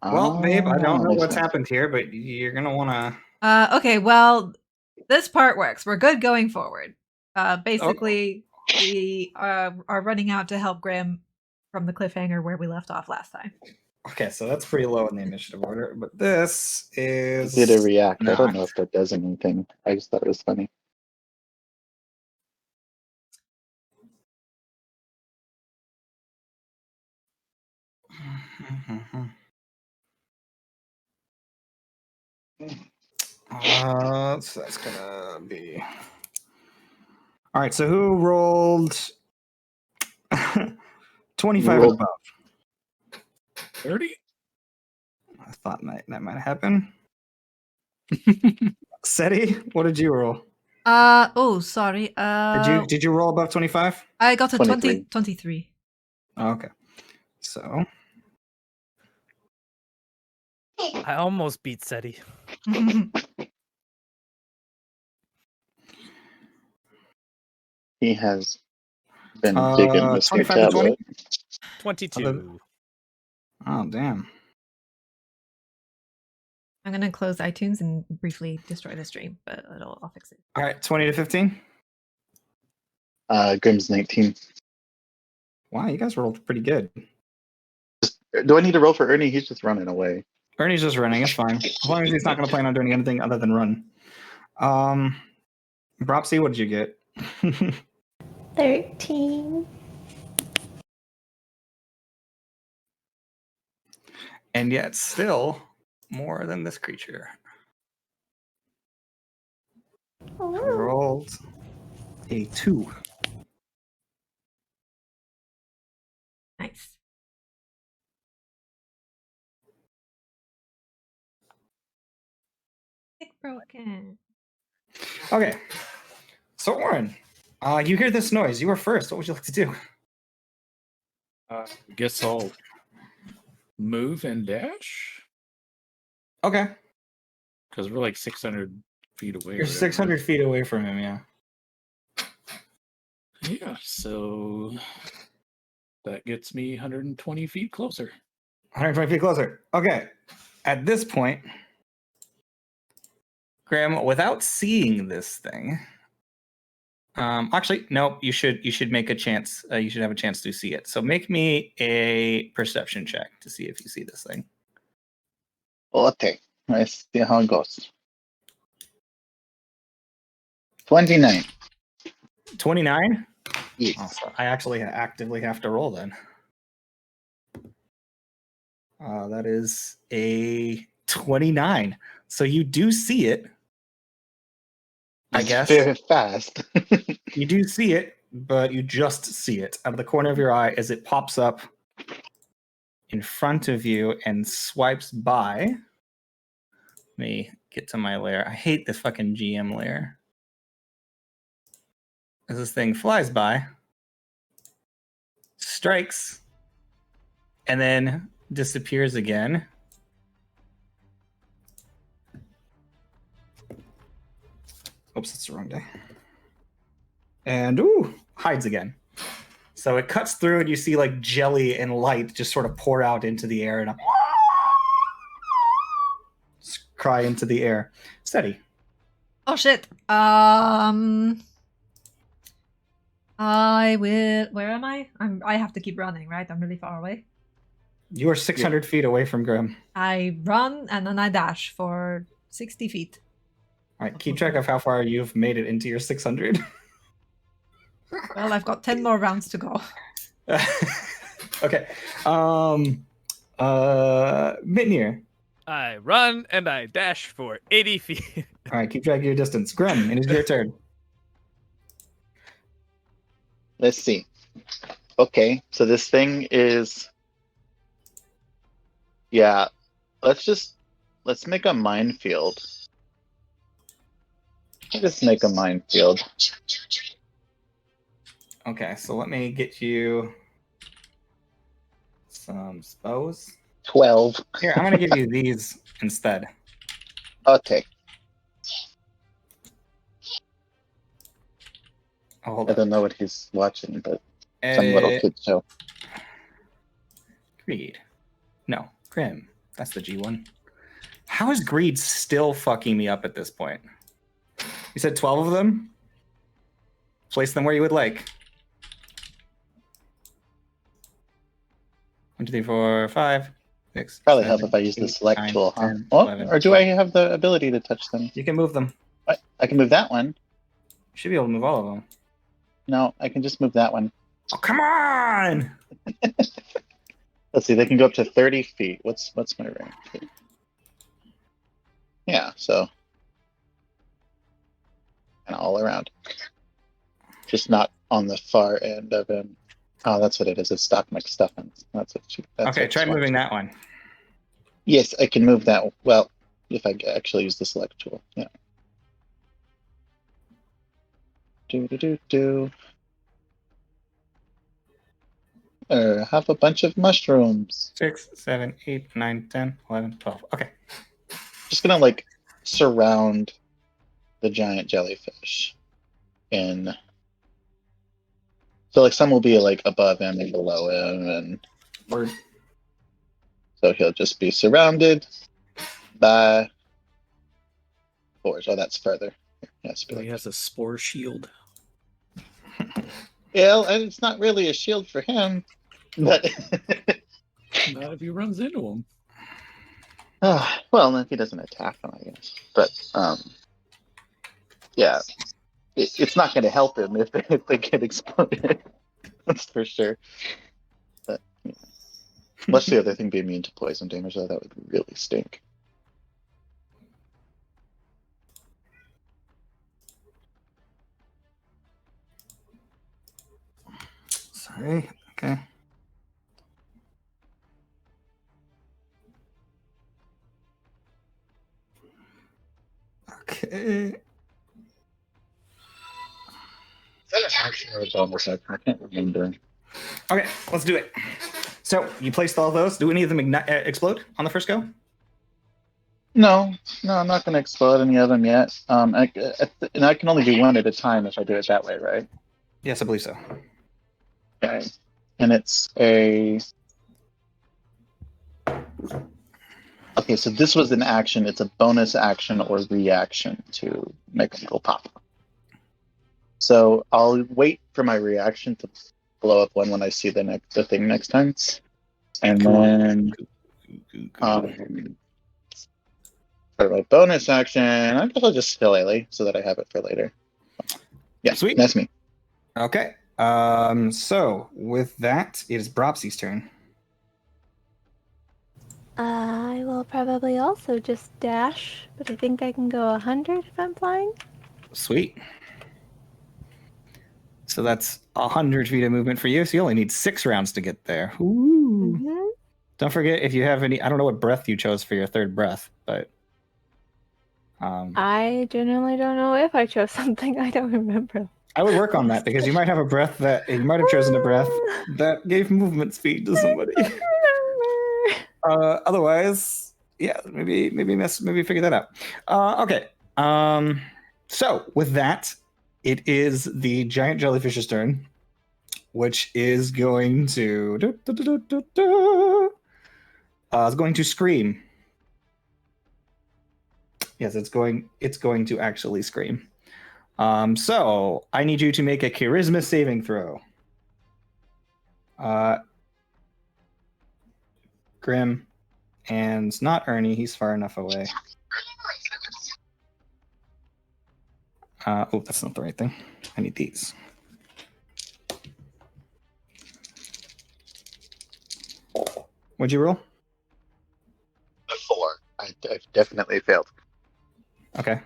Well, babe, I don't know makes what's sense. happened here, but you're gonna wanna. Okay, well, this part works. We're good going forward. Basically, we are running out to help Graham from the cliffhanger where we left off last time. Okay, so that's pretty low in the initiative order, but this is. Did it react? Not. I don't know if that does anything. I just thought it was funny. So that's gonna be. All right, so who rolled 25 and above? 30? I thought that might happen. Seti, what did you roll? Oh, sorry. Did you roll above 25? I got a 23. 23. Oh, okay. So I almost beat Seti. He has been digging this new 25 to 20? tablet. 22. Oh, damn. I'm gonna close iTunes and briefly destroy the stream, but I'll fix it. All right, 20 to 15. Grim's 19. Wow, you guys rolled pretty good. Do I need to roll for Ernie? He's just running away. Ernie's just running. It's fine. As long as he's not going to plan on doing anything other than run. Bropsy, what did you get? 13. And yet still more than this creature. Oh. Rolled a 2. Nice. Stick broken. Okay. So, Oren, you hear this noise. You were first. What would you like to do? Guess I'll move and dash. Okay. Because we're like 600 feet away. You're 600 feet away from him, yeah. Yeah, so that gets me 120 feet closer. 120 feet closer. Okay. At this point, Graham, without seeing this thing, actually, no, you should make a chance. You should have a chance to see it. So make me a perception check to see if you see this thing. Okay. Let's see how it goes. 29. 29? Yes. Oh, so I actually actively have to roll then. That is a 29. So you do see it. I guess. Very fast. You do see it, but you just see it out of the corner of your eye as it pops up in front of you and swipes by. Let me get to my lair. I hate this fucking GM lair. As this thing flies by, strikes, and then disappears again. Oops, that's the wrong day. And hides again. So it cuts through and you see like jelly and light just sort of pour out into the air and cry into the air. Steady. Oh shit. I will. Where am I? I have to keep running, right? I'm really far away. You are 600 feet away from Grim. I run and then I dash for 60 feet. All right, keep track of how far you've made it into your 600. Well, I've got 10 more rounds to go. Okay. Mitnir. I run and I dash for 80 feet. All right, keep track of your distance. Grim, it is your turn. Let's see. Okay, so this thing is. Yeah, let's make a minefield. Let's make a minefield. Okay, so let me get you some spells. 12. Here, I'm going to give you these instead. Okay. Oh, hold I on. don't know what he's watching, but some little kid show. Creed. No, Grim. That's the G one. How is greed still fucking me up at this point? You said 12 of them? Place them where you would like. 1, 2, 3, 4, 5, 6. Probably 7, help if I use the 8, select 9, tool, huh? 10, Well, 11, or do 12. I have the ability to touch them? You can move them. I can move that one. You should be able to move all of them. No, I can just move that one. Oh, come on! Let's see, they can go up to 30 feet. What's my range? Yeah, so and all around. Just not on the far end of him. Oh, that's what it is. It's Stock McStuffins. That's what Okay, try moving that one. Yes, I can move that. Well, if I actually use the select tool. Yeah. Do. Have a bunch of mushrooms. 6, 7, 8, 9, 10, 11, 12. Okay. Just gonna like surround the giant jellyfish. So like some will be like above him and below him, and Word. so he'll just be surrounded by spores. Oh, that's further. Yes, He has a spore shield. yeah, and it's not really a shield for him, but Not if he runs into him. well, if he doesn't attack him, I guess. But yeah, it's not going to help him if they get exploded. That's for sure. But yeah. What's the other thing? Be immune to poison damage, though. That would really stink. Sorry. Okay. Okay. Actually, I can't remember. Okay, let's do it. So you placed all those. Do any of them explode on the first go? No, I'm not going to explode any of them yet. And I can only do one at a time if I do it that way, right? Yes, I believe so. Okay. And it's a. Okay, so this was an action. It's a bonus action or reaction to make them go pop. So I'll wait for my reaction to blow up one when I see the thing next time, and then for my bonus action, I guess I'll just shillelagh so that I have it for later. Yeah, Sweet. That's me. Okay. So with that, it is Bropsy's turn. I will probably also just dash, but I think I can go 100 if I'm flying. Sweet. So that's 100 feet of movement for you. So you only need 6 rounds to get there. Ooh. Mm-hmm. Don't forget if you have any. I don't know what breath you chose for your third breath, but I generally don't know if I chose something. I don't remember. I would work on that because you might have a breath that you might have chosen a breath that gave movement speed to somebody. Otherwise, yeah, maybe figure that out. Okay. So with that, it is the giant jellyfish's turn, which is going to it's going to scream. Yes, it's going to actually scream. So I need you to make a charisma saving throw. Grim, and not Ernie. He's far enough away. Oh, that's not the right thing. I need these. What'd you roll? 4. I've definitely failed. Okay.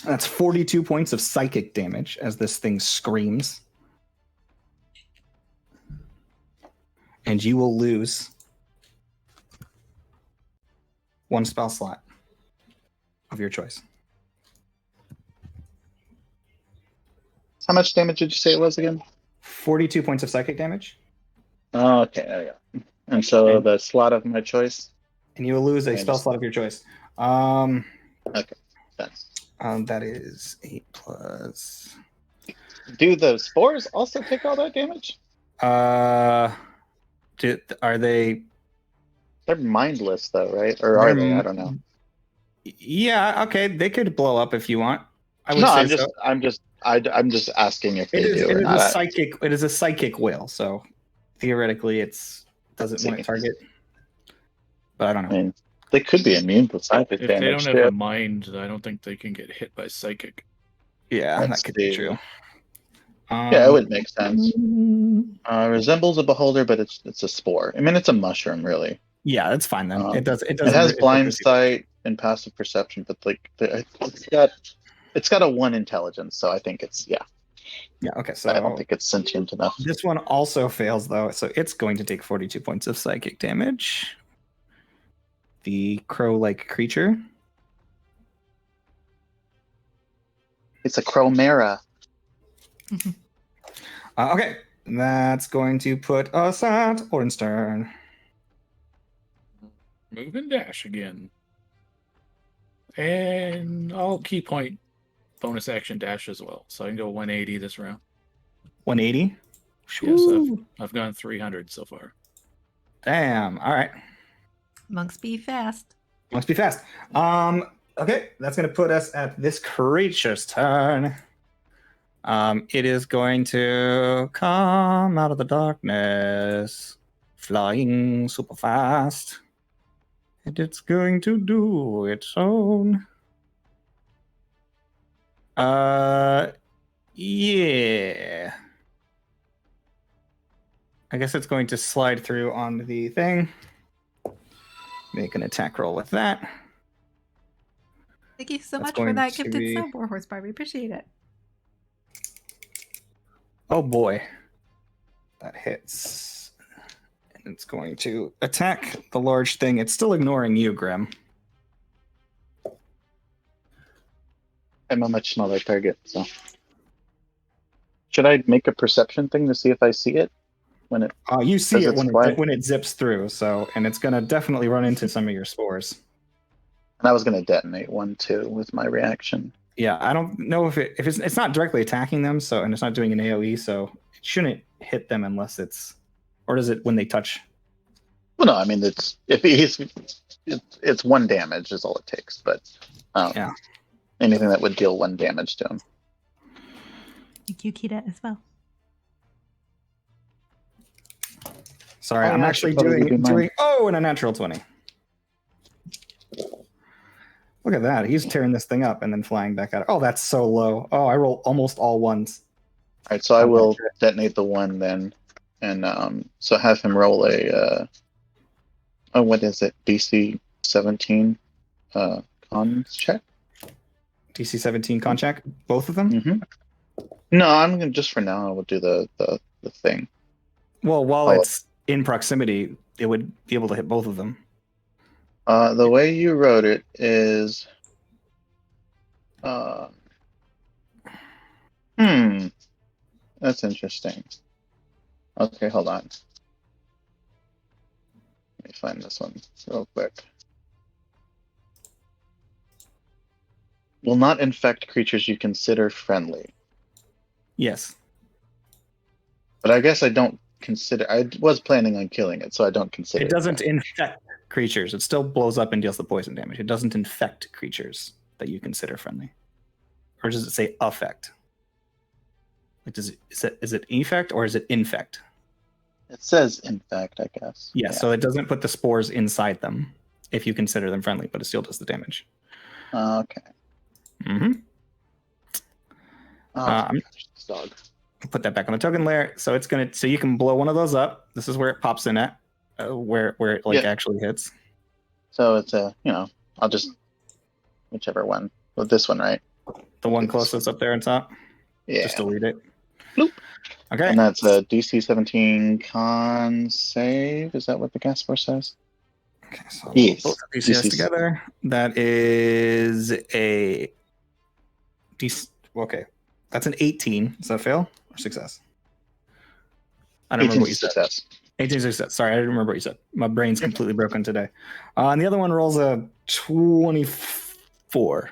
That's 42 points of psychic damage as this thing screams. And you will lose 1 spell slot of your choice. How much damage did you say it was again? 42 points of psychic damage. Oh, okay, there we go. And so the slot of my choice. And you will lose a spell slot of your choice. Okay. That's... That is 8 plus. Do the spores also take all that damage? Are they? They're mindless though, right? Or They're are they? I don't know. Yeah. Okay. They could blow up if you want. I would No, say I'm just asking if they do It or is not. a psychic. It is a psychic whale. So theoretically, doesn't want to target. But I don't know. I mean, they could be immune to psychic If they damage. don't have a mind, I don't think they can get hit by psychic. Yeah, Let's that could be see. true. Yeah, it would make sense. Resembles a beholder, but it's a spore. I mean, it's a mushroom, really. Yeah, that's fine then. It does. It It doesn't. has blind sight and passive perception, but like it's got a 1 intelligence, so I think it's Yeah. Okay. So I don't think it's sentient enough. this one also fails though, so it's going to take 42 points of psychic damage. The crow-like creature. It's a chromera. Okay, that's going to put us at Orin's turn. Move and dash again. And I'll key point bonus action dash as well. So I can go 180 this round. 180. Yes, I've gone 300 so far. Damn. All right. Monks be fast. Must be fast. Okay, that's gonna put us at this creature's turn. It is going to come out of the darkness, flying super fast. And it's going to do its own. Yeah. I guess it's going to slide through on the thing. Make an attack roll with that. Thank you so That's much for going that to gifted be- sub, Warhorse. We appreciate it. Oh boy. That hits. And it's going to attack the large thing. It's still ignoring you, Grim. I'm a much smaller target, so. Should I make a perception thing to see if I see it when it? You see Does it it when fly? when it zips through, so and it's gonna definitely run into some of your spores. And I was going to detonate one too with my reaction. Yeah, I don't know if it's not directly attacking them, so and it's not doing an AOE, so it shouldn't hit them unless it's, or does it when they touch? Well, no, I mean it's it's 1 damage is all it takes, but Yeah. anything that would deal 1 damage to him. Thank you, Kita, as well. Sorry, Oh, I'm yeah, I actually should probably do mine. and a natural 20. Look at that. He's tearing this thing up and then flying back at it. Oh, that's so low. Oh, I roll almost all ones. All right, so I Okay. will detonate the 1 then, and so have him roll a what is it? DC 17 cons check. DC 17 con check, both of them. Mm-hmm. No, I'm gonna just for now. I will do the thing. Well, while Oh. it's in proximity, it would be able to hit both of them. The way you wrote it is, that's interesting. Okay, hold on. Let me find this one real quick. Will not infect creatures you consider friendly. Yes. But I guess I don't consider. I was planning on killing it, so I don't consider It doesn't friendly. infect creatures. It still blows up and deals the poison damage. It doesn't infect creatures that you consider friendly. Or does it say affect? Like, is it effect or is it infect? It says infect, I guess. Yeah, so it doesn't put the spores inside them if you consider them friendly, but it still does the damage. Okay. Mm-hmm. Oh, I'm- gosh, this dog. Put that back on the token layer. So it's gonna. So you can blow one of those up. This is where it pops in at, where it like Yeah. actually hits. So it's I'll just whichever one. Well, this one, right? The one closest up there on top. Yeah. Just delete it. Bloop. Okay. And that's a DC 17 con save. Is that what the cast force says? Okay, so Yes. both of these guys DCs. together. That is a DC. Okay, that's an 18. Is that fail or success? I don't remember 18 what you said. success. 18 success. Sorry, I didn't remember what you said. My brain's completely broken today. And the other one rolls a 24. 4.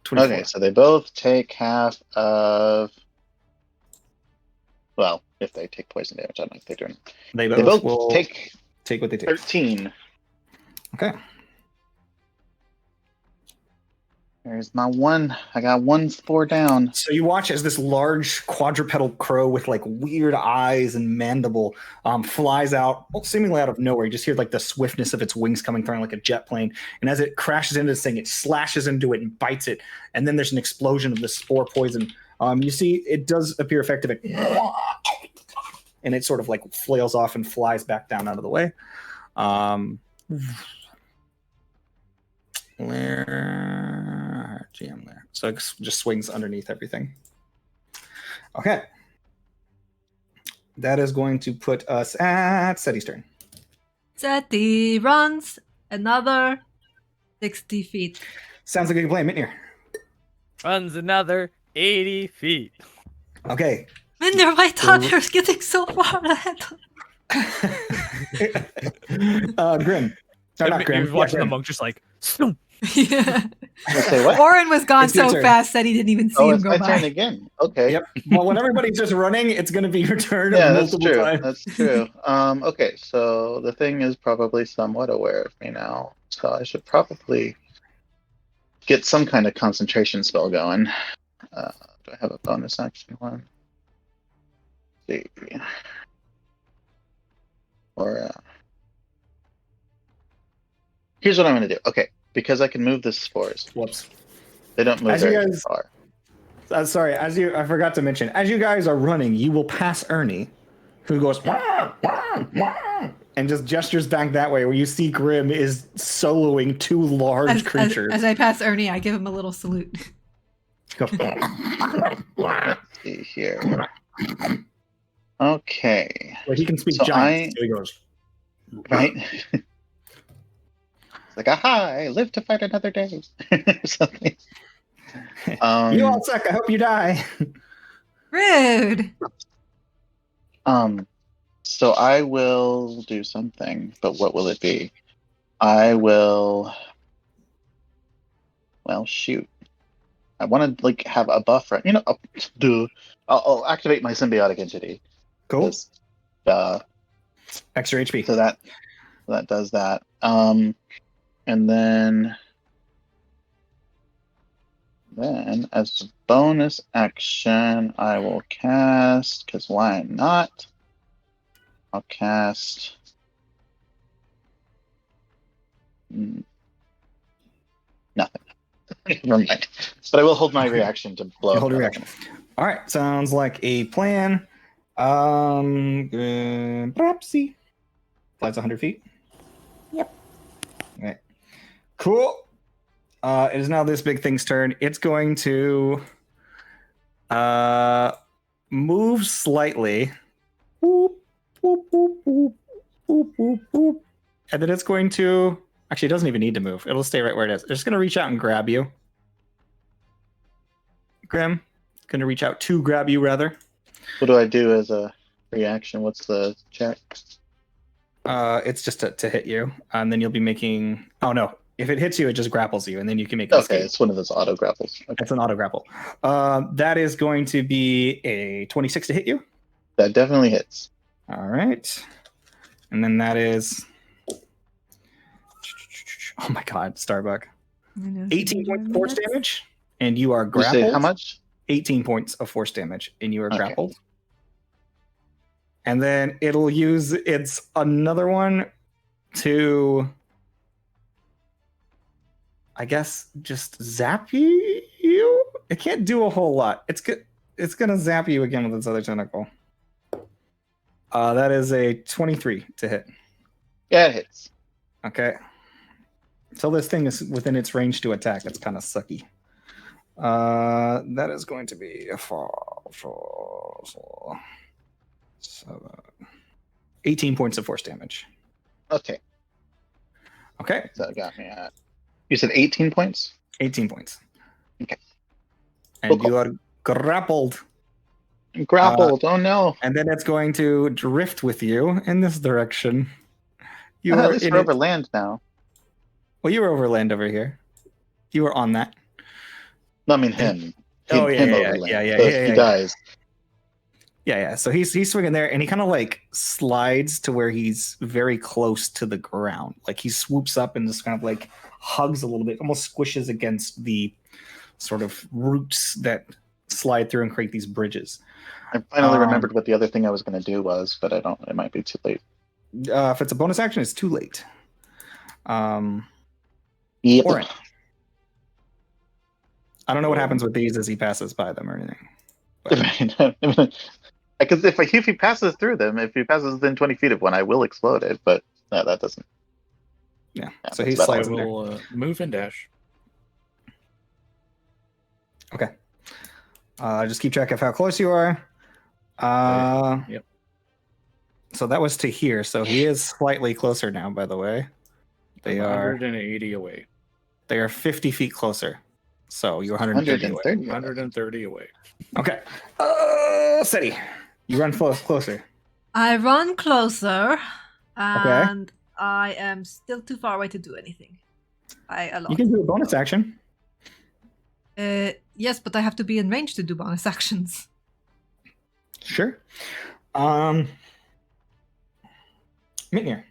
24. Okay, so they both take half of. Well, if they take poison damage, I don't know if they're doing. They They both both will take take what they take. 13. Okay. There's my one. I got 1 spore down. So you watch as this large quadrupedal crow with like weird eyes and mandible flies out, seemingly out of nowhere. You just hear like the swiftness of its wings coming through like a jet plane. And as it crashes into this thing, it slashes into it and bites it. And then there's an explosion of this spore poison. You see, it does appear effective. And it sort of like flails off and flies back down out of the way. GM there. So it just swings underneath everything. Okay. That is going to put us at Seti's turn. Seti runs another 60 feet. Sounds like a good plan, Mitnir. Runs another 80 feet. Okay. Minder, my daughter's getting so far ahead. Grim. No, not Grim. You're watching Yeah, the Grim. monk just like, "Snoop." Yeah. Say what? Orin was gone It's your so turn. fast that he didn't even see Oh, him it's go my by. turn again. Okay. Yep. Well, when everybody's just running, it's going to be your turn Yeah, that's multiple true. times. That's true. Okay, so the thing is probably somewhat aware of me now, so I should probably get some kind of concentration spell going. Do I have a bonus action one? Let's see. Or here's what I'm going to do. Okay, because I can move the spores. Whoops. They don't move As you very guys- far. Sorry, I forgot to mention, as you guys are running, you will pass Ernie, who goes "Wah, wah, wah," and just gestures back that way, where you see Grim is soloing 2 large creatures. As I pass Ernie, I give him a little salute. Go, Let's see here. Okay. well, he can speak So giant, so he goes. Right? It's like, aha, I live to fight another day. Something. You all suck. I hope you die. Rude. So I will do something, but what will it be? I will. Well, shoot. I want to like have a buffer. You know, I'll activate my symbiotic entity. Cool. 'Cause, Extra HP. so that does that. And then as a bonus action, I will cast, because why not? I'll cast nothing. Never mind. But I will hold my reaction to blow. You hold your reaction. All right, sounds like a plan. Propsy. Flies 100 feet. Yep. All right. Cool. It is now this big thing's turn. It's going to move slightly. Boop, boop, boop, boop, boop, boop, boop. And then it's going to... Actually, it doesn't even need to move. It'll stay right where it is. It's just going to reach out and grab you. Grim. Going to reach out to grab you, rather. What do I do as a reaction? What's the check? It's just to hit you. And then you'll be making... Oh, no. If it hits you, it just grapples you. And then you can make an Okay, escape. it's one of those auto grapples. Okay. It's an auto grapple. That is going to be a 26 to hit you. That definitely hits. All right. And then that is... Oh my god, Starbuck. 18 points of force damage, and you are You grappled. say how much? 18 points of force damage, and you are Okay. grappled. And then it'll use its another one to, I guess, just zap you. It can't do a whole lot. It's gonna zap you again with its other tentacle. That is a 23 to hit. Yeah, it hits. Okay. Until this thing is within its range to attack, it's kind of sucky. That is going to be a 18 points of force damage. Okay, Okay, so that got me at. You said 18 points? 18 points. Okay. And Cool. you are grappled. Grappled. Oh no. And then it's going to drift with you in this direction. You At are least in we're it. over land now. Well, you were over land over here. You were on that. No, I mean him. Oh, yeah, him yeah, overland. yeah, yeah, So yeah, if he yeah. dies, Yeah. So he's swinging there, and he kind of like slides to where he's very close to the ground. Like he swoops up and just kind of like hugs a little bit, almost squishes against the sort of roots that slide through and create these bridges. I finally remembered what the other thing I was going to do was, but I don't. It might be too late. If it's a bonus action, it's too late. Yep. Orin. I don't know what happens with these as he passes by them or anything. Because if he passes through them, if he passes within 20 feet of one, I will explode it. But no, that doesn't. Yeah. Yeah, So that's he about slides I in there. will move and dash. Okay. Just keep track of how close you are. Yep. So that was to here. So he is slightly closer now, by the way. They I'm are 180 away. 50 feet closer. So you're 130 away. 130 away. Okay. Seti, you run closer. I run closer, and I am still too far away to do anything. By a lot. You can do a bonus action. Yes, but I have to be in range to do bonus actions. Sure. Mitnir.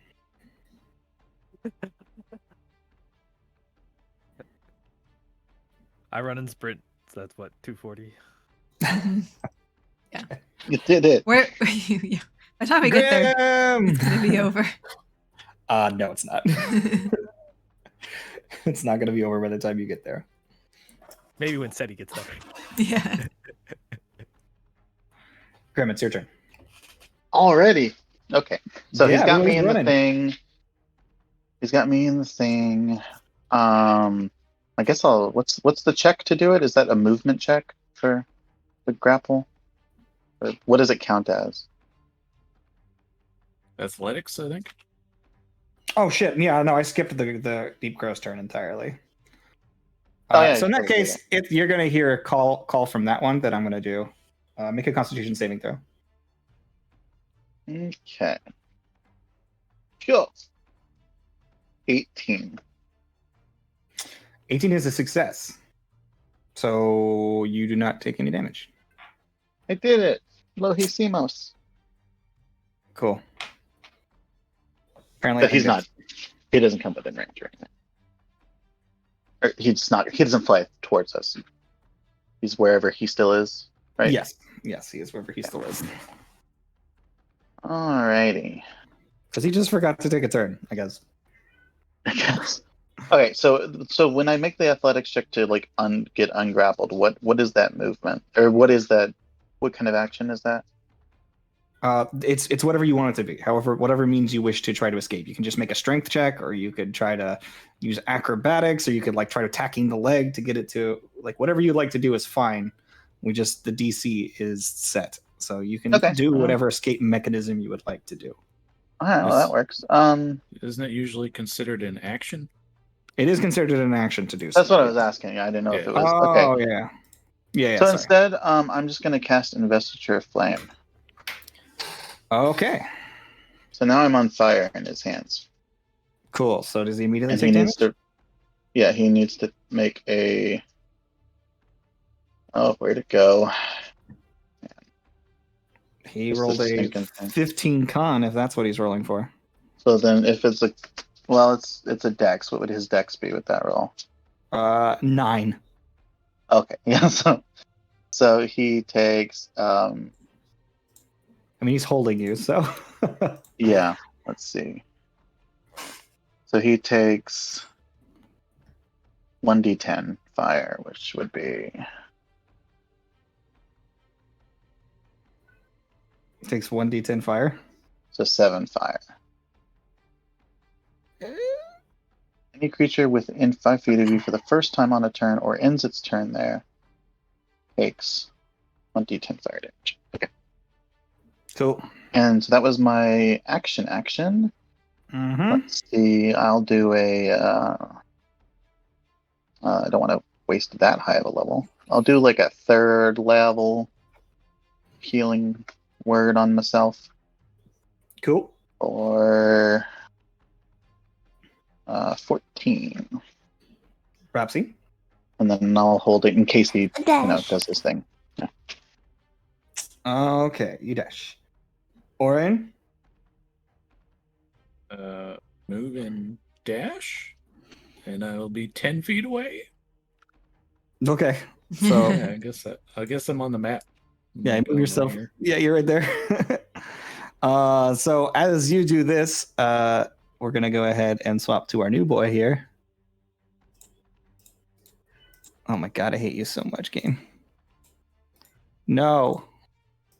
I run and sprint. So that's what, 240? Yeah. You did it. Where? Yeah. By the time we get there, it's gonna be over. No, it's not. It's not going to be over by the time you get there. Maybe when Seti gets there. Yeah. Grim, it's your turn. Already. Okay. So he's Yeah, got me everyone's in the running. thing. He's got me in the thing. I guess I'll. What's the check to do it? Is that a movement check for the grapple? Or what does it count as? Athletics, I think. Oh shit! Yeah, no, I skipped the deep crow's turn entirely. Oh, yeah, so in that totally case, if you're going to hear a call from that one that I'm going to do, make a Constitution saving throw. Okay. Sure. 18. 18 is a success, so you do not take any damage. I did it. Lohisimos. Cool. Apparently, But he's not. He doesn't come within range or anything. Or he's not. He doesn't fly towards us. He's wherever he still is, right? Yes, he is wherever he still is. Alrighty. Because he just forgot to take a turn, I guess. I guess. Okay, so when I make the athletics check to like get ungrappled, what is that movement, or what is that? What kind of action is that? It's whatever you want it to be. However, whatever means you wish to try to escape. You can just make a strength check, or you could try to use acrobatics, or you could like try to tacking the leg to get it to like whatever you'd like to do is fine. The DC is set, so you can do whatever escape mechanism you would like to do. All right, well, that works. Isn't it usually considered an action? It is considered an action to do. That's what I was asking. I didn't know if it was. Oh Okay. yeah. So Sorry. instead, I'm just gonna cast Investiture of Flame. Okay. So now I'm on fire in his hands. Cool. So does he immediately And take he damage? needs to. Yeah, he needs to make a. Oh, where'd it go? He Just rolled a a stinking thing. 15 con if that's what he's rolling for. So then, if it's a, well, it's a dex. What would his dex be with that roll? 9. Okay, yeah. So he takes. I mean, he's holding you, so. Yeah. Let's see. So he takes 1d10 fire, which would be. Takes 1d10 fire. So 7 fire. Any creature within 5 feet of you for the first time on a turn or ends its turn there takes 1d10 fire damage. Okay. Cool. And so that was my action. Mm-hmm. Let's see. I'll do a. I don't want to waste that high of a level. I'll do like a 3rd level healing word on myself. Cool. Or 14. Rapsy. and then I'll hold it in case he, Dash. does his thing. Okay, you dash. Orin? Move and dash, and I'll be 10 feet away. Okay. So Yeah, I guess I'm on the map. yeah, move yourself. Here. Yeah, you're right there. So as you do this, we're gonna go ahead and swap to our new boy here. Oh my god, I hate you so much, game. No.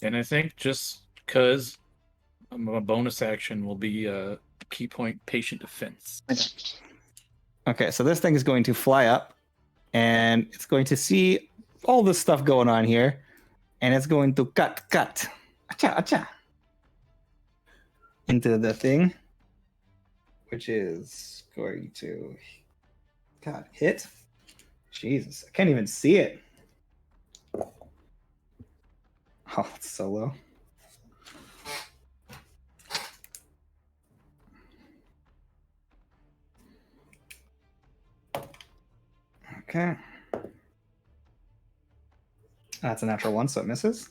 And I think just because I'm a bonus action will be a key point patient defense. Okay, so this thing is going to fly up, and it's going to see all this stuff going on here, and it's going to cut, acha, acha, into the thing, which is going to, God, hit. Jesus, I can't even see it. Oh, it's so low. Okay. That's a natural 1, so it misses.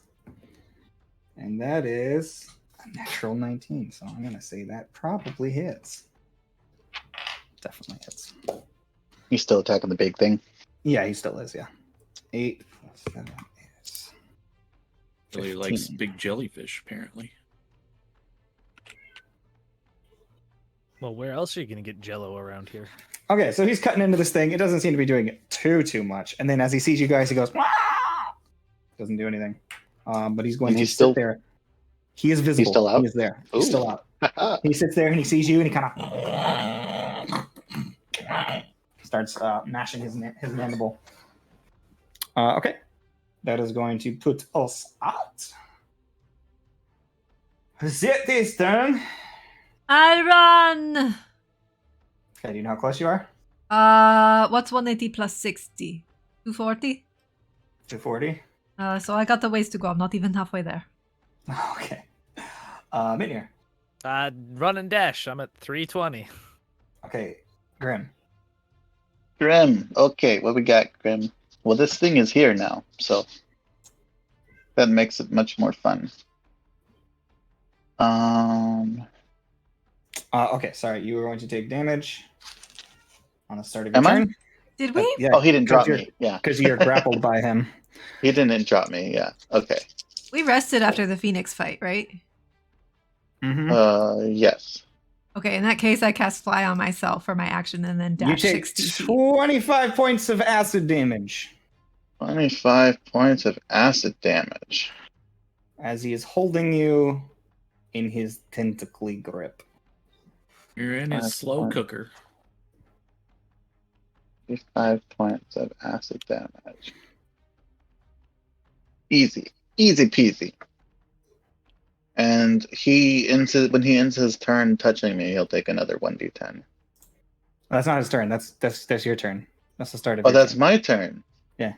And that is a natural 19, so I'm going to say that probably hits. Definitely hits. He's still attacking the big thing. Yeah, he still is, yeah. 8 plus 7 is Really 15. likes big jellyfish, apparently. Well, where else are you going to get jello around here? Okay, so he's cutting into this thing. It doesn't seem to be doing it too much. And then as he sees you guys, he goes, "Wah!" Doesn't do anything. But he's going Is to he sit still- there. He is visible. still out? He is there. He's Ooh. still out. He sits there and he sees you and he kind of starts mashing his mandible. Okay. That is going to put us out. Is it this turn? I run. Okay, do you know how close you are? What's 180 plus 60? 240? 240. So I got the ways to go. I'm not even halfway there. Okay. Minier. Run and dash. I'm at 320. Okay, Grim. Grim. Okay, what we got, Grim? Well, this thing is here now, so that makes it much more fun. Okay, sorry. You were going to take damage on the start of your Am I? turn. Did we? Yeah, Oh, he didn't drop you're- me. Yeah, because you're grappled by him. he didn't drop me. Yeah. Okay. We rested after the Phoenix fight, right? Mm-hmm. Yes. Okay, in that case, I cast Fly on myself for my action and then You dash take 60 feet. 25 points of acid damage 25 points of acid damage. as he is holding you in his tentacly grip. You're in his 5 slow points. cooker. 25 points of acid damage. Easy peasy. And when he ends his turn touching me, he'll take another 1d10. That's not his turn. That's your turn. That's the start of Oh, your that's turn. my turn. Yeah.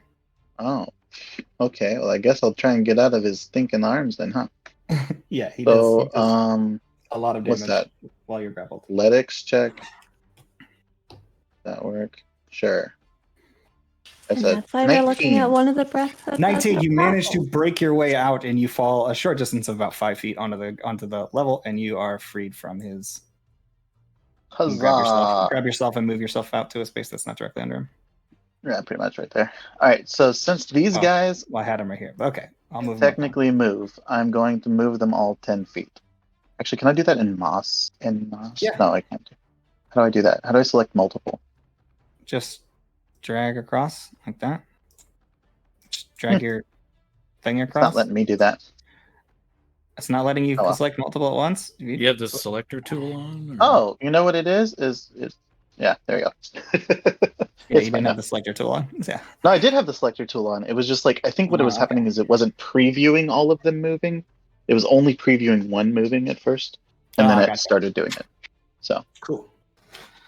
Oh. Okay. Well, I guess I'll try and get out of his stinking arms then, huh? Yeah, he So, does a lot of damage what's that? while you're grappled. Athletics check. That work? Sure. That's And a that's why we're looking 19. at one of the breaths. that 19, doesn't you manage to grapple. break your way out and you fall a short distance of about 5 feet onto the level, and you are freed from his. You can Huzzah! grab yourself and move yourself out to a space that's not directly under him. Yeah, pretty much right there. All right. So since these Oh. guys Well, I had him right here. Okay, I'll move him up. technically move, I'm going to move them all 10 feet. Actually, can I do that in Moss? Yeah. No, I can't. How do I do that? How do I select multiple? Just drag across like that. Just drag your thing It's across. not letting me do that. It's not letting you Oh, well. select multiple at once. You have the selector tool on? Or... Oh, you know what it is? Yeah, there you go. Yeah, It's you fine didn't now. have the selector tool on. Yeah. No, I did have the selector tool on. It was just like, I think what Oh, was okay. happening is it wasn't previewing all of them moving. It was only previewing one moving at first, and then it Gotcha. started doing it. So, Cool.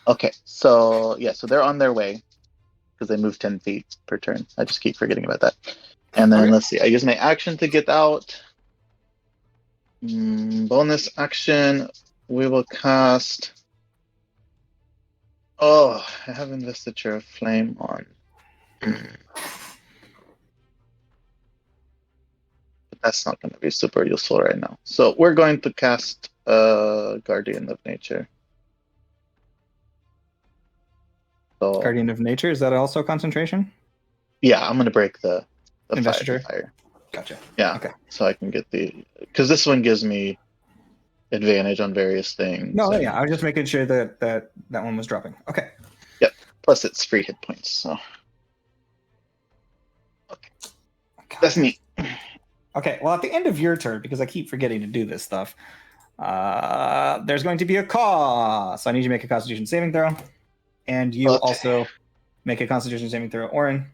okay. So, yeah, so they're on their way because they move 10 feet per turn. I just keep forgetting about that. And then Okay. let's see. I use my action to get out. Bonus action. We will cast. Oh, I have Investiture of Flame on. That's not going to be super useful right now. So we're going to cast Guardian of Nature. So Guardian of Nature, is that also concentration? yeah, I'm going to break the Investiture? fire. Gotcha. Yeah, Okay. so I can get because this one gives me advantage on various things. No, yeah, I was just making sure that one was dropping. Okay. Yep. Plus it's free hit points. So that's neat. Okay, well, at the end of your turn, because I keep forgetting to do this stuff, there's going to be a cost. So I need you to make a Constitution saving throw, and you Okay. also make a Constitution saving throw, Orin.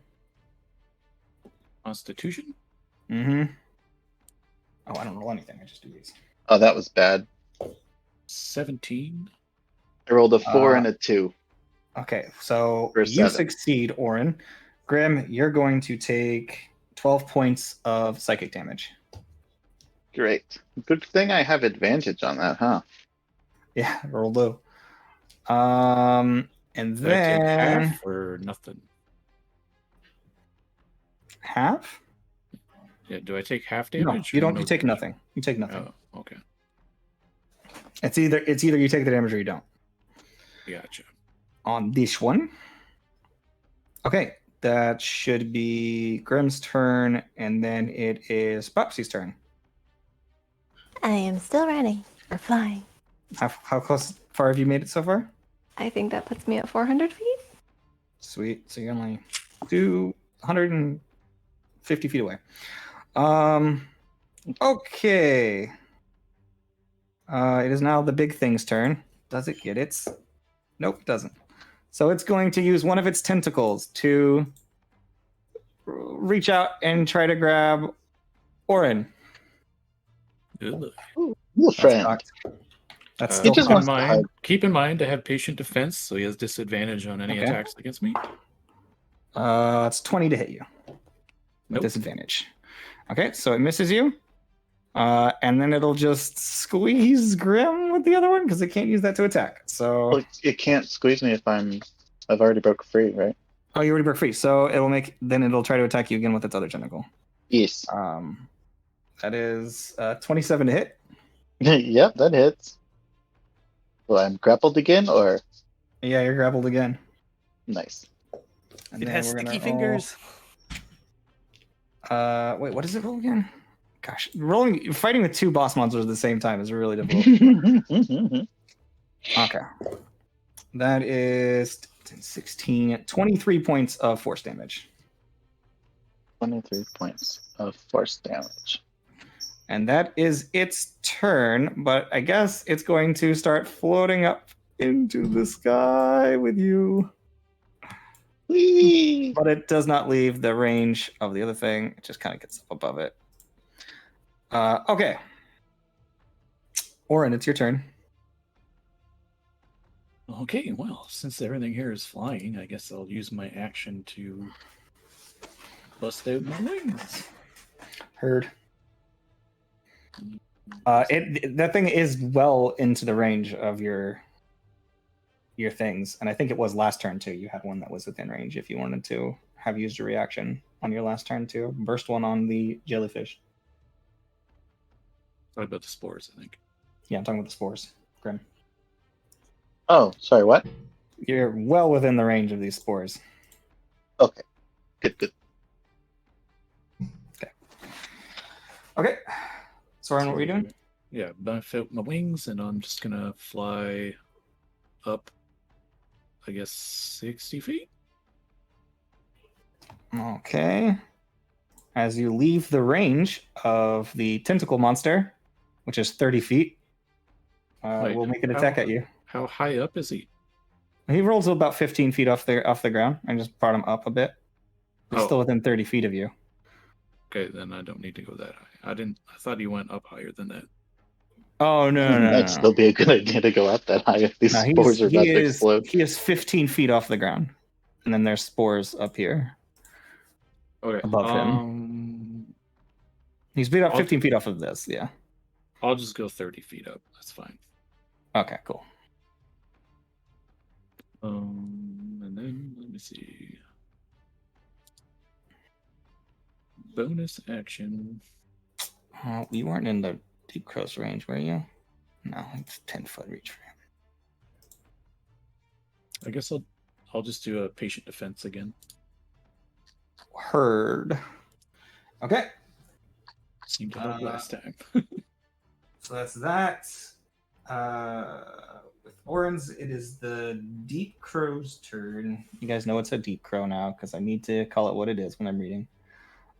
Constitution? Mm-hmm. Oh, I don't roll anything. I just do these. Oh, that was bad. 17. I rolled a 4 and a 2. Okay, so For you 7. succeed, Orin. Grim, you're going to take 12 points of psychic damage. Great. Good thing I have advantage on that, huh? Yeah, roll low. And Do I take then half or nothing? half? Yeah, do I take half No, damage? you or don't. no You take damage? nothing. You take nothing. Oh, okay. It's either you take the damage or you don't. Gotcha. On this one. Okay, that should be Grim's turn, and then it is Popsy's turn. I am still running or flying. How far have you made it so far? I think that puts me at 400 feet. Sweet. So you're only 250 feet away. Okay. It is now the big thing's turn. Does it get its? Nope, it doesn't. So it's going to use one of its tentacles to reach out and try to grab Orin. Ugh. Ooh, That's friend. cocked. That's Uh, still just keep, in wants cocked. to hug. keep in mind, I have patient defense, so he has disadvantage on any Okay. attacks against me. It's 20 to hit you with Nope. disadvantage. Okay, so it misses you. And then it'll just squeeze Grim with the other one because it can't use that to attack. So Well, it can't squeeze me if I've already broke free, right? oh, you already broke free. So it'll try to attack you again with its other tentacle. Yes. That is 27 to hit. Yep, that hits. Well, I'm grappled again, or Yeah, you're grappled again. nice. And It then has we're gonna sticky roll- fingers. Wait, what does it roll again? Gosh, fighting with two boss monsters at the same time is really difficult. Okay. That is 10, 16, 23 points of force damage. 23 points of force damage. And that is its turn, but I guess it's going to start floating up into the sky with you. Whee! But it does not leave the range of the other thing. It just kind of gets up above it. Okay. Orin, it's your turn. Okay, well, since everything here is flying, I guess I'll use my action to bust out my wings. Heard. That thing is well into the range of your things, and I think it was last turn too. You had one that was within range. If you wanted to have used a reaction on your last turn too, burst one on the jellyfish. Sorry about the spores, I think. Yeah, I'm talking about the spores, Grim. Oh, sorry, what? You're well within the range of these spores. Okay. Good. Okay. Soren, what were you doing? Yeah, buff out my wings, and I'm just gonna fly up, I guess, 60 feet. Okay. As you leave the range of the tentacle monster, which is 30 feet, Wait, we'll make an how- attack at you. How high up is he? He rolls about 15 feet off the ground and just brought him up a bit. He's Oh. still within 30 feet of you. Okay, then I don't need to go that high. I thought he went up higher than that. Oh no! Might still be a good idea to go up that high if these No, spores are about to explode. he is 15 feet off the ground, and then there's spores up here Okay. above him. He's beat up I'll- 15 feet off of this. Yeah. I'll just go 30 feet up. That's fine. Okay. Cool. And then let me see. bonus action. You weren't in the deep crow's range, were you? No, it's 10-foot reach for him. I guess I'll just do a patient defense again. Heard. Okay. Seemed to help last time. So that's that. With Orin's, it is the Deep Crow's turn. You guys know it's a Deep Crow now because I need to call it what it is when I'm reading.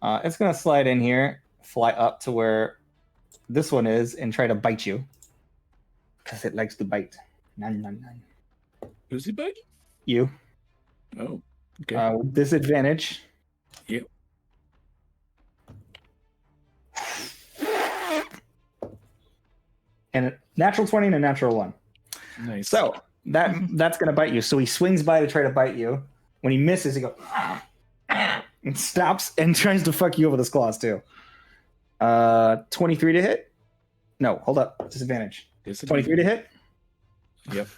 It's going to slide in here, fly up to where this one is, and try to bite you. Because it likes to bite. Nine, nine, nine. Who's he biting? You. Oh, okay. With disadvantage. Yep. And a natural 20 and a natural 1. Nice. So that's going to bite you. So he swings by to try to bite you. When he misses, he goes and stops and tries to fuck you over with his claws too. 23 to hit? No, hold up. Disadvantage. 23 to hit? Yep.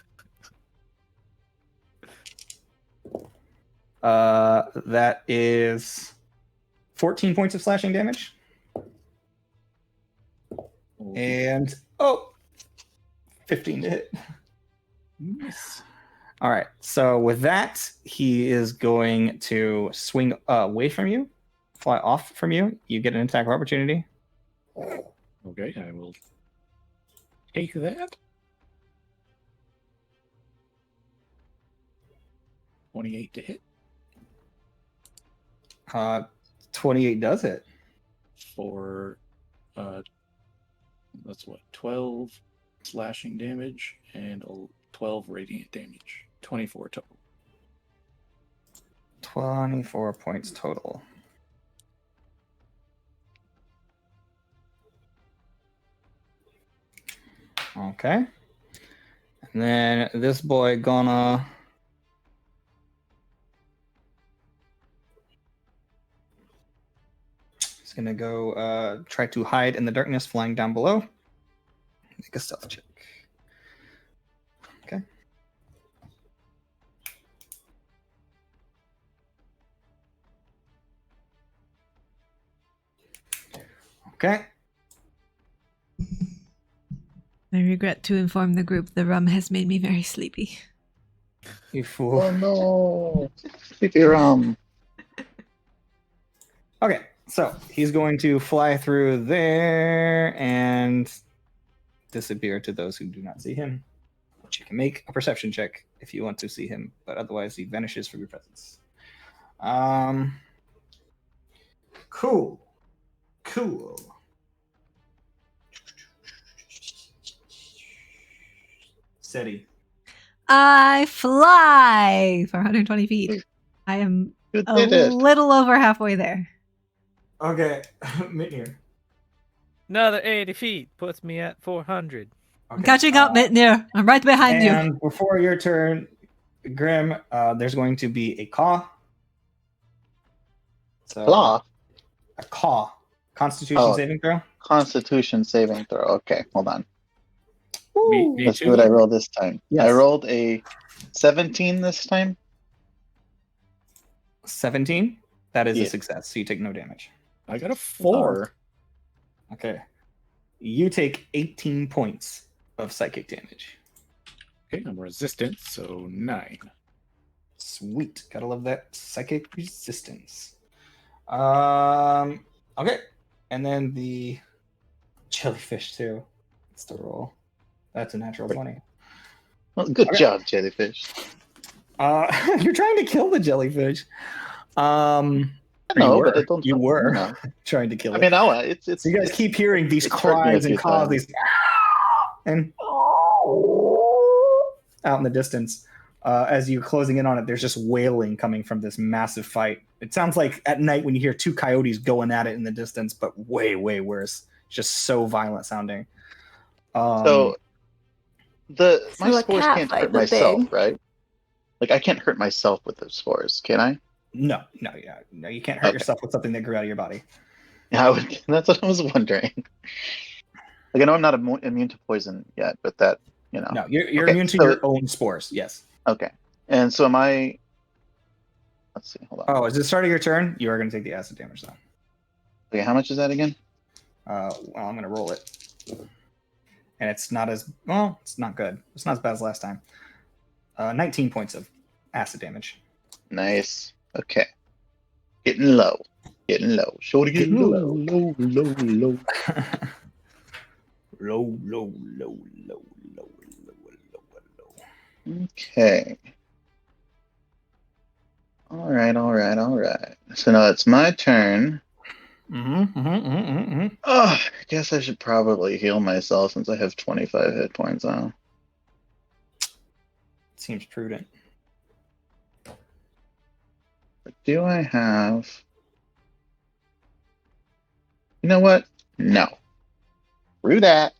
That is 14 points of slashing damage. And 15 to hit. Nice. All right. So with that, he is going to swing away from you, fly off from you. You get an attack of opportunity. Okay, I will take that. 28 to hit. 28 does hit. For that's what, 12 slashing damage and 12 radiant damage. 24 total. 24 points total. Okay. And then this boy gonna he's gonna go try to hide in the darkness flying down below. Make a stealth check. Okay. Okay. I regret to inform the group the rum has made me very sleepy. You fool. Oh no. Sleepy rum. Okay, so he's going to fly through there and disappear to those who do not see him. But you can make a perception check if you want to see him, but otherwise he vanishes from your presence. Cool. Seti. I fly for 120 feet. I am You a did it. little over halfway there. Okay, Mitnir. Another 80 feet puts me at 400. I'm catching up, Mitnir. I'm right behind you. And before your turn, Grim, there's going to be a caw. So, Claw. A caw. Constitution Oh. saving throw. Constitution saving throw. Okay, hold on. Me Let's see too. what I rolled this time. Yes. I rolled a 17 this time. 17. That is Yeah. a success, so you take no damage. I got a 4. Okay. You take 18 points of psychic damage. Okay, I'm resistant, so 9. Sweet. Gotta love that psychic resistance. Okay. And then the jellyfish too. That's the roll. That's a natural 20. Well, good Okay. job, jellyfish. You're trying to kill the jellyfish. No, you but were. I don't. You were No. trying to kill I it. mean, no, it's. So you guys keep hearing these it's hurt me a cries and few calls, times. these and out in the distance. As you're closing in on it, there's just wailing coming from this massive fight. It sounds like at night when you hear two coyotes going at it in the distance, but way, way worse. Just so violent sounding. So my So a spores cat can't fight, hurt but myself, big. right? Like I can't hurt myself with the spores, can I? no, you can't hurt Okay. yourself with something that grew out of your body. Yeah, I would, that's what I was wondering. Like I know I'm not immune to poison yet, but that No, you're Okay, immune to so- your own spores. Yes. Okay. And so am I? Let's see. Hold on. Oh, is it the start of your turn? You are going to take the acid damage though. Okay, how much is that again? Well, I'm gonna roll it, and it's not as well. It's not good. It's not as bad as last time. 19 points of acid damage. Nice. Okay. Getting low. Getting low. Shorty getting low. Low, low, low. Low, low, low, low, low, low, low. Okay. Alright. So now it's my turn. Oh, I guess I should probably heal myself since I have 25 hit points on. Seems prudent. But do I have... You know what? No. Screw that.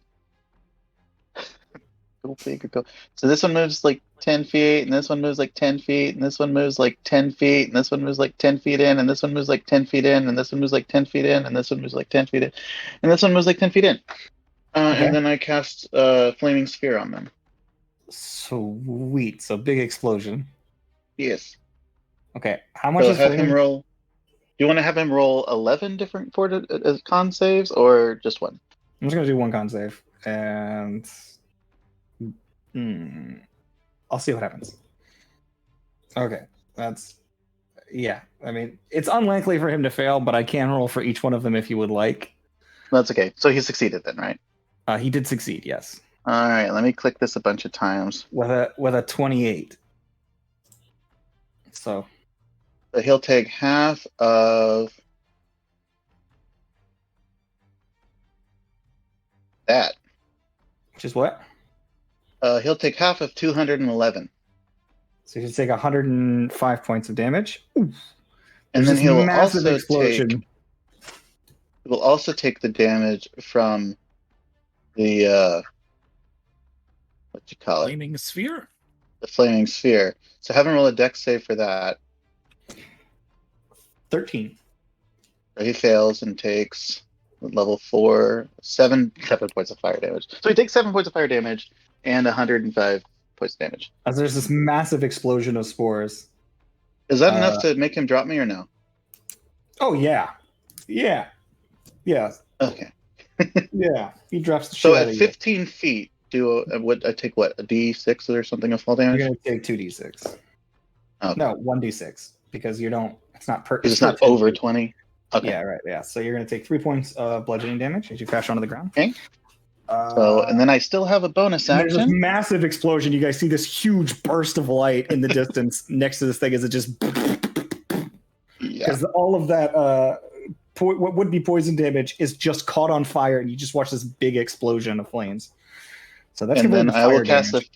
Go figure, go. So this one moves like 10 feet, and this one moves like 10 feet, and this one moves like 10 feet, and this one moves like 10 feet in, and this one moves like 10 feet in, and this one moves like 10 feet in, and this one moves like 10 feet in, and this one moves like 10 feet in. Okay. And then I cast Flaming Sphere on them. Sweet. So big explosion. Yes. Okay. How much So is have him flaming? roll. Do you want to have him roll 11 different con saves, or just one? I'm just gonna do one con save, and I'll see what happens. Okay, yeah. I mean, it's unlikely for him to fail, but I can roll for each one of them if you would like. That's okay. So he succeeded then, right? He did succeed, yes, All right. Let me click this a bunch of times. with a 28. So He'll take half of that. which is what? He'll take half of 211. So you should take 105 points of damage. Oof. And There's then this he'll massive also explosion. Will also take the damage from the what you call it? Flaming sphere. The flaming sphere. So have him roll a dex save for that. 13. So he fails and takes level 4, 7 points of fire damage. So he takes 7 points of fire damage and 105 points of damage. As there's this massive explosion of spores. Is that enough to make him drop me or no? Oh yeah. Okay. Yeah. He drops the shit So out at of you. 15 feet, would I take what, a d6 or something of fall damage? You're gonna take 2d6. Okay. No, 1d6 because you don't. It's not per. Because it's still not 10 over feet. 20. Okay. Yeah, right. Yeah. So you're gonna take 3 points of bludgeoning damage as you crash onto the ground. Okay. So and then I still have a bonus and there's this action. massive explosion. You guys see this huge burst of light in the distance next to this thing as it just Yeah. because all of that what would be poison damage is just caught on fire, and you just watch this big explosion of flames. So that's And your then I will cast damage.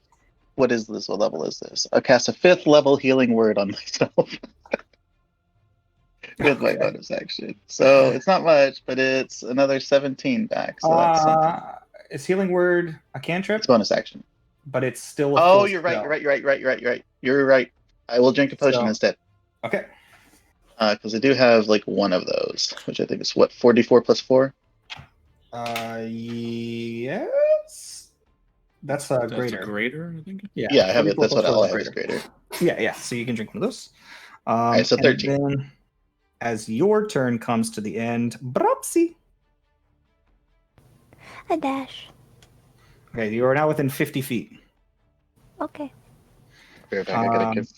what is this? What level is this? I'll cast a 5th level healing word on myself. With my bonus action. So it's not much, but it's another 17 back. So that's something. Is healing word a cantrip? It's bonus action. But it's still a Oh, full you're right. spell. You're right. You're right. I will drink a potion So- instead. Okay. Because I do have like one of those, which I think is what, 44 plus 4? Yes. That's a That's greater. a greater, I think. Yeah, Yeah, I have it. 44 That's what plus all I 4 have is greater. Yeah. So you can drink one of those. Alright, so and 13. then, as your turn comes to the end, Brapsy. A dash. Okay, you are now within 50 feet. Okay. Bear back, I gotta give.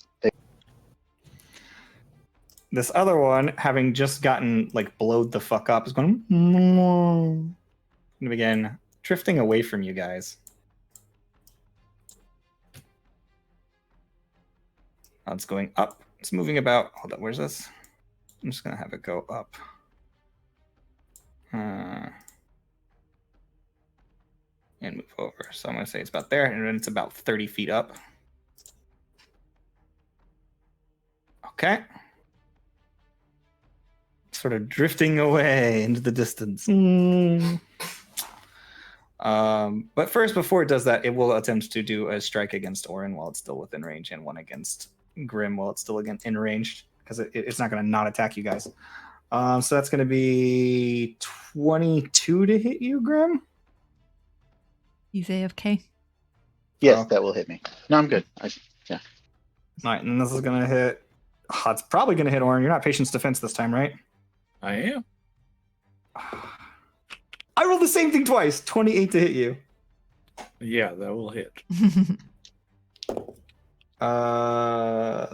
This other one, having just gotten like blowed the fuck up, is going to begin drifting away from you guys. Oh, it's going up. It's moving about. Hold on, where's this? I'm just gonna have it go up. And move over. So I'm gonna say it's about there, and then it's about 30 feet up. Okay. Sort of drifting away into the distance. But first, before it does that, it will attempt to do a strike against Orin while it's still within range, and one against Grim while it's still in range, because it's not going to not attack you guys. So that's going to be 22 to hit you, Grim. He's AFK. Yes, Oh. that will hit me. No, I'm good. All right, and this is going to hit. Oh, it's probably going to hit Orin. You're not Patience Defense this time, right? I am. I rolled the same thing twice. 28 to hit you. Yeah, that will hit.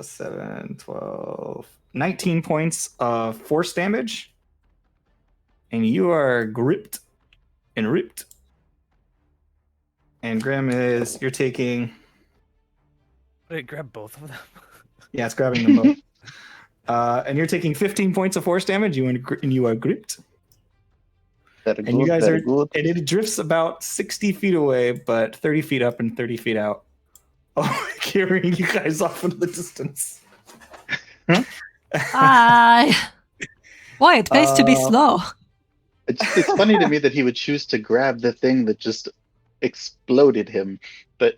7, 12, 19 points of force damage. And you are gripped and ripped. And Graham you're taking... Wait, grab both of them. Yeah, it's grabbing them both. And you're taking 15 points of force damage, and you are gripped. Very And you guys very are... good. And it drifts about 60 feet away, but 30 feet up and 30 feet out. Oh, carrying you guys off into the distance. Boy, it pays to be slow. It's funny to me that he would choose to grab the thing that just exploded him, but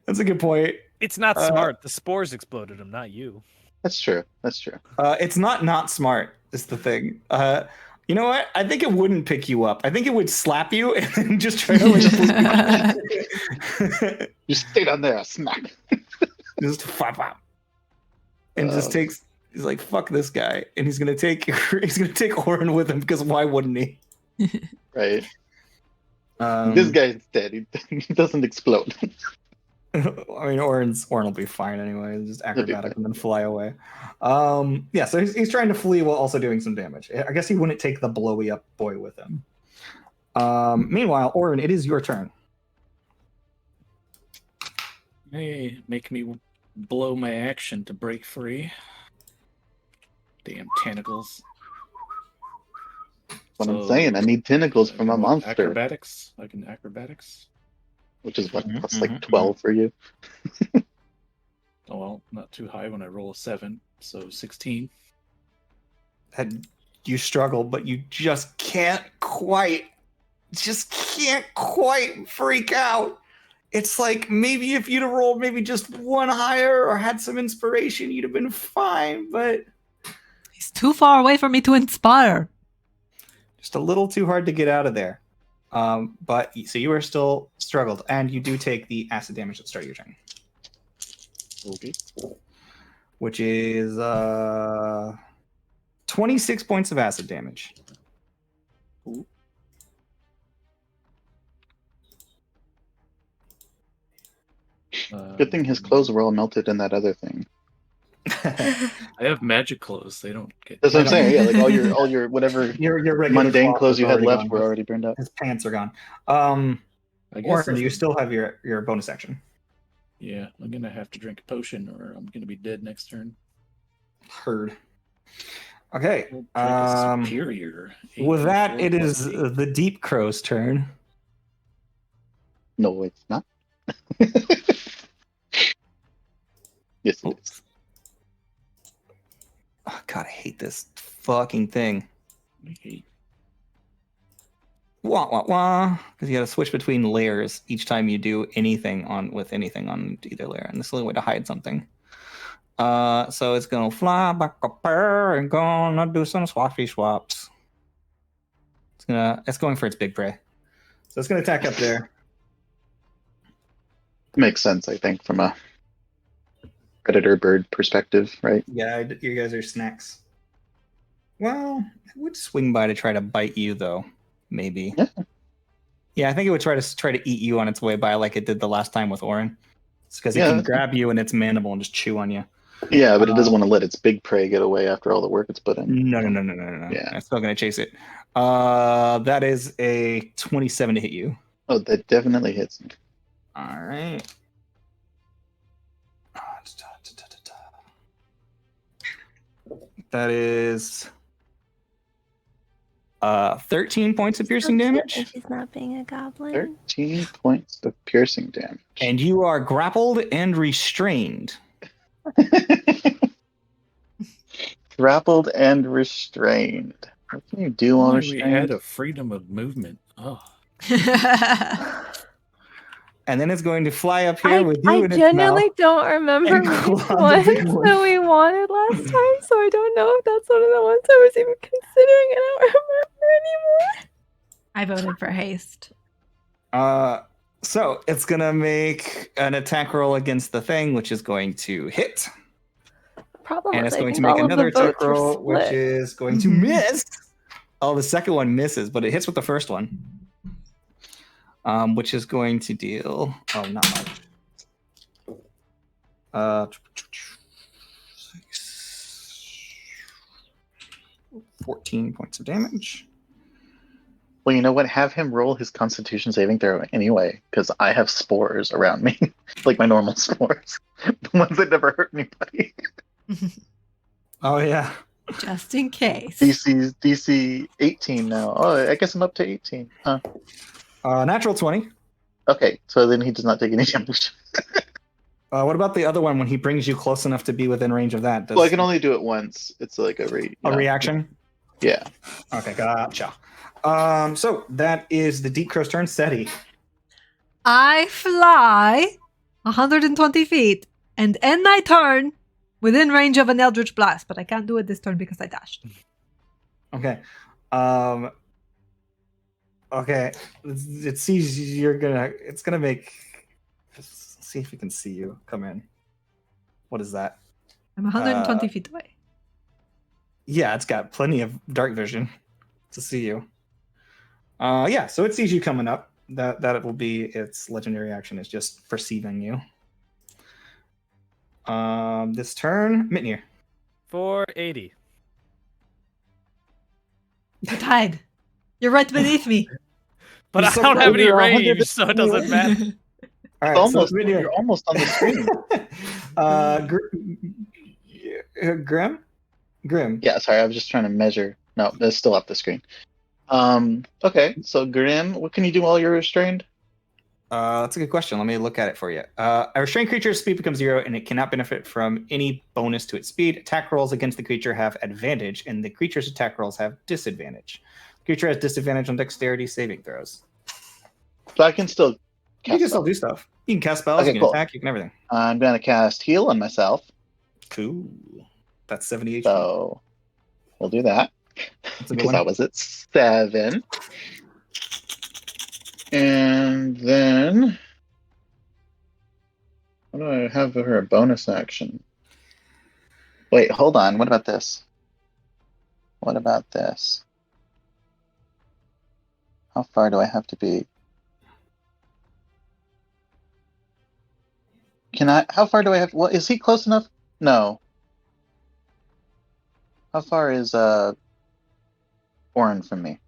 That's a good point. It's not smart. The spores exploded him, not you. that's true. That's true. It's not smart, is the thing. You know what? I think it wouldn't pick you up. I think it would slap you and then just try to like Just stay down there, smack. just flap. And just takes. He's like, fuck this guy, and he's gonna take Orin with him because why wouldn't he? Right. This guy's dead. He doesn't explode. I mean, Orin will be fine anyway. Just acrobatic and then fly away. Yeah, so he's trying to flee while also doing some damage. I guess he wouldn't take the blowy up boy with him. Meanwhile, Orin, it is your turn. Hey, make me blow my action to break free. Damn tentacles. What I'm saying, I need tentacles from a monster, Acrobatics. I can acrobatics. which is what plus like 12 for you. Oh well, not too high when I roll a 7, so 16. And you struggle, but you just can't quite freak out. It's like maybe if you'd have rolled maybe just one higher or had some inspiration, you'd have been fine, but He's too far away for me to inspire. just a little too hard to get out of there. But so you are still struggled, and you do take the acid damage at the start of your turn, Okay. which is 26 points of acid damage. Good thing his clothes were all melted in that other thing. I have magic clothes. They don't get. That's what I'm saying. Yeah, like all your whatever Your regular mundane clothes you had already left gone. were already burned up. His pants are gone. I guess Or do you still have your bonus action? Yeah, I'm gonna have to drink a potion, or I'm gonna be dead next turn. Heard. Okay. We'll take a superior. With that, 84 it is plus 8. the Deep Crow's turn. No, it's not. Yes, it is. Oh, God, I hate this fucking thing. I hate. Wah wah wah. Because you got to switch between layers each time you do anything on either layer, and this is the only way to hide something. So it's gonna fly back up there and gonna do some swappy swaps. It's going for its big prey. So it's gonna attack up there. Makes sense, I think, from a predator bird perspective, right? Yeah, you guys are snacks. Well, it would swing by to try to bite you, though. Maybe. Yeah. Yeah, I think it would try to eat you on its way by, like it did the last time with Orin. It's because it Yeah. can grab you in its mandible and just chew on you. Yeah, but it doesn't want to let its big prey get away after all the work it's put in. No. Yeah. I'm still gonna chase it. That is a 27 to hit you. Oh, that definitely hits me. All right. That is 13 points of piercing damage. She's not being a goblin. 13 points of piercing damage. And you are grappled and restrained. Grappled and restrained. What can you do on We restrained? had a freedom of movement. Oh, And then it's going to fly up here with you I in its genuinely mouth. don't remember and which claw the one big one. that we wanted last time, so I don't know if that's one of the ones I was even considering, and I don't remember anymore. I voted for haste. So it's gonna make an attack roll against the thing, which is going to hit. problem And was it's I going to think make all of the another attack votes were roll, which split. is going to miss. Oh, the second one misses, but it hits with the first one. Which is going to deal not much. 14 points of damage. Well, you know what? Have him roll his Constitution saving throw anyway, because I have spores around me, like my normal spores, the ones that never hurt anybody. Oh yeah. Just in case. DC 18 now. Oh, I guess I'm up to 18. Huh. Natural 20. Okay, so then he does not take any damage. What about the other one when he brings you close enough to be within range of that? Well, I can only do it once. It's like a reaction? Yeah. Okay, gotcha. So that is the Deep Crow's turn. Seti. I fly 120 feet and end my turn within range of an Eldritch Blast, but I can't do it this turn because I dashed. Okay. Okay. It sees it's gonna make. Let's see if we can see you come in. What is that? I'm 120 feet away. Yeah, it's got plenty of dark vision to see you. Yeah, so it sees you coming up. That it will be its legendary action is just perceiving you. This turn, Mitnir. 480. You're tied. You're right beneath me. But I So don't have any you're range, so it doesn't matter. All right, Almost. so Mitnir. You're almost on the screen. Grim. Yeah, sorry, I was just trying to measure. No, that's still up the screen. Okay, so Grim, what can you do while you're restrained? That's a good question. Let me look at it for you. A restrained creature's speed becomes 0, and it cannot benefit from any bonus to its speed. Attack rolls against the creature have advantage, and the creature's attack rolls have disadvantage. The creature has disadvantage on dexterity saving throws. So I can still You cast can still spells. do stuff. You can cast spells, Okay, you can cool. attack, you can everything. I'm going to cast Heal on myself, Cool. That's 70 HP. so we'll do that. That's a good Because one. I was at 7. And then what do I have for a bonus action? Wait, hold on. What about this? What about this? How far do I have to be? How far do I have? Well, is he close enough? No. How far is Orin from me?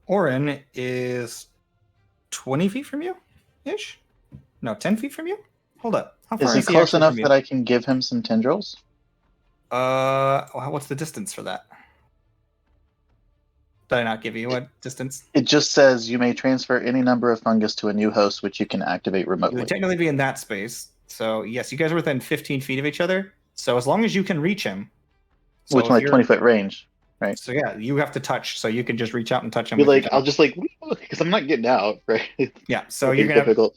Orin is 20 feet from you ish? No, 10 feet from you? Hold up. How far Is he is he close actually enough from you? that I can give him some tendrils? What's the distance for that? Did I not give you a distance? It just says you may transfer any number of fungus to a new host, which you can activate You remotely. would technically be in that space. So, yes, you guys are within 15 feet of each other. So, as long as you can reach him. So Which if like you're- 20-foot range, right? So, yeah, you have to touch. So, you can just reach out and touch him. Be with your like, I'll tongue. just like, because I'm not getting out, right? Yeah, so It'll you're be going to. difficult.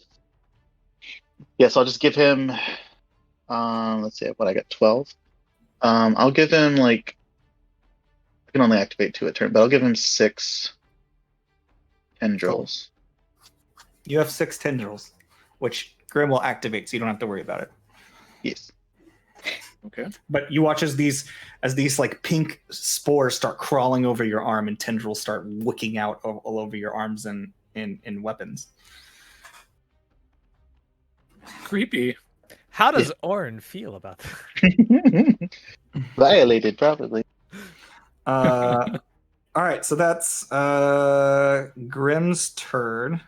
Yes, I'll just give him. Let's see, what I got 12. I'll give him like. I can only activate 2 a turn, but I'll give him 6 tendrils. You have 6 tendrils, which Grim will activate, so you don't have to worry about it. Yes. Okay. But you watch as these like pink spores start crawling over your arm and tendrils start wicking out all over your arms and in weapons. Creepy. How does Orin feel about that? Violated, probably. All right, so that's Grim's turn.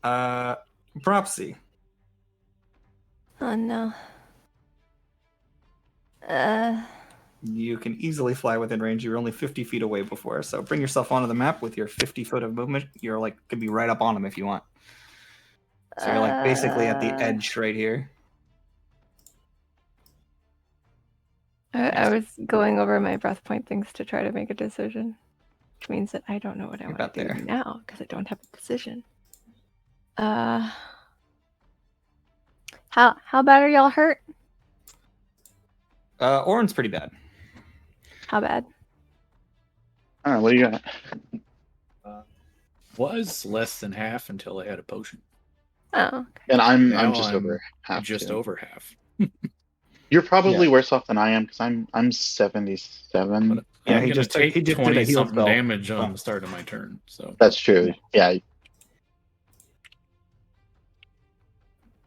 Propsy. Oh no. You can easily fly within range. You were only 50 feet away before, so bring yourself onto the map with your 50 foot of movement. You're like could be right up on him if you want. So you're like basically at the edge right here. I was going over my breath point things to try to make a decision, which means that I don't know what I You're want about to do there. now because I don't have a decision. How bad are y'all hurt? Orin's pretty bad. How bad? All right, what do you got? Was less than half until I had a potion. Oh, okay. And I'm Now just I'm over half. Just too. over half. You're probably worse off than I am because I'm 77. But Yeah, I'm he gonna just took- take he just did a 20 heal something spell. damage on Oh. the start of my turn. So That's true. Yeah.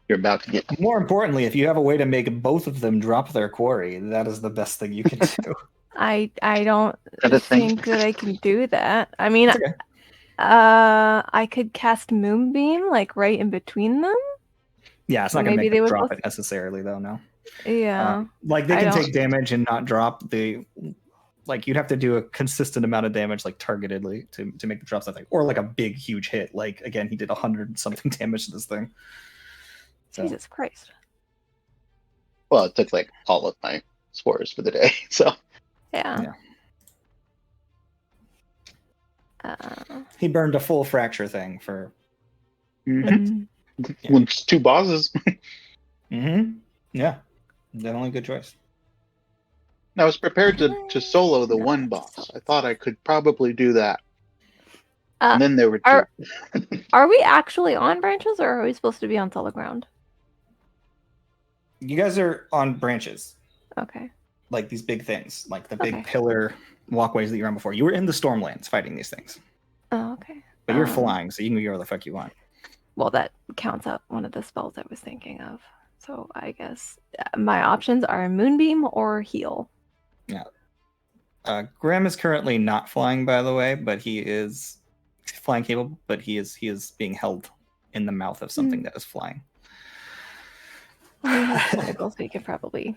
You're about to get. More importantly, if you have a way to make both of them drop their quarry, that is the best thing you can do. I don't Gotta think. think that I can do that. I mean, It's okay. I could cast Moonbeam like right in between them. Yeah, it's So not going to maybe make they them would drop both- it necessarily, though. No. Yeah. Like they I can don't- take damage and not drop the. Like you'd have to do a consistent amount of damage, like targetedly, to make the drops. I think, or like a big, huge hit. Like again, he did 100 something damage to this thing. So Jesus Christ. Well, it took like all of my spores for the day. So Yeah. he burned a full fracture thing for. Mm. when it's 2 bosses. Mm-hmm. Yeah, definitely a good choice. I was prepared to solo the one boss. I thought I could probably do that. And then there were 2. Are we actually on branches, or are we supposed to be on solid ground? You guys are on branches, Okay. like these big things, like the big Okay. pillar walkways that you were on before. You were in the Stormlands fighting these things, Oh, okay. but you're flying, so you can go wherever the fuck you want. Well, that counts out one of the spells I was thinking of. So I guess my options are Moonbeam or Heal. Graham is currently not flying, by the way, but he is flying capable. But he is being held in the mouth of something that is flying. Well, he has tentacles, so he could probably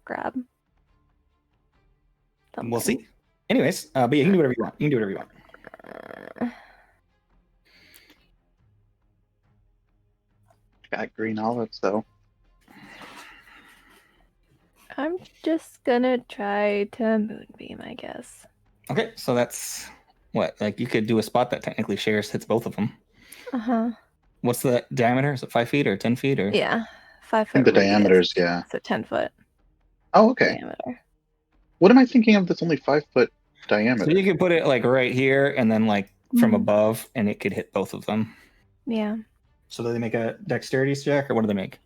grab. We'll something. see. Anyways, but yeah, you can do whatever you want. You can do whatever you want. Got green olives though. I'm just gonna try to Moonbeam, I guess. Okay, so that's what, like you could do a spot that technically hits both of them. Uh-huh. What's the diameter? Is it 5 feet or 10 feet or? Yeah. 5 I foot think the radius, diameters, yeah. So 10-foot Oh, okay. diameter. What am I thinking of that's only 5-foot diameter? So you could put it like right here and then like from Mhm. above, and it could hit both of them. Yeah. So do they make a dexterity check, or what do they make?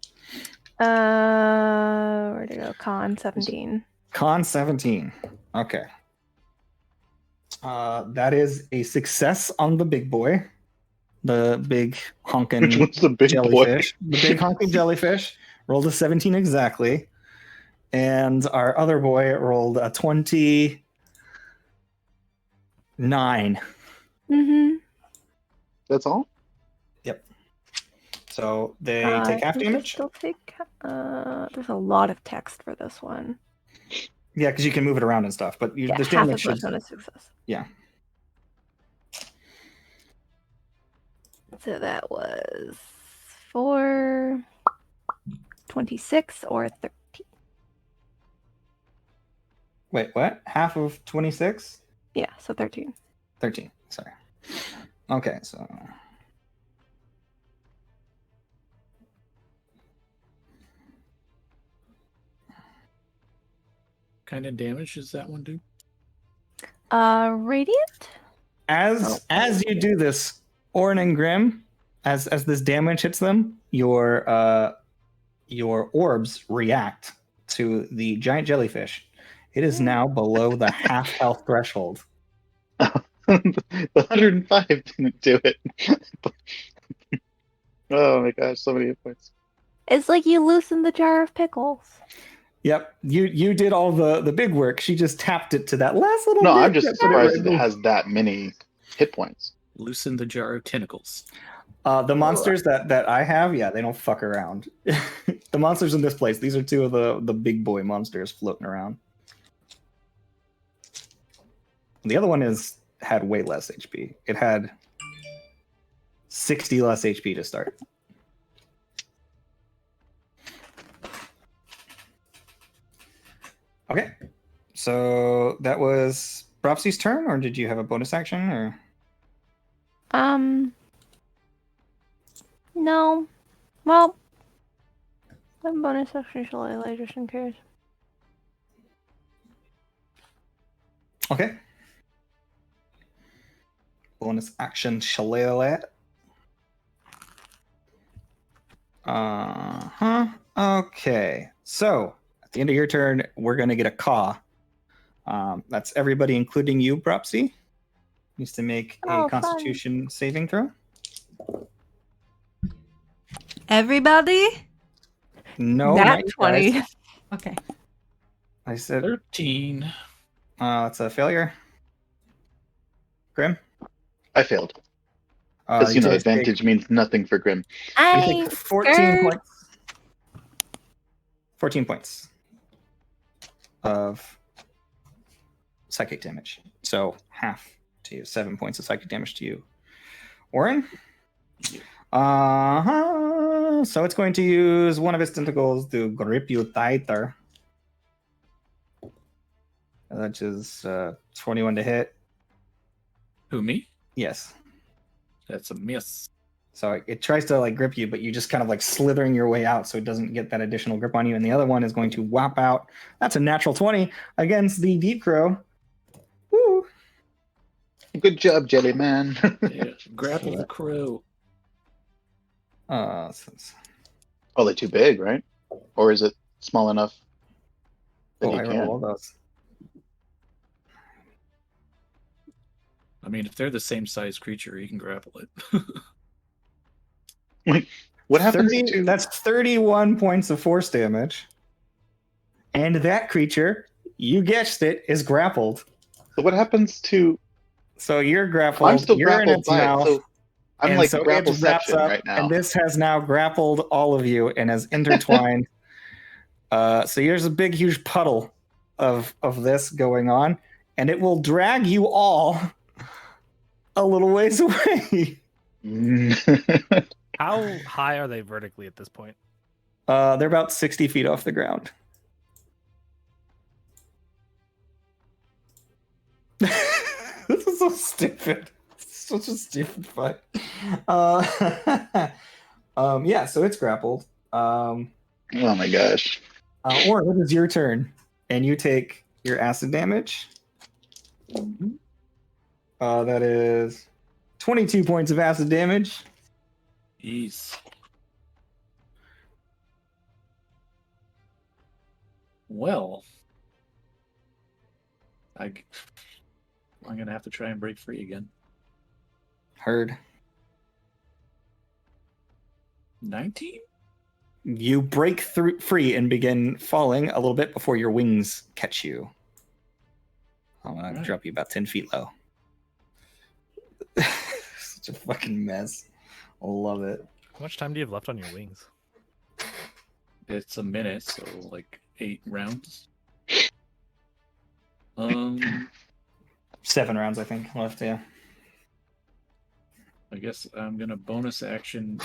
Where'd it go? Con 17. Con 17. Okay. That is a success on the big boy. The big honking Which one's the big boy? jellyfish. The big honking jellyfish rolled a 17 exactly. And our other boy rolled a 29. Mm-hmm. That's all? So they take half damage? Still take. There's a lot of text for this one. Yeah, because you can move it around and stuff. But Yeah, the half damage as should... much on a success. Yeah. So that was 26 or 13. Wait, what? Half of 26? Yeah, so 13. 13. Sorry. Okay, so... kind of damage does that one do? Radiant? As you do this, Orin and Grim, as this damage hits them, your orbs react to the giant jellyfish. It is now below the half health threshold. The 105 didn't do it. Oh my gosh, so many hit points. It's like you loosen the jar of pickles. Yep, you did all the big work. She just tapped it to that last little No, bit. I'm just that put surprised right it in. has that many hit points. Loosen the jar of tentacles. The monsters that I have, yeah, they don't fuck around. The monsters in this place, these are two of the big boy monsters floating around. The other one had way less HP. It had 60 less HP to start. Okay, so that was Bropsy's turn, or did you have a bonus action? Or No. Well, then bonus action shillelagh just in case. okay, bonus action shillelagh. Okay, So at the end of your turn, we're going to get a caw. That's everybody, including you, Propsy. Needs to make Oh, a fun. Constitution saving throw. Everybody? No, Nat not you 20. guys. Okay. I said 13. it's a failure. Grim? I failed. Because, You guys advantage means nothing for Grim. You take 14 scared. points. 14 points of psychic damage. So half to you. 7 points of psychic damage to you. Warren? So it's going to use one of its tentacles to grip you tighter. That is 21 to hit. Who, me? Yes. That's a miss. So it tries to like grip you, but you just kind of like slithering your way out so it doesn't get that additional grip on you. And the other one is going to whop out. That's a natural 20 against the Deep Crow. Woo! Good job, Jelly Man. Yeah, grapple the crow. Probably too big, right? Or is it small enough that Oh, you I can? roll all those. I mean, if they're the same size creature, you can grapple it. What happens 30, to... That's 31 points of force damage. And that creature, you guessed it, is grappled. So what happens to... So you're grappled. I'm still you're in grappled its by mouth. it, so I'm and like so grapple it wraps section up, right now. and this has now grappled all of you and has intertwined. So here's a big, huge puddle of this going on, and it will drag you all a little ways away. How high are they vertically at this point? They're about 60 feet off the ground. This is so stupid. Such a stupid fight. Yeah, so it's grappled. Oh my gosh. Or it is your turn, and you take your acid damage. That is 22 points of acid damage. Jeez. Well, I'm gonna have to try and break free again. Heard. 19? You break free and begin falling a little bit before your wings catch you. I'm gonna Right. drop you about 10 feet low. Such a fucking mess. I love it. How much time do you have left on your wings? It's a minute, so like 8 rounds. 7 rounds, I think, left, yeah. I guess I'm gonna bonus action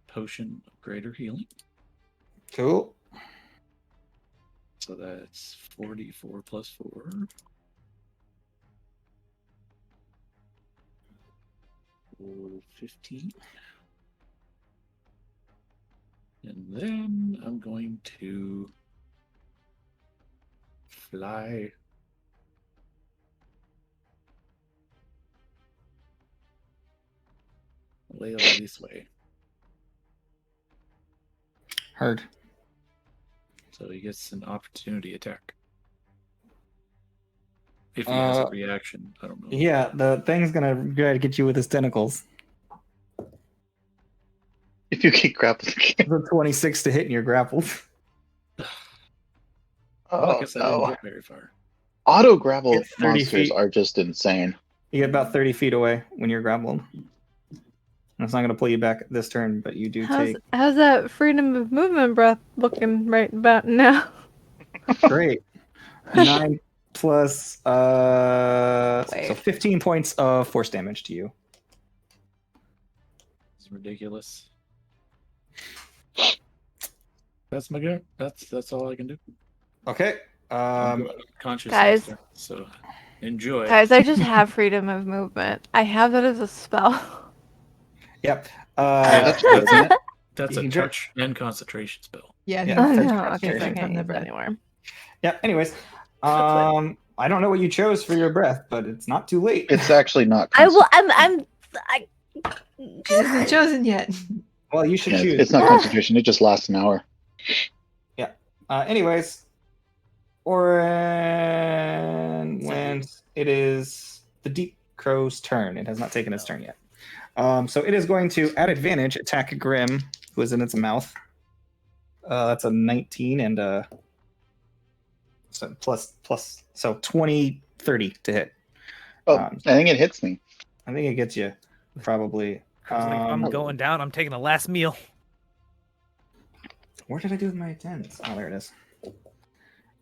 potion of greater healing. Cool. So that's 44 plus 4. Or 15. And then I'm going to fly way over this way. Heard. So he gets an opportunity attack. If he has a reaction, I don't know. Yeah, the thing's gonna try to get you with his tentacles. If you get grappled again. The 26 to hit and you're grappled. Well, I Oh, guess I didn't no. get very far. Auto grapple It's 30 monsters feet. are just insane. You get about 30 feet away when you're grappled. That's not going to pull you back this turn, but you do take. How's that freedom of movement breath looking right about now? Great. 9 plus so Wait. 15 points of force damage to you. It's ridiculous. That's my go. That's all I can do. Okay. I'm conscious, guys. after, so enjoy. Guys, I just have freedom of movement. I have that as a spell. Yep. That's good, isn't it? That's You a can try- touch and concentration spell. Yeah, Yeah. no, Oh, touch no, concentration okay, so I from can't the use it breath. anymore. Yeah. Anyways, I don't know what you chose for your breath, but it's not too late. It's actually not. I will. She hasn't chosen yet. Well, you should Yeah, choose. it's not concentration. It just lasts an hour. Anyways, Oren went. It is the Deep Crow's turn. It has not taken its turn yet. So it is going to, at advantage, attack Grim, who is in its mouth. That's a 19 and so plus, so 20, 30 to hit. Oh, I think it hits me. I think it gets you, probably. I was like, if I'm going down, I'm taking the last meal. Where did I do with my 10s? Oh, there it is.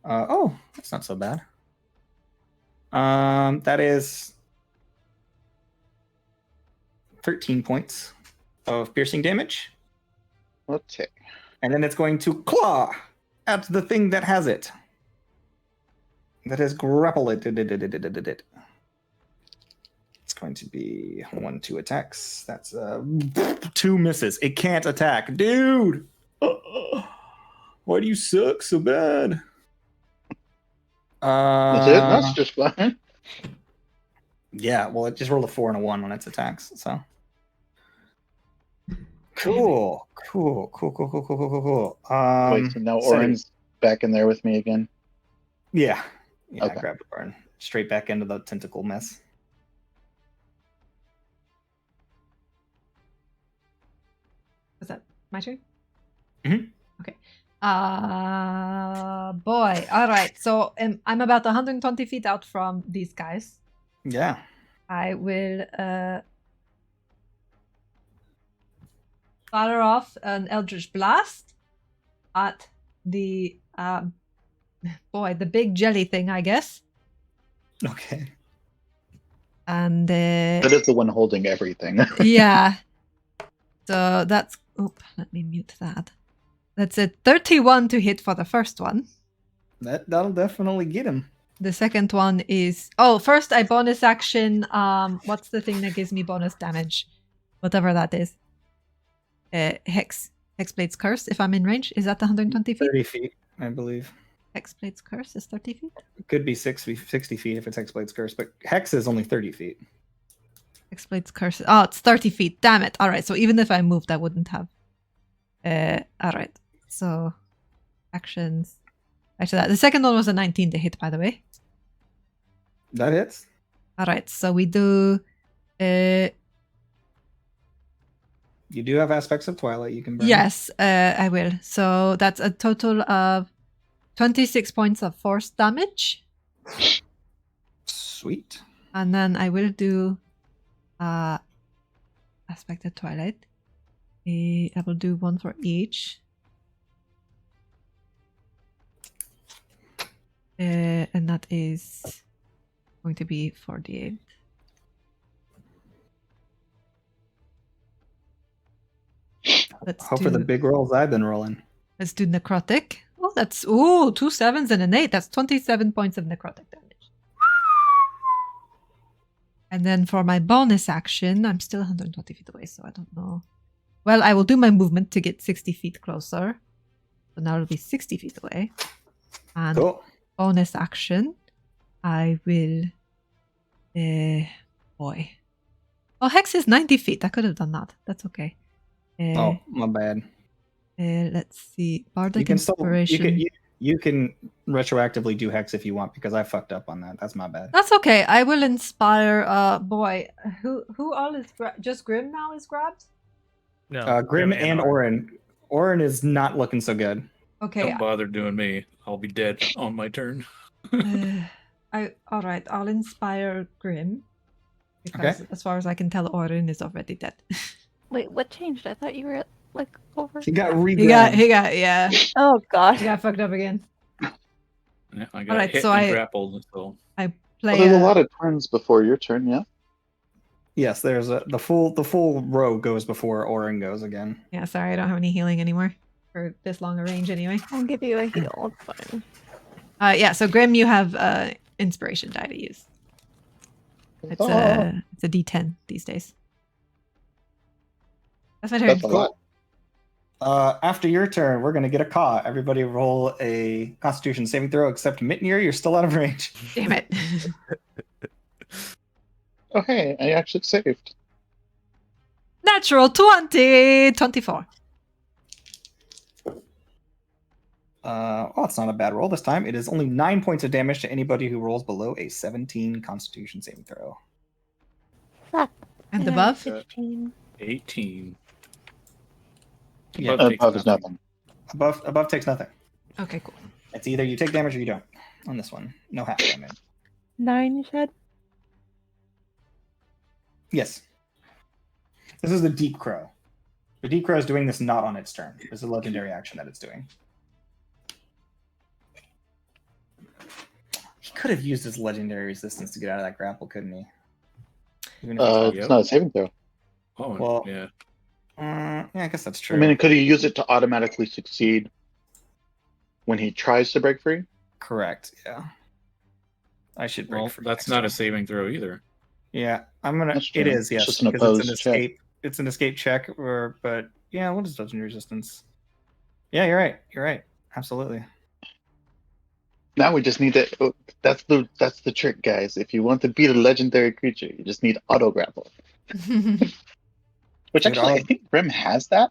Oh, that's not so bad. That is 13 points of piercing damage. Okay. And then it's going to claw at the thing that has it. That has grappled it. It's going to be 1-2 attacks. That's 2 misses. It can't attack. Dude! Why do you suck so bad? That's it? That's just fine. Yeah, well, it just rolled a 4 and a 1 on its attacks, so. Cool. Wait, so now Oren's back in there with me again? Yeah. Yeah, Okay. I grabbed Oren. Straight back into the tentacle mess. Was that my turn? Mhm. Okay. Boy. All right. So I'm about 120 feet out from these guys. Yeah. I will fire off an Eldritch Blast at the the big jelly thing, I guess. Okay. And That is the one holding everything. yeah. So that's let me mute that. That's a 31 to hit for the first one. That'll definitely get him. The second one is first I bonus action what's the thing that gives me bonus damage? Whatever that is. Hexblade's Curse if I'm in range. Is that 120 feet? 30 feet, I believe. Hexblade's Curse is 30 feet? It could be 60 feet if it's Hexblade's Curse, but Hex is only 30 feet. Hexblade's Curse. Oh, it's 30 feet. Damn it. Alright, so even if I moved I wouldn't have. Alright. So actions. Actually the second one was a 19 to hit, by the way. That hits. Alright, so we do You do have aspects of Twilight you can burn. yes, I will. So that's a total of 26 points of force damage. Sweet. And then I will do aspect of Twilight. I will do one for each. And that is going to be 48. Hope for the big rolls I've been rolling. Let's do necrotic. Oh, that's 2 7s and an 8. That's 27 points of necrotic damage. And then for my bonus action, I'm still 120 feet away, so I don't know. Well, I will do my movement to get 60 feet closer. So now it'll be 60 feet away. And Cool. bonus action, I will. Boy. Oh, Hex is 90 feet. I could have done that. That's okay. Oh, my bad. Let's see. Bardic You can still Inspiration. you can retroactively do Hex if you want because I fucked up on that. That's my bad. That's okay. I will inspire. Boy, who all is just Grim now is grabbed? No. Grim and Oren. Oren is not looking so good. Okay. Don't bother doing me. I'll be dead on my turn. All right. I'll inspire Grim because, as far as I can tell, Oren is already dead. Wait, what changed? I thought you were like over. He got He got yeah. Oh gosh. He got fucked up again. Yeah, I got Alright, hit so and grappled. So Play. There's a lot of turns before your turn, yeah? Yes, there's the full row goes before Oren goes again. Yeah. Sorry, I don't have any healing anymore for this long a range anyway. I'll give you a heal. It's fine. Yeah. So Grim, you have inspiration die to use. It's a D10 these days. That's my turn. That's a lot. After your turn, we're gonna get a caw. Everybody roll a Constitution saving throw, except Mitnir, you're still out of range. Damn it. Oh, hey, I actually saved. Natural 20, 24. Oh, it's not a bad roll this time. It is only 9 points of damage to anybody who rolls below a 17 Constitution saving throw. Fuck. And I above? 16. 18. Yeah, Above takes Above is nothing. nothing. Above takes nothing. Okay, cool. It's either you take damage or you don't. On this one, no half damage. 9, you said? Yes. This is the Deep Crow. The Deep Crow is doing this not on its turn. It's a legendary action that it's doing. He could have used his legendary resistance to get out of that grapple, couldn't he? Even if it's It's not a saving throw. Oh, Well, yeah. yeah, I guess that's true. I mean, could he use it to automatically succeed when he tries to break free? Correct. Yeah. I should break Well, free. that's next not turn. a saving throw either. Yeah, I'm gonna. That's It true. is, It's yes, just an because it's an opposed check. escape. It's an escape check, but yeah, what is legendary resistance? Yeah, you're right. You're right. Absolutely. Now we just need to. Oh, that's the trick, guys. If you want to beat a legendary creature, you just need auto grapple. Which Dude, actually, I think Grim has that.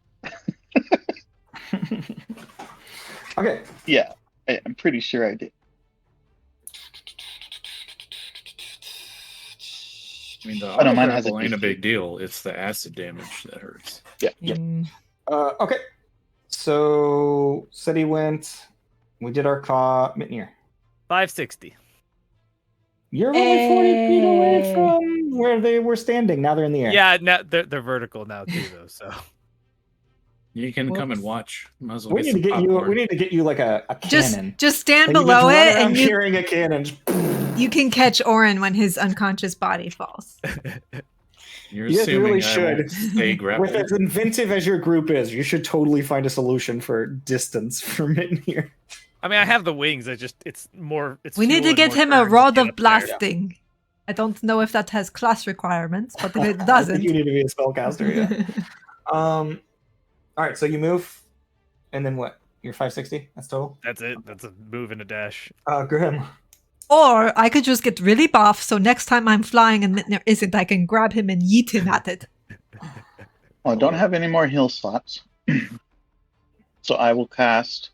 Okay. Yeah, I'm pretty sure I did. I mean, the no, auto mine has grapple a ain't a DC. big deal. It's the acid damage that hurts. Yeah. Mm, Okay. So City went. We did our call. Mitnir. 560. You're only 40 feet away Hey. from where they were standing. Now they're in the air. Yeah, now they're vertical now too, though. So You can come and Whoops. watch. Might as well We get need to some get you. popcorn. We need to get you like a cannon. just stand And you just below run it, around and you carrying a cannon. can catch Orin when his unconscious body falls. You're You guys assuming really I should. won't stay With grappled. as inventive as your group is, you should totally find a solution for distance from in here. I mean, I have the wings. It's more. It's We need fuel to and get more him a turns rod get of up there. blasting. I don't know if that has class requirements, but if it I think doesn't, you need to be a spellcaster. Yeah. All right. So you move, and then what? You're 560. That's total. That's it. That's a move and a dash. Grim. or I could just get really buff, so next time I'm flying and Mitner isn't, I can grab him and yeet him at it. Oh, I don't have any more heal slots. So I will cast,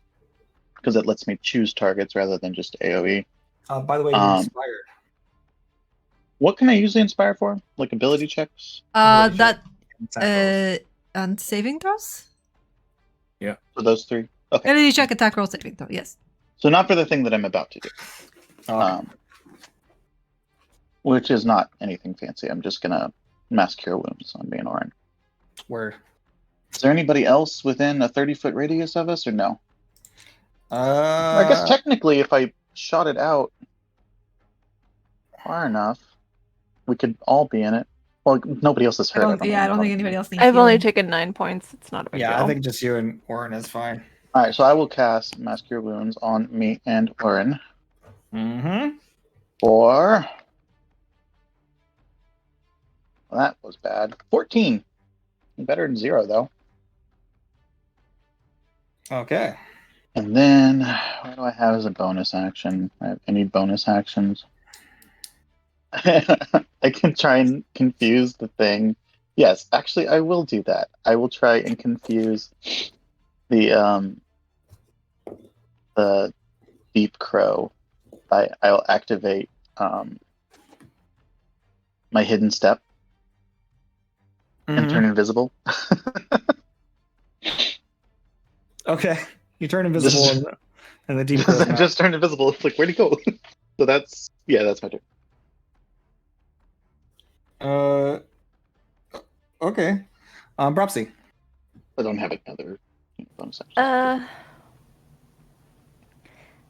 because it lets me choose targets rather than just AoE. By the way, you're inspired. What can I use the Inspire for? Like ability checks? Ability That check. and saving throws. For those three? Okay. Ability check, attack roll, saving throw. Yes. So not for the thing that I'm about to do. Okay. Which is not anything fancy. I'm just gonna mass cure wounds on me and Orin. Word. Is there anybody else within a 30-foot radius of us, or no? I I guess technically, if I shot it out far enough, we could all be in it. Well, nobody else is I hurt. don't think anybody else needs. I've only healing. taken 9 points. It's not a big deal. Yeah, I think just you and Orin is fine. All right, so I will cast mass cure wounds on me and Orin Mm-hmm. for. Well, that was bad. 14. Better than 0, though. Okay. And then, what do I have as a bonus action? I have any bonus actions? I can try and confuse the thing. Yes, actually, I will do that. I will try and confuse the Deep Crow. I'll activate my hidden step and turn invisible. Okay. You turn invisible This is- and the deep goes I just turned invisible. It's like, where'd he go? So that's my turn. Okay. Bropsy. I don't have another bonus action.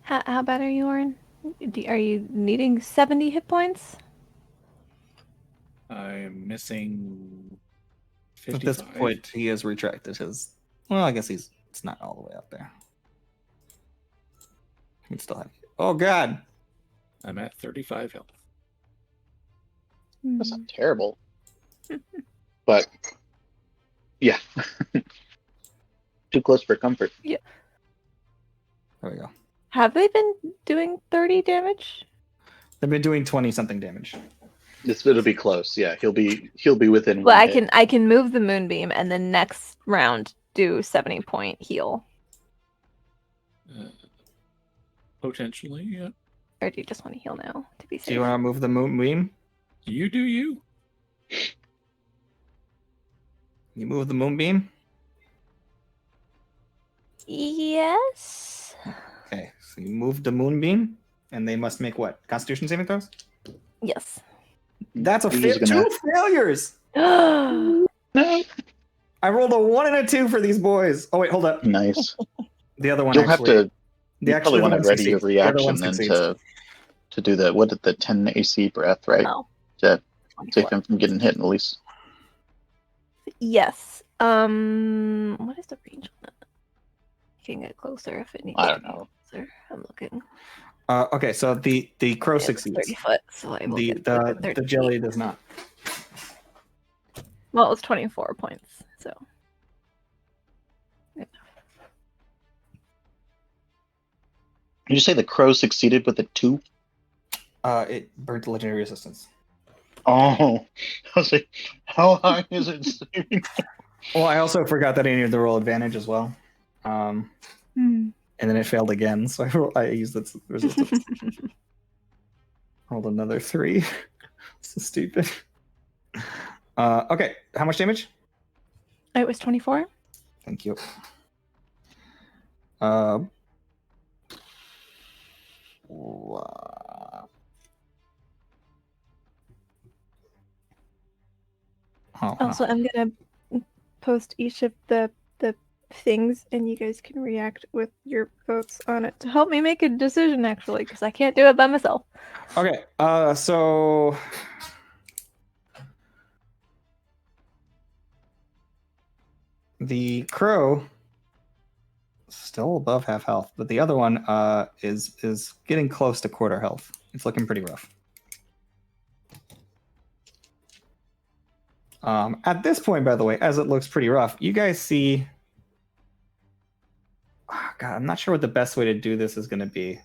How bad are you, Orin? Are you needing 70 hit points? I'm missing At 55. this point, he has retracted his. Well, I guess it's not all the way up there. He'd still have. Oh God. I'm at 35 health. That's not terrible. But yeah. Too close for comfort. There we go. Have they been doing 30 damage? They've been doing 20-something damage. It'll be close. Yeah, he'll be within. Well, one hit. I can move the moonbeam and then next round do 70-point heal. Potentially, yeah. Or do you just want to heal now to be safe? Do you want to move the moonbeam? You do you. You move the moonbeam? Yes. Okay, so you move the moonbeam, and they must make what? Constitution saving throws? Yes. That's a He's gonna- 2 failures! Oh, No. I rolled a 1 and a 2 for these boys. Oh, wait, hold up. Nice. The other one You'll actually. have to. The You probably the want to one ready your succeeds. The other one reaction then succeeds. to do the 10 AC breath, right? no. To 24. save him from getting hit at least. Yes. What is the range on that? You can get closer if it needs I to don't be know. closer. I'm looking. Okay, so the crow It's succeeds. 30 foot, so I will The get within 30 the jelly feet. does not. Well, it's 24 points, so. Did you say the crow succeeded with a 2? It burnt legendary resistance. Oh, I was like, how high is it? Well, I also forgot that I needed the roll advantage as well. And then it failed again, so I used its resistance. Rolled another 3. So stupid. Okay, how much damage? It was 24? Thank you. Also, I'm gonna post each of the things, and you guys can react with your votes on it to help me make a decision. Actually, because I can't do it by myself. Okay, so the crow still above half health, but the other one is getting close to quarter health. It's looking pretty rough. At this point, by the way, as it looks pretty rough, you guys see. Oh, God, I'm not sure what the best way to do this is going to be,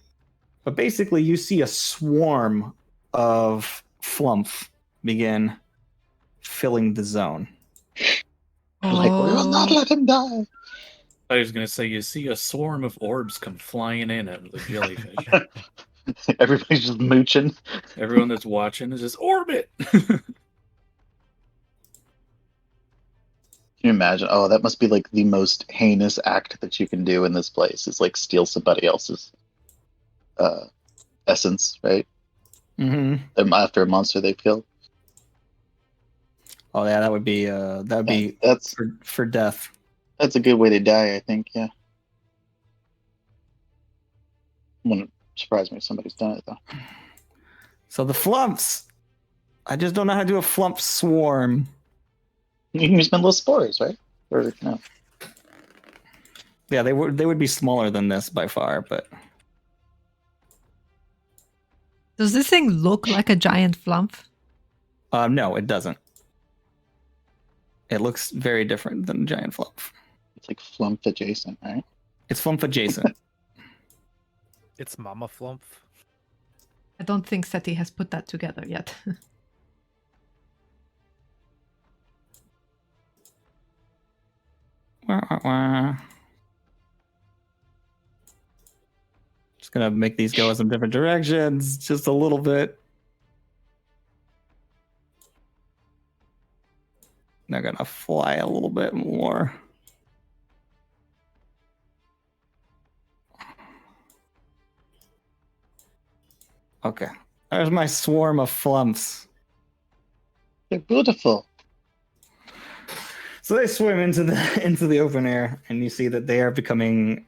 but basically, you see a swarm of flumph begin filling the zone. Like, we will not let him die. I was gonna say you see a swarm of orbs come flying in at the jellyfish. Everybody's just mooching. Everyone that's watching is just orbit. Can you imagine? Oh, that must be like the most heinous act that you can do in this place. Is like steal somebody else's essence, right? Mm-hmm. After a monster they kill. Oh yeah, that would be That's for death. that's a good way to die, I think. Yeah. Wouldn't surprise me if somebody's done it though. So the flumps. I just don't know how to do a flump swarm. You can use little spores, right? Or no? Yeah, they would be smaller than this by far, but Does this thing look like a giant flump? no, it doesn't. It looks very different than a giant flump. It's like flump adjacent, right? It's flump adjacent. It's Mama Flump. I don't think Seti has put that together yet. Just gonna make these go in some different directions, just a little bit. They're gonna fly a little bit more. Okay, there's my swarm of flumps. They're beautiful. So they swim into the open air, and you see that they are becoming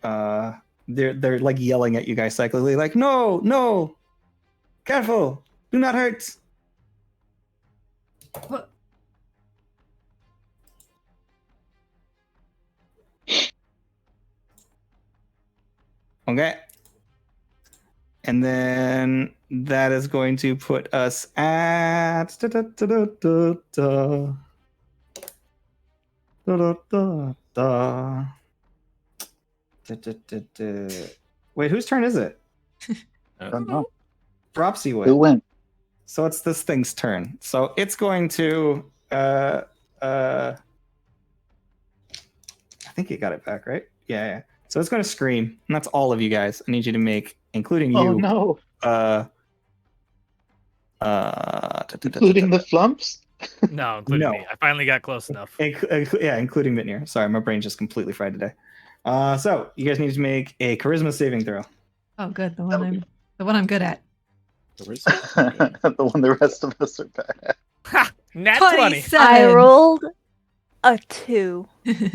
they're like yelling at you guys cyclically, like no, careful, do not hurt. What? Okay, and then that is going to put us at Wait, whose turn is it? I don't know. Dropsy Who went. went? So it's this thing's turn. So it's going to I think it got it back, right? Yeah. So it's going to scream. And that's all of you guys. I need you to make including you. Oh no! Including the flumps? No, including No. me. I finally got close enough. Yeah, including Mitnir. Sorry, my brain's just completely fried today. So you guys need to make a charisma saving throw. Oh, good. The one I'm good at. The one the rest of us are bad at. Ha! Nat 20. 27. I rolled a 2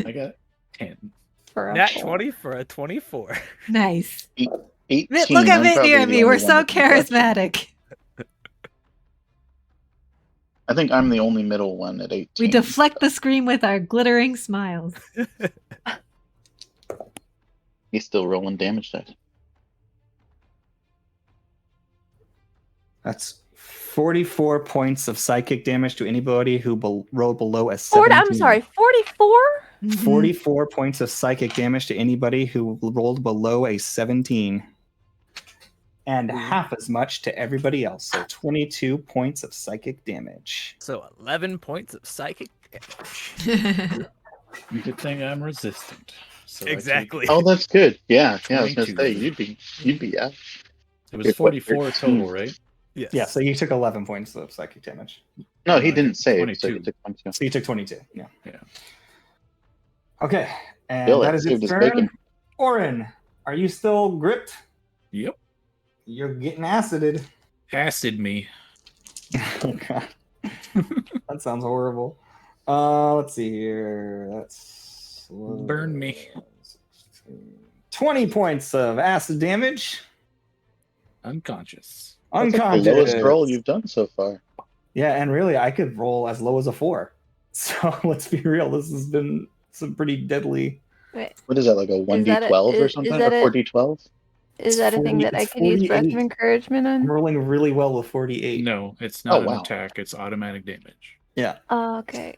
I got 10. for a Nat 4. 20 for a 24. Nice. 18. Look at I'm Mitnir probably and the me. We're only so one that can watch it. charismatic. I think I'm the only middle one at 18. We deflect the scream with our glittering smiles. He's still rolling damage dice. That's 44 points of psychic damage to anybody who rolled below a 17. I'm sorry, 44? 44 points of psychic damage to anybody who rolled below a 17. And half as much to everybody else. So 22 points of psychic damage. So 11 points of psychic damage. Mm-hmm. Good thing I'm resistant. So Exactly. Oh, that's good. Yeah, I was gonna 22. say you'd be out. It was 44 total, right? Yes. Yeah, so you took 11 points of psychic damage. No, he I didn't took save. 22. So he took 22. So you took 22. Yeah. Yeah. Okay. And Bill, that it is its saved his turn. bacon. Orin, are you still gripped? Yep. You're getting acided. Acid me. Oh, God. That sounds horrible. Let's see here. That's Burn me. 20 points of acid damage. Unconscious. That's like Unconscious. the lowest roll you've done so far. Yeah, and really, I could roll as low as a 4. So let's be real. This has been some pretty deadly. Wait, What is that, like a 1d12 or something? Or 4d12? is that a thing that I could use breath of 48. encouragement I'm on? rolling really well with 48. No, it's not Oh, wow. an attack. It's automatic damage. Yeah. Oh, okay.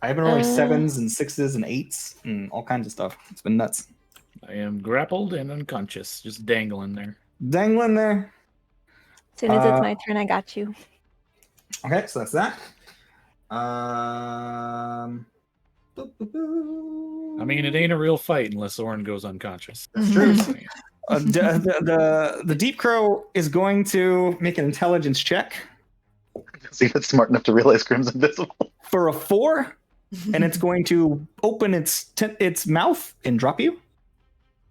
I've been rolling 7s and 6s and 8s and all kinds of stuff. It's been nuts. I am grappled and unconscious, just dangling there. Dangling there. As soon as it's my turn, I got you. Okay, so that's that. I mean, it ain't a real fight unless Orin goes unconscious. That's true. The Deep Crow is going to make an intelligence check See if it's smart enough to realize Grim's invisible. for a 4, and it's going to open its mouth and drop you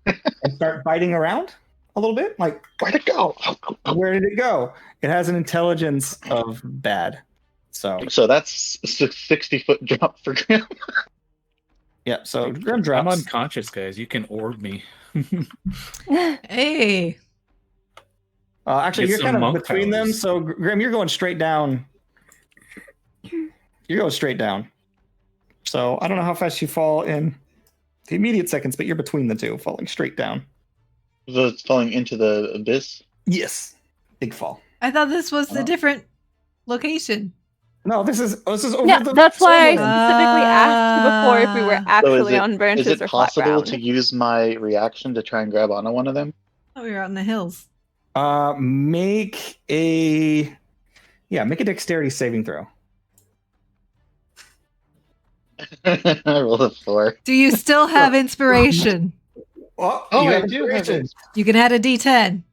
and start biting around a little bit. Like, Where'd it go? where did it go? It has an intelligence of bad. So that's a 60-foot drop for Grim. yeah, so Grim I'm drops. unconscious, guys. You can orb me. Hey. Actually, Get you're some kind of monk between them. powers. So Grim, you're going straight down. You're going straight down. So I don't know how fast you fall in the immediate seconds, but you're between the two, falling straight down. So it's falling into the abyss. Yes, big fall. I thought this was a Oh. different location. No, this is over Yeah, the. that's why I soul. specifically asked before if we were actually on branches Is it or flat possible ground. to use my reaction to try and grab onto one of them? Oh, we were out in the hills. Make a dexterity saving throw. I rolled a 4. Do you still have inspiration? Oh, Oh, you I have do have inspiration. it. You can add a D10.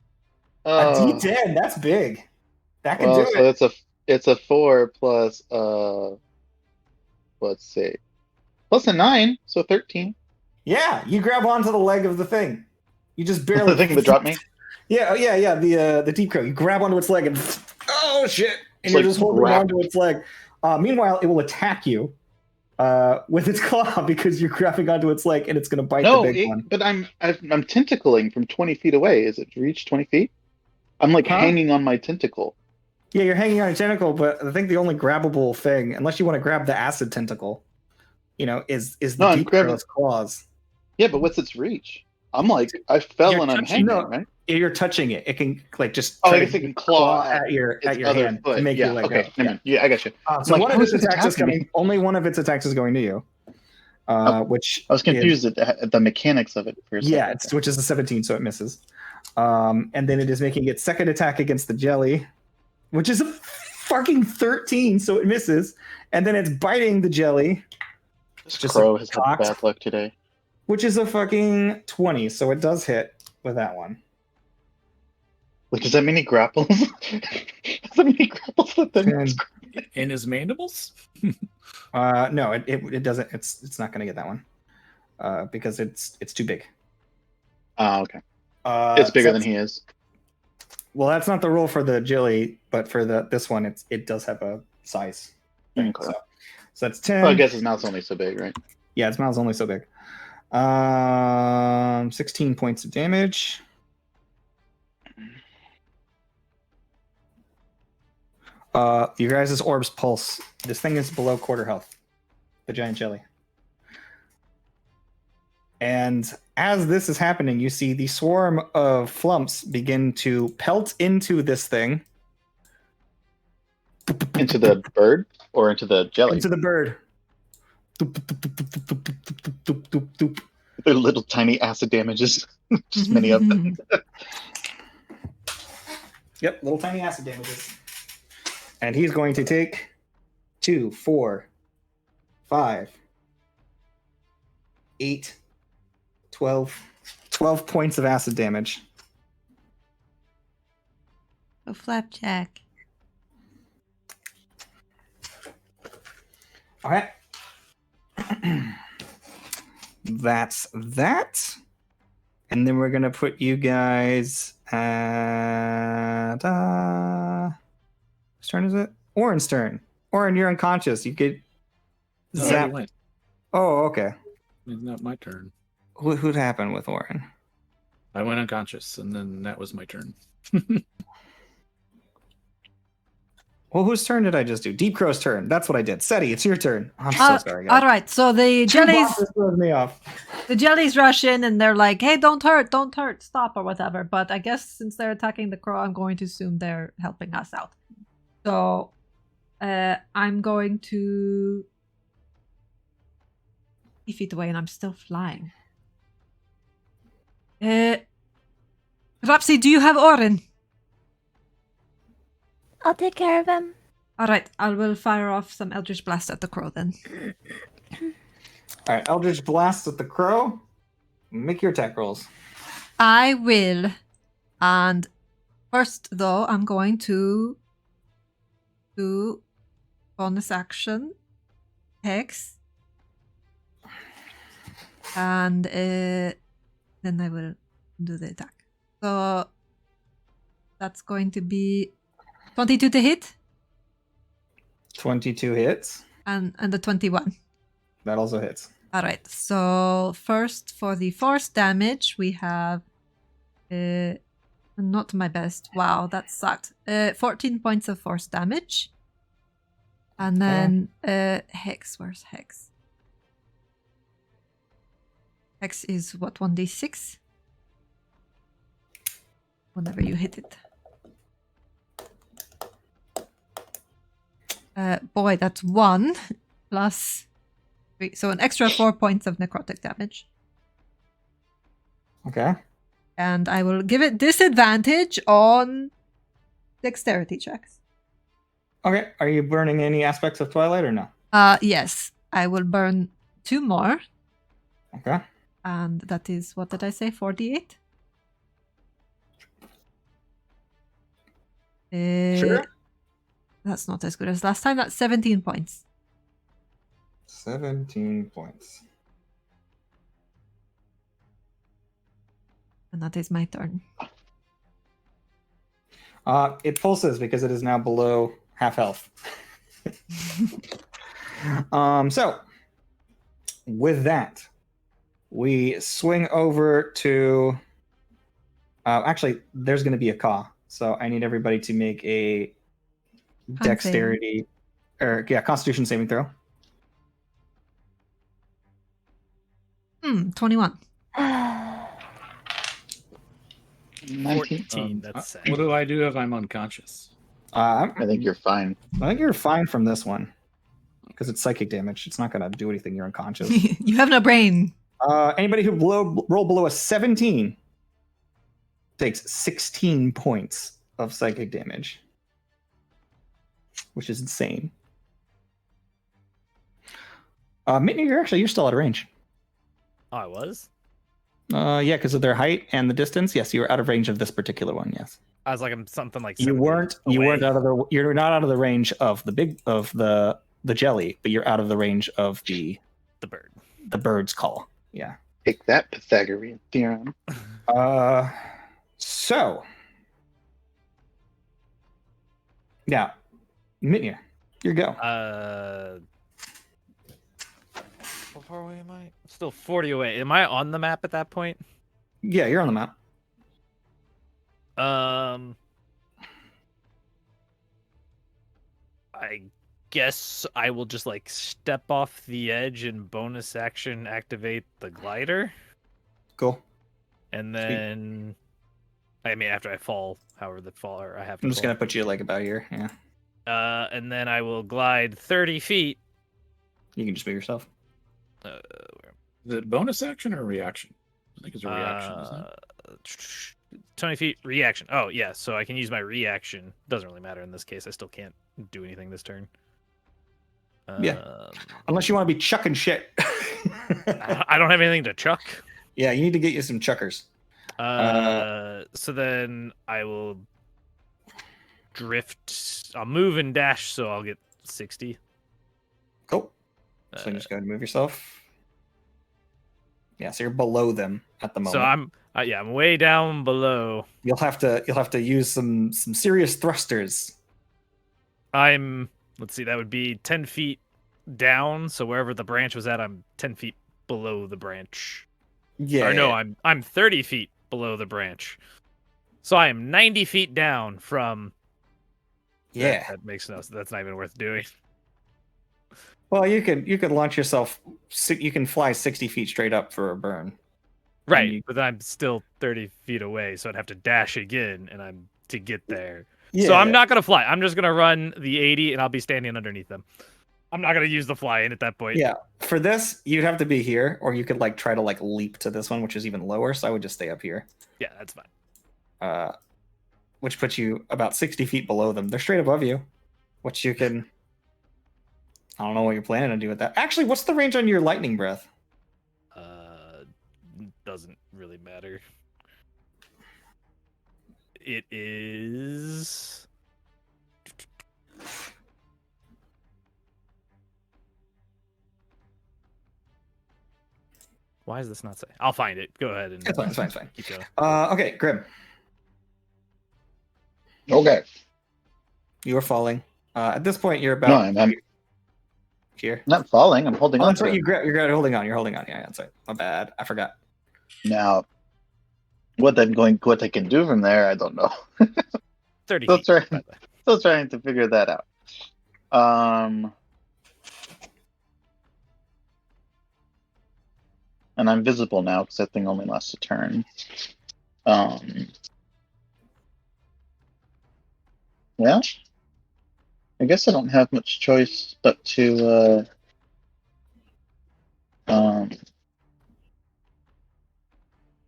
A Oh, D10. That's big. That can well, do so it. it's a 4 plus let's see, plus a 9, so 13. Yeah, you grab onto the leg of the thing. You just barely. The thing that dropped me. Yeah. The deep crow. You grab onto its leg and oh shit! And It's you're like just holding wrapped. onto its leg. Meanwhile, it will attack you with its claw because you're grabbing onto its leg and it's going to bite No, the big one. but I'm tentacling from 20 feet away. Is it reach 20 feet? I'm like Huh? hanging on my tentacle. Yeah, you're hanging on a tentacle, but I think the only grabbable thing, unless you want to grab the acid tentacle, is the No, I'm deep grabbing- crow's claws. Yeah, but what's its reach? I'm like, I fell You're and I'm touching- hanging, no. right? You're touching it. It can just Oh, try I to guess it can claw at your its hand other foot. to make Yeah, you let okay, go. never mind. Yeah, I got you. So like, one of how its is it attacks is attacking me? coming. Only one of its attacks is going to you. Which I was confused at the mechanics of it for a second. Yeah, which is a 17, so it misses. And then it is making its second attack against the jelly, which is a fucking 13, so it misses. And then it's biting the jelly, This just crow has had cocked. bad luck today. which is a fucking 20, so it does hit with that one. Wait, does that mean he grapples? Does that mean he grapples with them? And, In his mandibles? no, it doesn't. It's not going to get that one because it's too big. Oh, okay. It's bigger so than he is. Well, that's not the rule for the Jilly, but for this one, it does have a size. Thing, Okay. So that's 10. Well, I guess his mouth's only so big, right? Yeah, its mouth's only so big. 16 points of damage. You guys' orbs pulse. This thing is below quarter health. The giant jelly. And as this is happening, you see the swarm of flumps begin to pelt into this thing. Into the bird or into the jelly? Into the bird. They're little tiny acid damages. Just many of them. Yep, little tiny acid damages. And he's going to take 2, 4, 5, 8, 12 points of acid damage. Oh, Flapjack. All right. That's that. And then we're going to put you guys at... whose turn is it? Orin's turn. Orin, you're unconscious. You get No, I zap. went. Oh, okay. It's not my turn. What happened with Orin? I went unconscious, and then that was my turn. Well, whose turn did I just do? Deep Crow's turn. That's what I did. Seti, it's your turn. I'm so sorry, guys. All right, so the Two jellies, bosses throws me off. the jellies rush in and they're like, "Hey, don't hurt, stop or whatever." But I guess since they're attacking the crow, I'm going to assume they're helping us out. So, I'm going to 3 feet away, and I'm still flying. Rapsy, do you have Orin? I'll take care of him. All right, I will fire off some Eldritch Blast at the crow then. All right, Eldritch Blast at the crow. Make your attack rolls. I will. And first, though, I'm going to do bonus action Hex. And then I will do the attack. So that's going to be 22 to hit 22 hits. and the 21. That also hits. All right. So first for the force damage, we have not my best. Wow, that sucked. 14 points of force damage. And then Hex, where's Hex? Hex is what, 1d6? Whenever you hit it. Boy, that's 1 plus 3. So an extra 4 points of necrotic damage. Okay. And I will give it disadvantage on dexterity checks. Okay. Are you burning any aspects of Twilight or no? Yes. I will burn 2 more. Okay. And that is, what did I say, 48? Sure. That's not as good as last time. That's 17 points. 17 points. And that is my turn. It pulses because it is now below half health. So, with that, we swing over to... actually, there's going to be a caw. So I need everybody to make a dexterity... Constitution saving throw. 21. 19. 14. That's sad. What do I do if I'm unconscious? I I think you're fine. think you're fine from this one. Because it's psychic damage. It's not going to do anything. You're unconscious. You have no brain. Anybody who roll below a 17 takes 16 points of psychic damage. Which is insane. Mitney, you're still out of range. Oh, I was? Yeah, because of their height and the distance. Yes, you were out of range of this particular one, yes. I was like, I'm something like You 70 weren't away. out of the. You're not out of the range of the jelly, but you're out of the range of the bird. The bird's call. Yeah. Take that, Pythagorean theorem. So. Now, Mitya, your go. How far away am I? Still 40 away. Am I on the map at that point? Yeah, you're on the map. I guess I will just like step off the edge and bonus action activate the glider. Cool. And then, I mean, after I fall, however the far I have to I'm just fall. gonna put you like about here. Yeah. And then I will glide 30 feet. You can just move yourself. Is it bonus action or reaction? I think it's a reaction, isn't it? 20 feet reaction. Oh yeah, so I can use my reaction. Doesn't really matter in this case. I still can't do anything this turn. Yeah. Unless you want to be chucking shit. I don't have anything to chuck. Yeah, you need to get you some chuckers. So then I will drift. I'll move and dash, so I'll get 60. Cool. So you just go ahead and move yourself. Yeah, so you're below them at the moment. So I'm way down below. You'll have to use some serious thrusters. Let's see, that would be 10 feet down. So wherever the branch was at, I'm 10 feet below the branch. Yeah. Or no, I'm 30 feet below the branch. So I am 90 feet down from. Yeah. That makes no sense. That's not even worth doing. Well, you could launch yourself. You can fly 60 feet straight up for a burn. Right, but I'm still 30 feet away, so I'd have to dash again, and I'm to get there. Yeah. So I'm not gonna fly. I'm just gonna run the 80, and I'll be standing underneath them. I'm not gonna use the fly in at that point. Yeah. For this, you'd have to be here, or you could like try to like leap to this one, which is even lower. So I would just stay up here. Yeah, that's fine. Which puts you about 60 feet below them. They're straight above you, which you can. I don't know what you're planning to do with that. Actually, what's the range on your lightning breath? Doesn't really matter. It is. Why is this not saying? I'll find it. Go ahead and. It's fine. It's fine. It's fine. Keep going. Okay, Grim. Okay. You are falling. At this point, you're about. No, I'm here. not falling. I'm holding Oh, on that's to right. it. You're holding on. You're holding on. Yeah, that's right. My bad. I forgot. Now, what they can do from there, I don't know. 30 Still feet. trying, still trying to figure that out. And I'm visible now because that thing only lasts a turn. Yeah. I guess I don't have much choice but to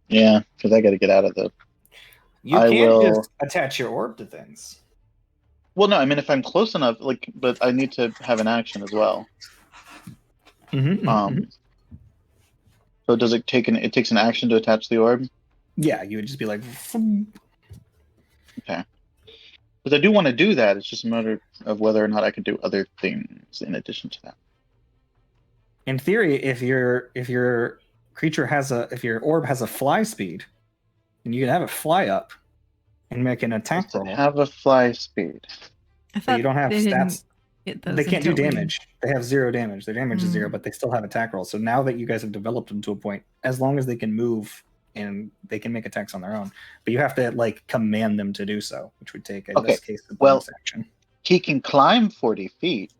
yeah, because I got to get out of the. You I can't will- just attach your orb to things. Well, no, I mean if I'm close enough, like, but I need to have an action as well. Mm-hmm, So does it take it takes an action to attach the orb? Yeah, you would just be like. Okay. Because I do want to do that. It's just a matter of whether or not I can do other things in addition to that. In theory, if your creature if your orb has a fly speed, then you can have it fly up and make an attack Does it roll. have a fly speed? I But thought you don't have they didn't stats. get those They can't do until we- damage. They have 0 damage. Their damage is 0, Mm. but they still have attack rolls. So now that you guys have developed them to a point, as long as they can move and they can make attacks on their own, but you have to like command them to do so, which would take in this case a bonus action. He can climb 40 feet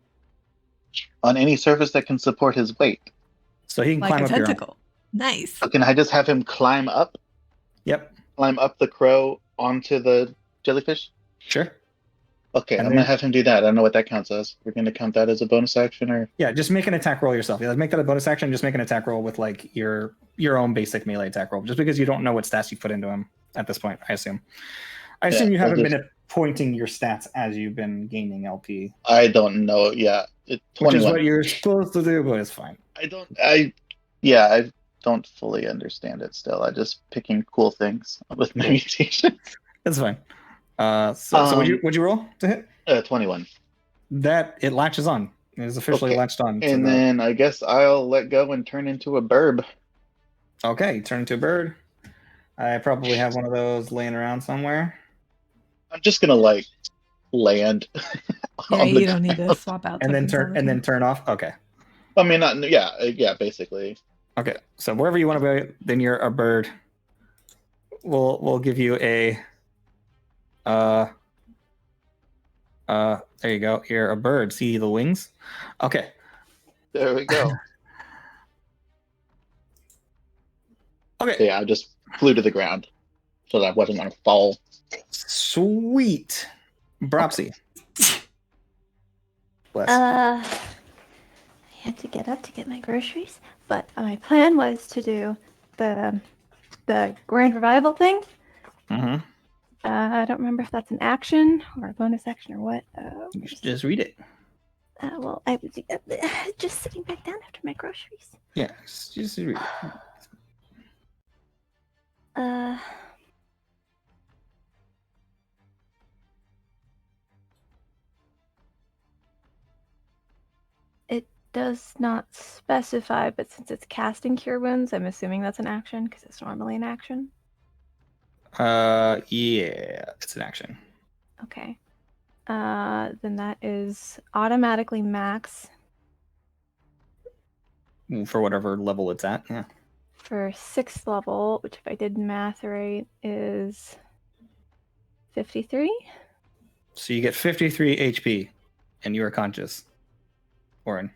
on any surface that can support his weight. So he can Like climb a up your own. tentacle. Nice. So can I just have him climb up Yep, the crow onto the jellyfish? sure. Okay, And I'm gonna then- have him do that. I don't know what that counts as. We're gonna count that as a bonus action, or Yeah, just make an attack roll yourself. Yeah, make that a bonus action. Just make an attack roll with like your own basic melee attack roll, just because you don't know what stats you put into him at this point. I assume. You I'll haven't just- been pointing your stats as you've been gaining LP, I don't know. Yeah, which 21. is what you're supposed to do, but it's fine. I don't fully understand it still. I'm just picking cool things with my mutations. It's fine. So would you roll to hit? 21. That it latches on. It is officially Okay. latched on. And then I guess I'll let go and turn into a burb. Okay, you turn into a bird. I probably have one of those laying around somewhere. I'm just gonna like land. Yeah, on the you don't need to ground. swap out. And then tokens all the time. turn off. Okay. I mean, yeah, basically. Okay. So wherever you want to be, then you're a bird. We'll give you a there you go. You're a bird. See the wings? Okay. There we go. Okay. Yeah, I just flew to the ground so that I wasn't gonna fall. Sweet. Bropsy. Bless. I had to get up to get my groceries, but my plan was to do the grand revival thing. Mm-hmm. I don't remember if that's an action or a bonus action or what. You should just read it. Well, I was just sitting back down after my groceries. Yeah, just read it. It does not specify, but since it's casting Cure Wounds, I'm assuming that's an action because it's normally an action. Yeah, it's an action. Okay. Then that is automatically max For whatever level it's at. Yeah. for 6th level, which if I did math right is 53. So you get 53 HP, and you are conscious. Orin.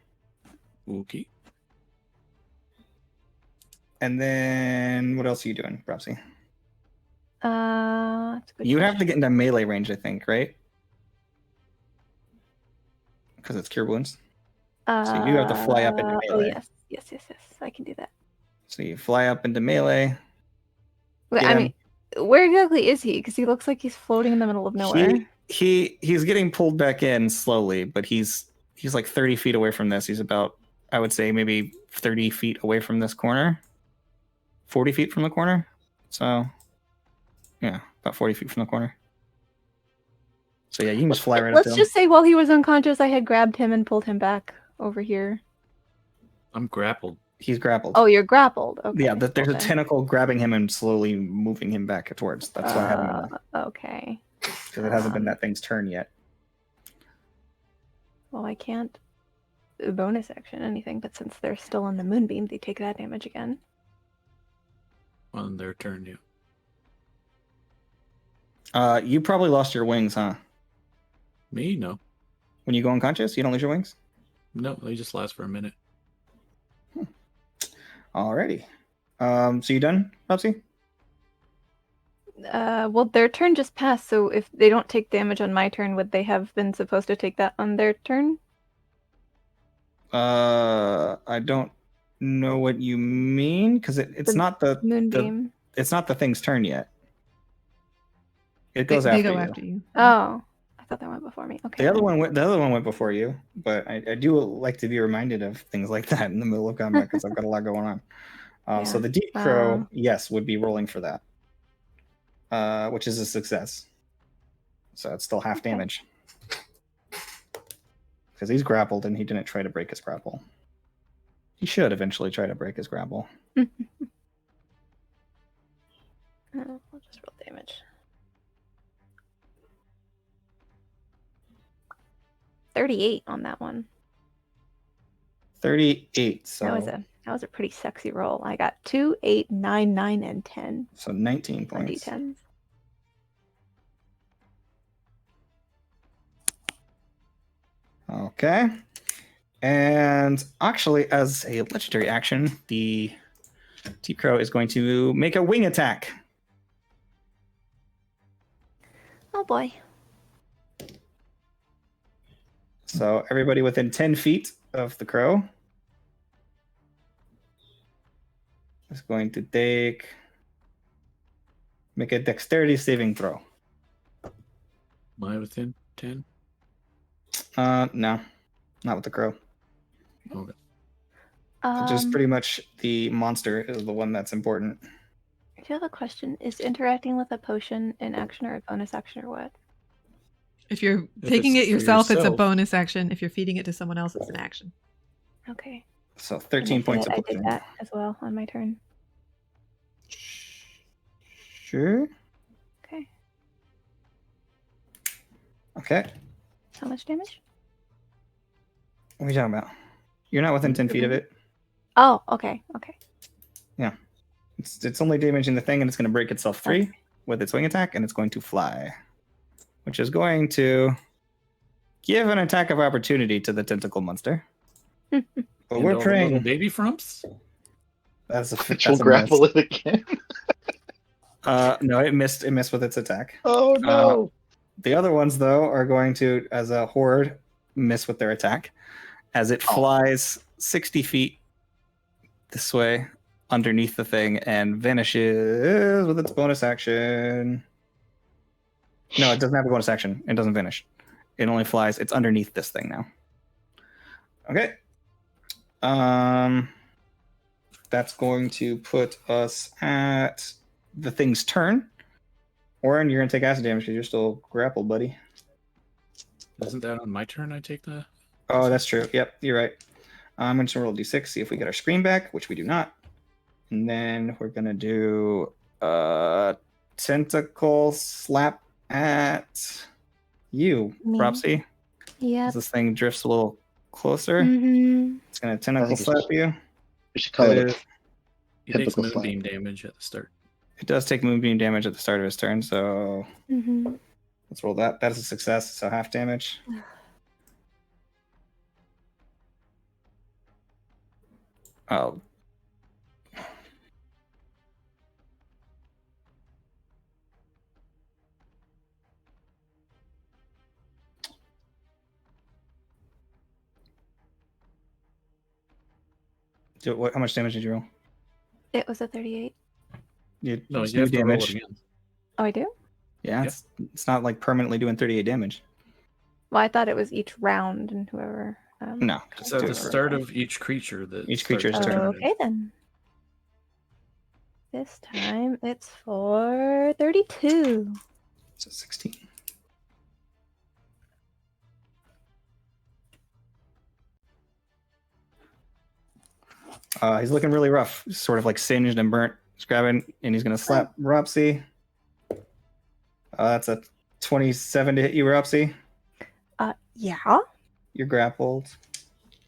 Okay. And then what else are you doing, Bropsy? That's a good You have to question. get into melee range, I think, right? Because it's Cure Wounds. So you do have to fly up into Oh melee. yes. I can do that. So you fly up into melee. But Get I him. mean, where exactly is he? Because he looks like he's floating in the middle of nowhere. He's getting pulled back in slowly, but he's like 30 feet away from this. He's about, I would say, maybe 30 feet away from this corner. 40 feet from the corner. So, yeah, about 40 feet from the corner. So yeah, you can just fly right up to Let's him. just say while he was unconscious, I had grabbed him and pulled him back over here. I'm grappled. He's grappled. Oh, you're grappled. Okay. Yeah, there's a okay. tentacle grabbing him and slowly moving him back towards. That's why I have him in there. Okay. Because it hasn't been that thing's turn yet. Well, I can't bonus action anything, but since they're still in the moonbeam, they take that damage again. On their turn, yeah. You probably lost your wings, huh? Me? No. When you go unconscious, you don't lose your wings? No, they just last for a minute. Alrighty. So you done, Bubsy? Well, their turn just passed, so if they don't take damage on my turn, would they have been supposed to take that on their turn? I don't know what you mean because it's The not the moonbeam. it's not the thing's turn yet. It goes They after go you. after you. Oh, I thought that went before me. Okay. The other one went before you, but I do like to be reminded of things like that in the middle of combat because I've got a lot going on. So Yeah. the deep crow, yes, would be rolling for that, which is a success. So it's still half damage because he's grappled and he didn't try to break his grapple. He should eventually try to break his grapple. We'll just roll damage. 38 on that one. 38. So That was a pretty sexy roll. I got 2, 8, 9, 9, and 10 so 19 on points. D10s. Okay. And actually, as a legendary action, the Deep Crow is going to make a wing attack. Oh boy. So everybody within 10 feet of the crow is going to make a dexterity saving throw. Am I within 10? No, not with the crow. Okay. Just pretty much the monster is the one that's important. do have a question. Is interacting with a potion an action or a bonus action or what? If you're If taking it's it for yourself, it's a yourself. bonus action. If you're feeding it to someone else, it's an action. Okay. So And 13 I points of forget I did poison. that as well on my turn. Sure. Okay. Okay. How much damage? What are you talking about? You're not within 10 feet of it. Oh, okay. Okay. It's only damaging the thing, and it's going to break itself 3 Okay. with its wing attack, and it's going to fly, which is going to give an attack of opportunity to the tentacle monster. But And we're all the little praying. baby frumps. That's a Which that's will a grapple miss. it again. No, it missed. It missed with its attack. Oh no! The other ones, though, are going to, as a horde, miss with their attack, as it Oh. flies 60 feet this way underneath the thing and vanishes with its bonus action. No, it doesn't have a bonus action. It doesn't vanish. It only flies. It's underneath this thing now. Okay. That's going to put us at the thing's turn. Oren, you're gonna take acid damage because you're still grappled, buddy. Isn't that on my turn? I take the. Oh, that's true. Yep, you're right. I'm going to roll a d6, see if we get our screen back, which we do not. And then we're going to do a tentacle slap at you, Me. Propsy. Yep. As this thing drifts a little closer, Mm-hmm. it's going to tentacle think it's slap just- you. We should call That it is- He takes Typical slap. moonbeam damage at the start. It does take moonbeam damage at the start of his turn, so Mm-hmm. let's roll that. That is a success, so half damage. Oh. How much damage did you roll? It was a 38. No, Just you have new to roll it damage. again. Oh, I do? Yeah, Yeah. it's not like permanently doing 38 damage. Well, I thought it was each round and whoever. No, It's just at do the it. start of each creature that Each starts creature's its turn. Oh, turn. okay then. This time it's for 32. So 16. He's looking really rough, sort of like singed and burnt. He's grabbing, and he's gonna slap Ropsy. That's a 27 to hit you, Ropsy. Yeah. You're grappled,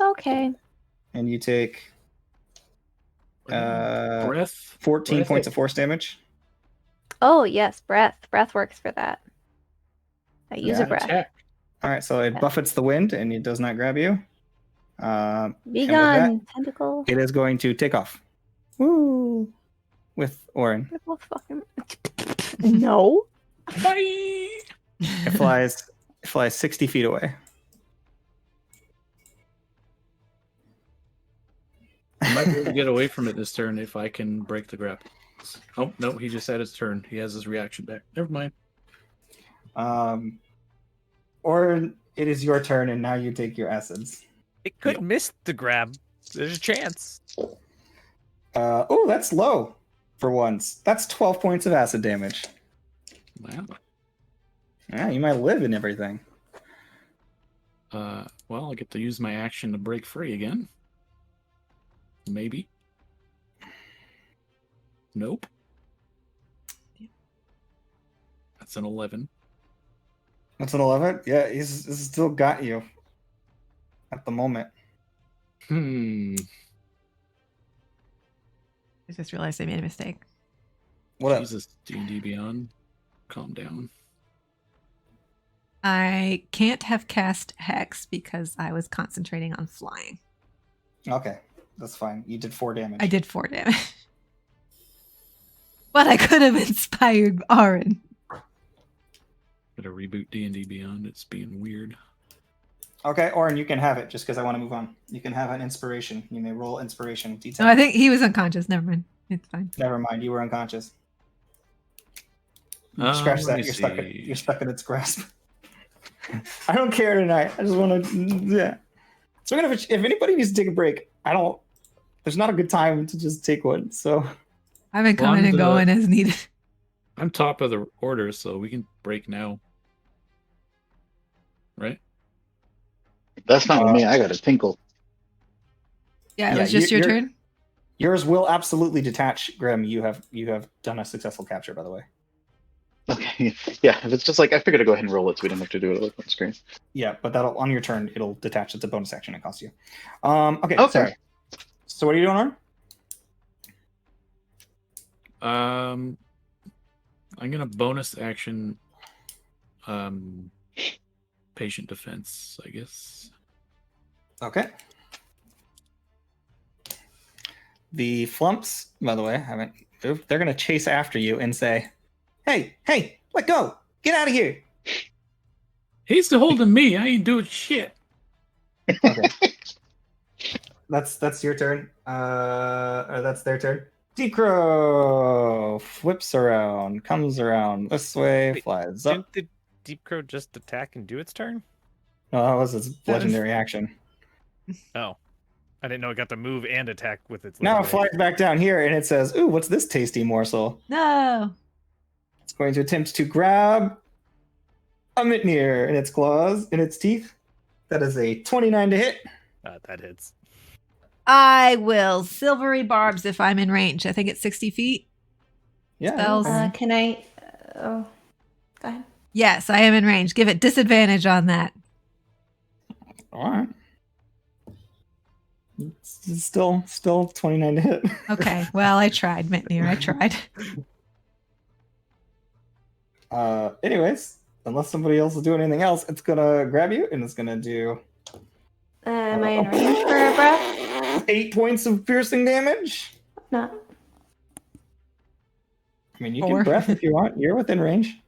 Okay. and you take Breath. 14 Breath points it. of force damage. Oh, yes, breath. Breath works for that. I use Yeah. a breath. Attack. All right, so it Yeah. buffets the wind, and it does not grab you. Be And with gone, tentacle. It is going to take off. Woo! With Orin. Tentacle fucking. No. Bye. It flies 60 feet away. I might be able to get away from it this turn if I can break the grapple. Oh no, he just had his turn. He has his reaction back. Never mind. Orin, it is your turn, and now you take your acids. It could miss the grab. There's a chance. Oh, that's low for once. That's 12 points of acid damage. Wow. Yeah, you might live in everything. Well, I get to use my action to break free again. Maybe. Nope. That's an 11. That's an 11? Yeah, he's still got you at the moment. Hmm. I just realized I made a mistake. What up? Jesus, D&D Beyond. Calm down. I can't have cast Hex because I was concentrating on flying. Okay, that's fine. You did 4 damage. I did 4 damage. But I could have inspired Aaron. Gotta reboot D&D Beyond. It's being weird. Okay, Orin, you can have it just because I want to move on. You can have an inspiration. You may roll inspiration. D10. No, I think he was unconscious. Never mind. It's fine. Never mind, you were unconscious. Let Scratch me that. see. You're stuck in its grasp. I don't care tonight. I just want to. Yeah. So if anybody needs to take a break, I don't. There's not a good time to just take one. So I've been Well, coming I'm and the- going as needed. I'm top of the order, so we can break now. Right? That's fine with me. I got a tinkle. Yeah, it Yeah, was just your you're- turn. Yours will absolutely detach, Grim. You have done a successful capture, by the way. Okay. Yeah, if it's just like I figured I'd go ahead and roll it so we don't have to do it on screen. Yeah, but that'll on your turn it'll detach. It's a bonus action. It costs you. Okay. Okay. Sorry. So what are you doing, Arn? I'm gonna bonus action patient defense, I guess. Okay. The flumps, by the way, haven't moved. They're gonna chase after you and say, "Hey, hey, let go! Get out of here!" He's holding me. I ain't doing shit. Okay. That's your turn. Or that's their turn. Deep Crow flips around, comes around this way, Wait, flies up. Didn't the Deep Crow just attack and do its turn? No, that was its That was- legendary action. Oh. I didn't know it got to move and attack with its Now it legendary flies back down here and it says, "Ooh, what's this tasty morsel?" No. It's going to attempt to grab a Mitnir in its claws, in its teeth. That is a 29 to hit. That hits. I will silvery barbs if I'm in range. I think it's 60 feet. Yeah. Spells. Can I? Oh, go ahead. Yes, I am in range. Give it disadvantage on that. All right. It's still 29 to hit. Okay. Well, I tried, Mitnir. I tried. Anyways, unless somebody else is doing anything else, it's gonna grab you and it's gonna do Am I in range for a breath? 8 points of piercing damage. No. I mean, you 4. can breath if you want. You're within range.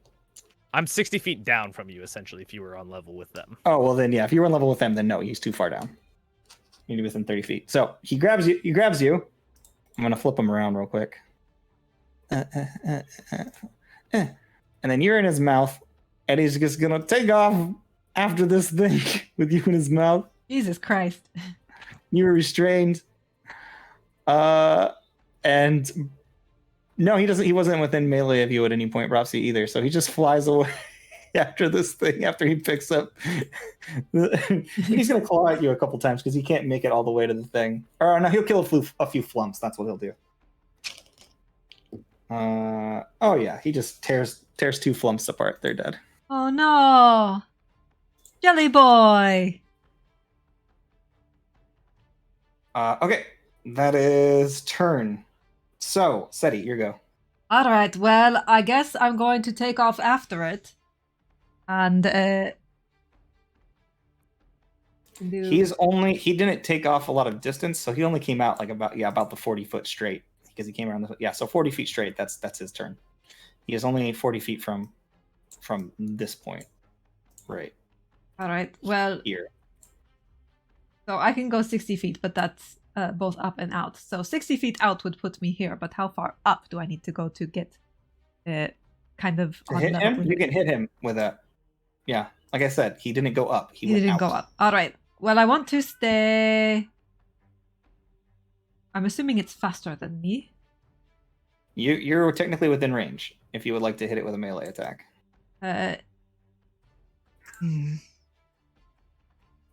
I'm 60 feet down from you, essentially, if you were on level with them. Oh well, then yeah. If you were on level with them, then no, he's too far down. You need to be within 30 feet. So he grabs you. He grabs you. I'm gonna flip him around real quick. And then you're in his mouth, and he's just gonna take off after this thing with you in his mouth. Jesus Christ. You were restrained. And no, he doesn't. He wasn't within melee of you at any point, Ropsy, either. So he just flies away after this thing. After he picks up, he's gonna claw at you a couple times because he can't make it all the way to the thing. Or no, he'll kill a few flumps. That's what he'll do. Oh yeah, he just tears 2 flumps apart. They're dead. Oh no. Jelly boy. Okay, that is turn. So, Seti, your go. All right. Well, I guess I'm going to take off after it. And do... He didn't take off a lot of distance, so he only came out like about the 40 foot straight because he came around so 40 feet straight. That's his turn. He is only 40 feet from this point, right All right. Well, here. so I can go 60 feet, but that's both up and out. So 60 feet out would put me here, but how far up do I need to go to get kind of To on hit level him, with you it? can hit him with a. Yeah, like I said, he didn't go up. He He went didn't out. go up. All right. Well, I want to stay. I'm assuming it's faster than me. You're technically within range if you would like to hit it with a melee attack.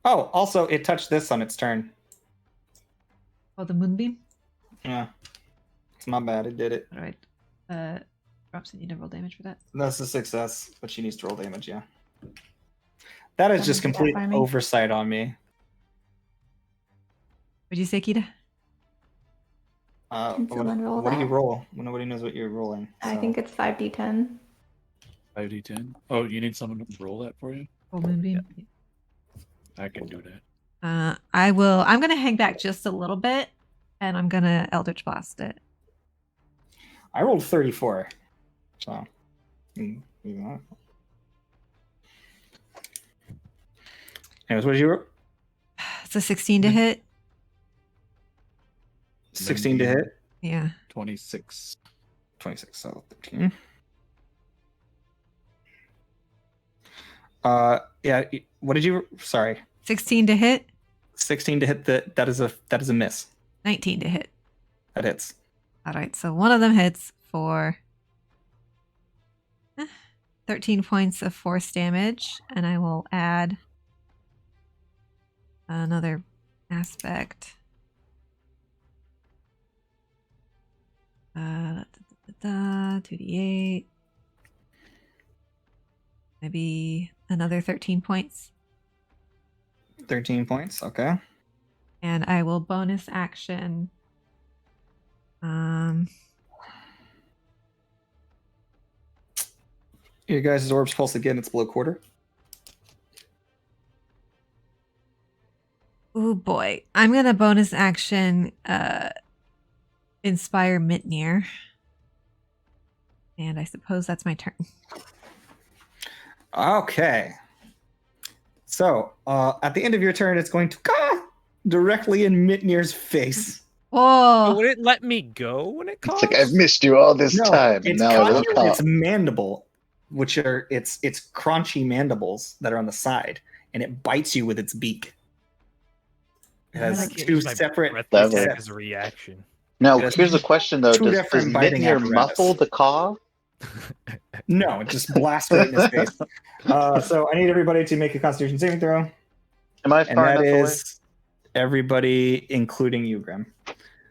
Oh, also, it touched this on its turn. Oh, the moonbeam. Yeah, it's my bad. It did it. All right. Perhaps I need to roll damage for that. That's a success, but she needs to roll damage. Yeah, that is Don't just do that complete by me. oversight on me. What'd you say, Kita? Can someone roll what do you that? roll? Nobody knows what you're rolling. I so- think it's 5d10. 5d10. Oh, you need someone to roll that for you? Oh, moonbeam. I can do that. I will. I'm gonna hang back just a little bit, and I'm gonna Eldritch Blast it. I rolled 34. So. Anyways, what did you roll? It's a 16 to hit. 16 to hit. Yeah. 26. 26, so 13. Yeah. What did you? Sorry, 16 to hit. 16 to hit. That is a miss. 19 to hit. That hits. All right, so one of them hits for 13 points of force damage, and I will add another aspect. 2d8. Maybe another 13 points. 13 points, okay. And I will bonus action. Your guys' orbs pulse again, it's below quarter. Oh boy. I'm gonna bonus action inspire Mitnir. And I suppose that's my turn. Okay. So, at the end of your turn, it's going to directly in Mitnir's face. Oh, Would it let me go when it It's calls? like I've missed you all this time. It's Now caught it'll you in call. its mandible, which are its crunchy mandibles that are on the side, and it bites you with its beak. It has I can't two use my separate breath levels. attack as a reaction. Now, It has here's a question though: two Does different biting Mitnir apparatus. muffle the caw? No, it just blasts right in his face. So I need everybody to make a Constitution saving throw, Am I and far that enough away? is everybody, including you, Grim.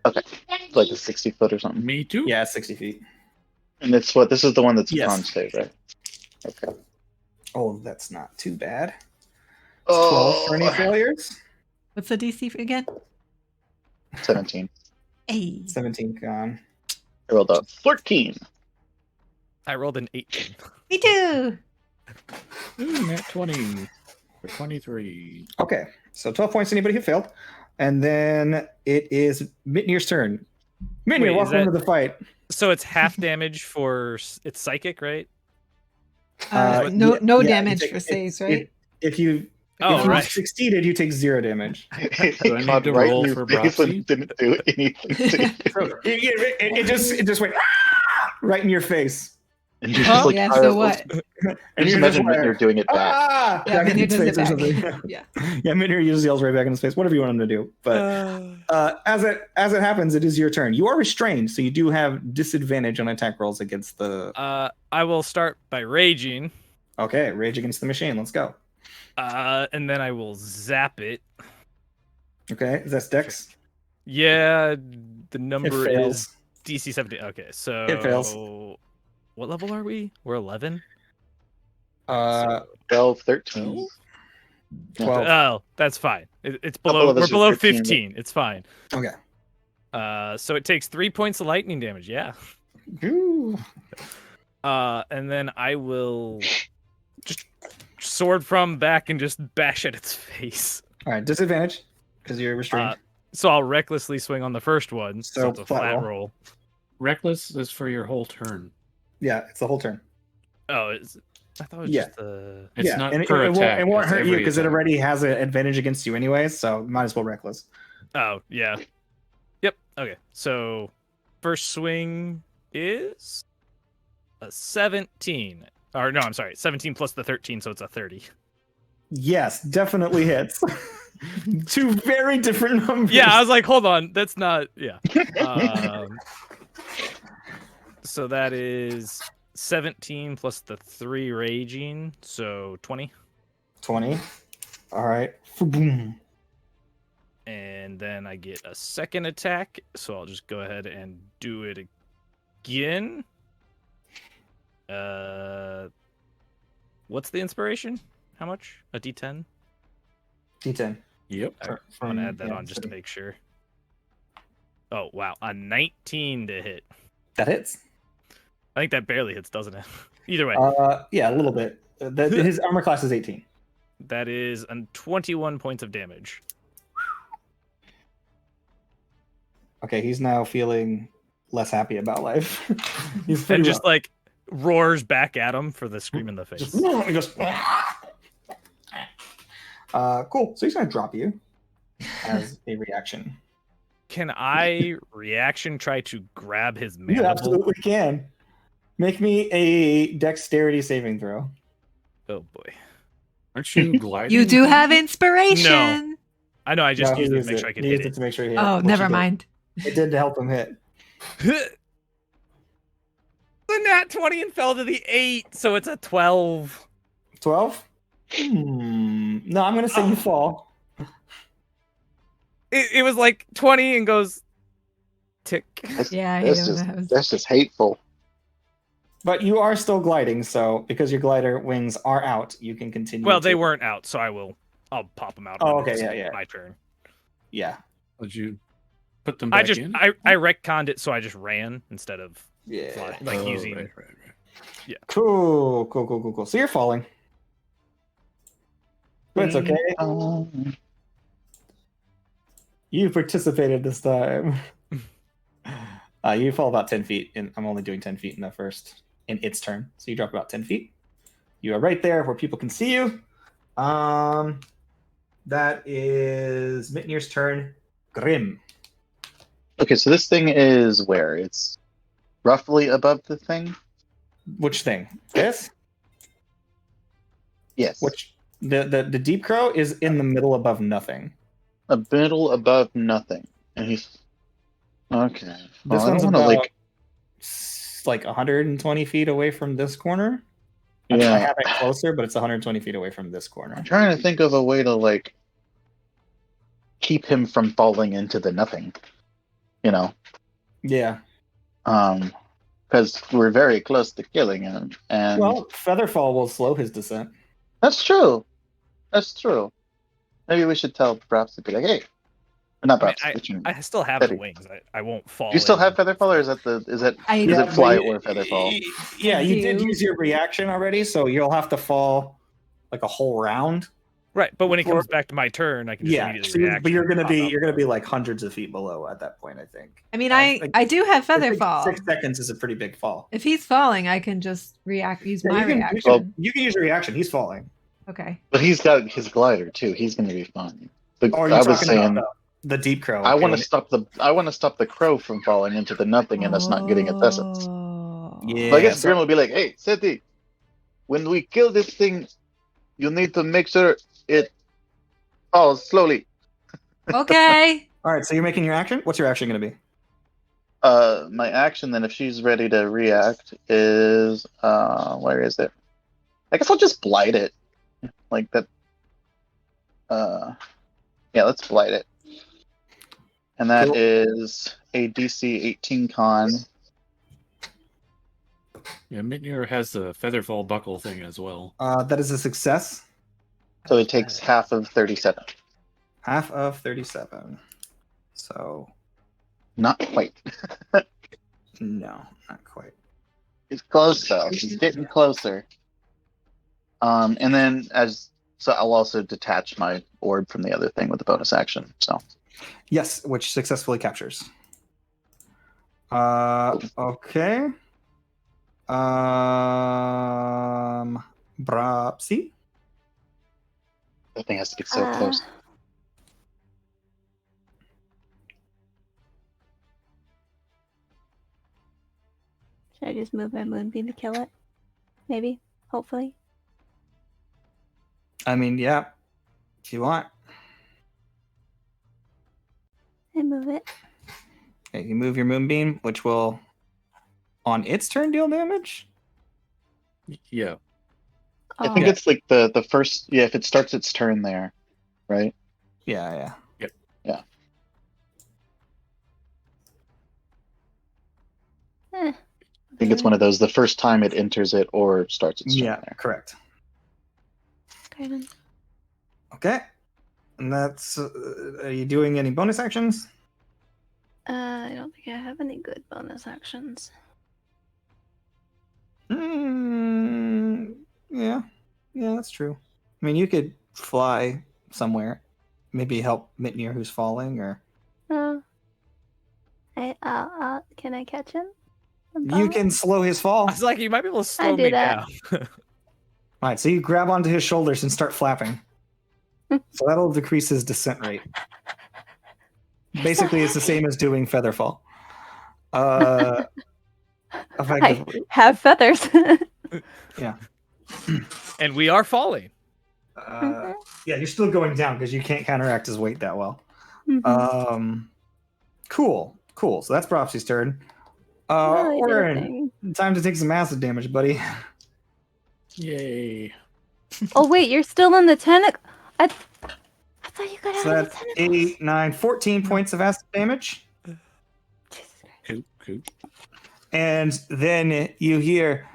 Like a 60-foot or something. Me too. Yeah, 60 feet. And it's what? This is the one that's a Yes. con save, right? Okay. Oh, that's not too bad. It's 12 for any failures. what's the DC again? 17. Hey. 17 gone. I rolled a 14. I rolled an 18. Me too. Nat 20 for 23. Okay, so 12 points to anybody who failed. And then it is Mitnir's turn. Mitnir, Wait, is welcome that- to the fight. So it's half damage for it's psychic, right? No yeah, you damage take- for saves, right? If you Oh, you right. succeeded, you take 0 damage. It Do I need caught to right roll in your for face and Broxy? didn't do anything to you. So it just went right in your face. And you're Huh? just like, Yeah, I so was- what? And Just you're imagine like, Mitnir doing it back. Yeah, back in Mitnir his does it face or back. something. Yeah. Yeah, Mitnir usually yells right back in his face, whatever you want him to do. But as it happens, it is your turn. You are restrained, so you do have disadvantage on attack rolls against the. I will start by raging, Okay, rage against the machine. Let's go. and then I will zap it. Okay, is that Dex? Yeah, the It number fails. is DC 17. Okay, so It fails. What level are we? We're 11. 12, 13. 12. Oh, that's fine. It's Couple below. of us We're are below 13, 15. It's fine. Okay. So it takes 3 points of lightning damage. Yeah. Ooh. And then I will just sword from back and just bash at its face. All right, disadvantage because you're restrained. So I'll recklessly swing on the first one. So So it's a flat flat roll. roll. Reckless is for your whole turn. Yeah, it's the whole turn. Oh, I thought it was Yeah. just the. It's not and per it attack. won't it's hurt you every because it attack. already has an advantage against you anyway, so might as well reckless. Oh yeah. Yep. Okay. So first swing is a 17. Or no, I'm sorry, 17 plus the 13, so it's a 30. Yes, definitely hits. Two very different numbers. Yeah, I was like, hold on, that's not. Yeah. So that is 17 plus the 3 raging, so 20. 20. All right. Boom. And then I get a second attack, so I'll just go ahead and do it again. What's the inspiration? How much? A D10? D10. Yep. I'm gonna add that on just to make sure. Oh wow, a 19 to hit. That hits. I think that barely hits, doesn't it? Either way, Yeah, a little bit. His armor class is 18. that is 21 points of damage. Okay, he's now feeling less happy about life. He's pretty And just rough. like roars back at him for the scream in the face. Just, he goes. Cool. So he's gonna drop you as a reaction. Can I reaction try to grab his You mandible? absolutely can. Make me a dexterity saving throw. Oh boy. Aren't you gliding? You do have inspiration. I know, I just No, he used it to used make sure I could He hit used it. to make sure he hit. Oh, which never he did. mind. It did help him hit. The nat 20 and fell to the 8, so it's a 12. 12? No, I'm gonna say you fall. It was like 20 and goes tick. Yeah, I That's know just that. that's just hateful. But you are still gliding, so because your glider wings are out, you can continue. Well, they to- weren't out, so I'll pop them out. Oh, when okay, it's yeah. My turn. Yeah. Did you put them back in? I retconned it, so I just ran instead of Yeah. using. Right. Yeah. Cool. So you're falling. But it's okay. You participated this time. You fall about 10 feet, and I'm only doing 10 feet in its turn. So you drop about 10 feet. You are right there where people can see you. That is Mitnir's turn. Grim. Okay, so this thing is where? It's roughly above the thing? Which thing? This? Yes. Which the deep crow is in the middle above nothing. A middle above nothing. And he's okay. This one's about like 120 feet away from this corner. I have it closer, but it's 120 feet away from this corner. I'm trying to think of a way to keep him from falling into the nothing. Yeah. Because we're very close to killing him. And Well, Featherfall will slow his descent. that's true. Maybe we should tell Braps to be like, hey. Not Braps. I still have the wings. I won't fall. Do you still have Featherfall, or is it fly or Featherfall? Yeah, you did use your reaction already, so you'll have to fall like a whole round. Right, but when it comes back to my turn, I can just immediately react. But you're gonna be like hundreds of feet below at that point, I think. I mean, I do have Featherfall. 6 seconds is a pretty big fall. If he's falling, I can just use my reaction. Well, you can use your reaction. He's falling. Okay. But he's got his glider too. He's going to be fine. But Or I was saying about the deep crow. I want to stop the crow from falling into the nothing and us not getting its essence. Yeah. So I guess Grim will be like, "Hey, Seti, when we kill this thing, you need to make sure it falls slowly." Okay. All right. So you're making your action. What's your action going to be? My action then, if she's ready to react, is where is it? I guess I'll just blight it, like that. Yeah, let's blight it, and that is a DC 18 con. Yeah, Mitnir has the Featherfall buckle thing as well. That is a success. So it takes half of 37. Half of 37. So. Not quite. No, not quite. He's close though. He's getting closer. And then so I'll also detach my orb from the other thing with a bonus action. So. Yes, which successfully captures. Okay. Brapsy. That thing has to be so close. Should I just move my moonbeam to kill it? Maybe. Hopefully. I mean, yeah. If you want. I move it. Okay, you move your moonbeam, which will, on its turn, deal damage? Yeah. I think it's like the first. Yeah, if it starts its turn there, right? Yeah. Yep. Yeah. I think it's one of those. The first time it enters it or starts its turn there. Correct. Okay, then. Okay. And that's. Are you doing any bonus actions? I don't think I have any good bonus actions. Yeah, that's true. I mean, you could fly somewhere, maybe help Mitnir who's falling, or Can I catch him? you can slow his fall. I was like, you might be able to slow do me that. down. All right, so you grab onto his shoulders and start flapping. So that'll decrease his descent rate. Basically, it's the same as doing featherfall. Effectively. I have feathers. Yeah. And we are falling. Yeah, you're still going down because you can't counteract his weight that well. Mhm. Cool. Cool. So that's Prophecy's turn. Oh, they did a Orin, thing. time to take some acid damage, buddy. Yay. Oh wait, you're still in the tentacle. I thought you got So out of the that's tentacles. 8, 9, 14 points of acid damage. Jesus Christ. Cool. And then you hear,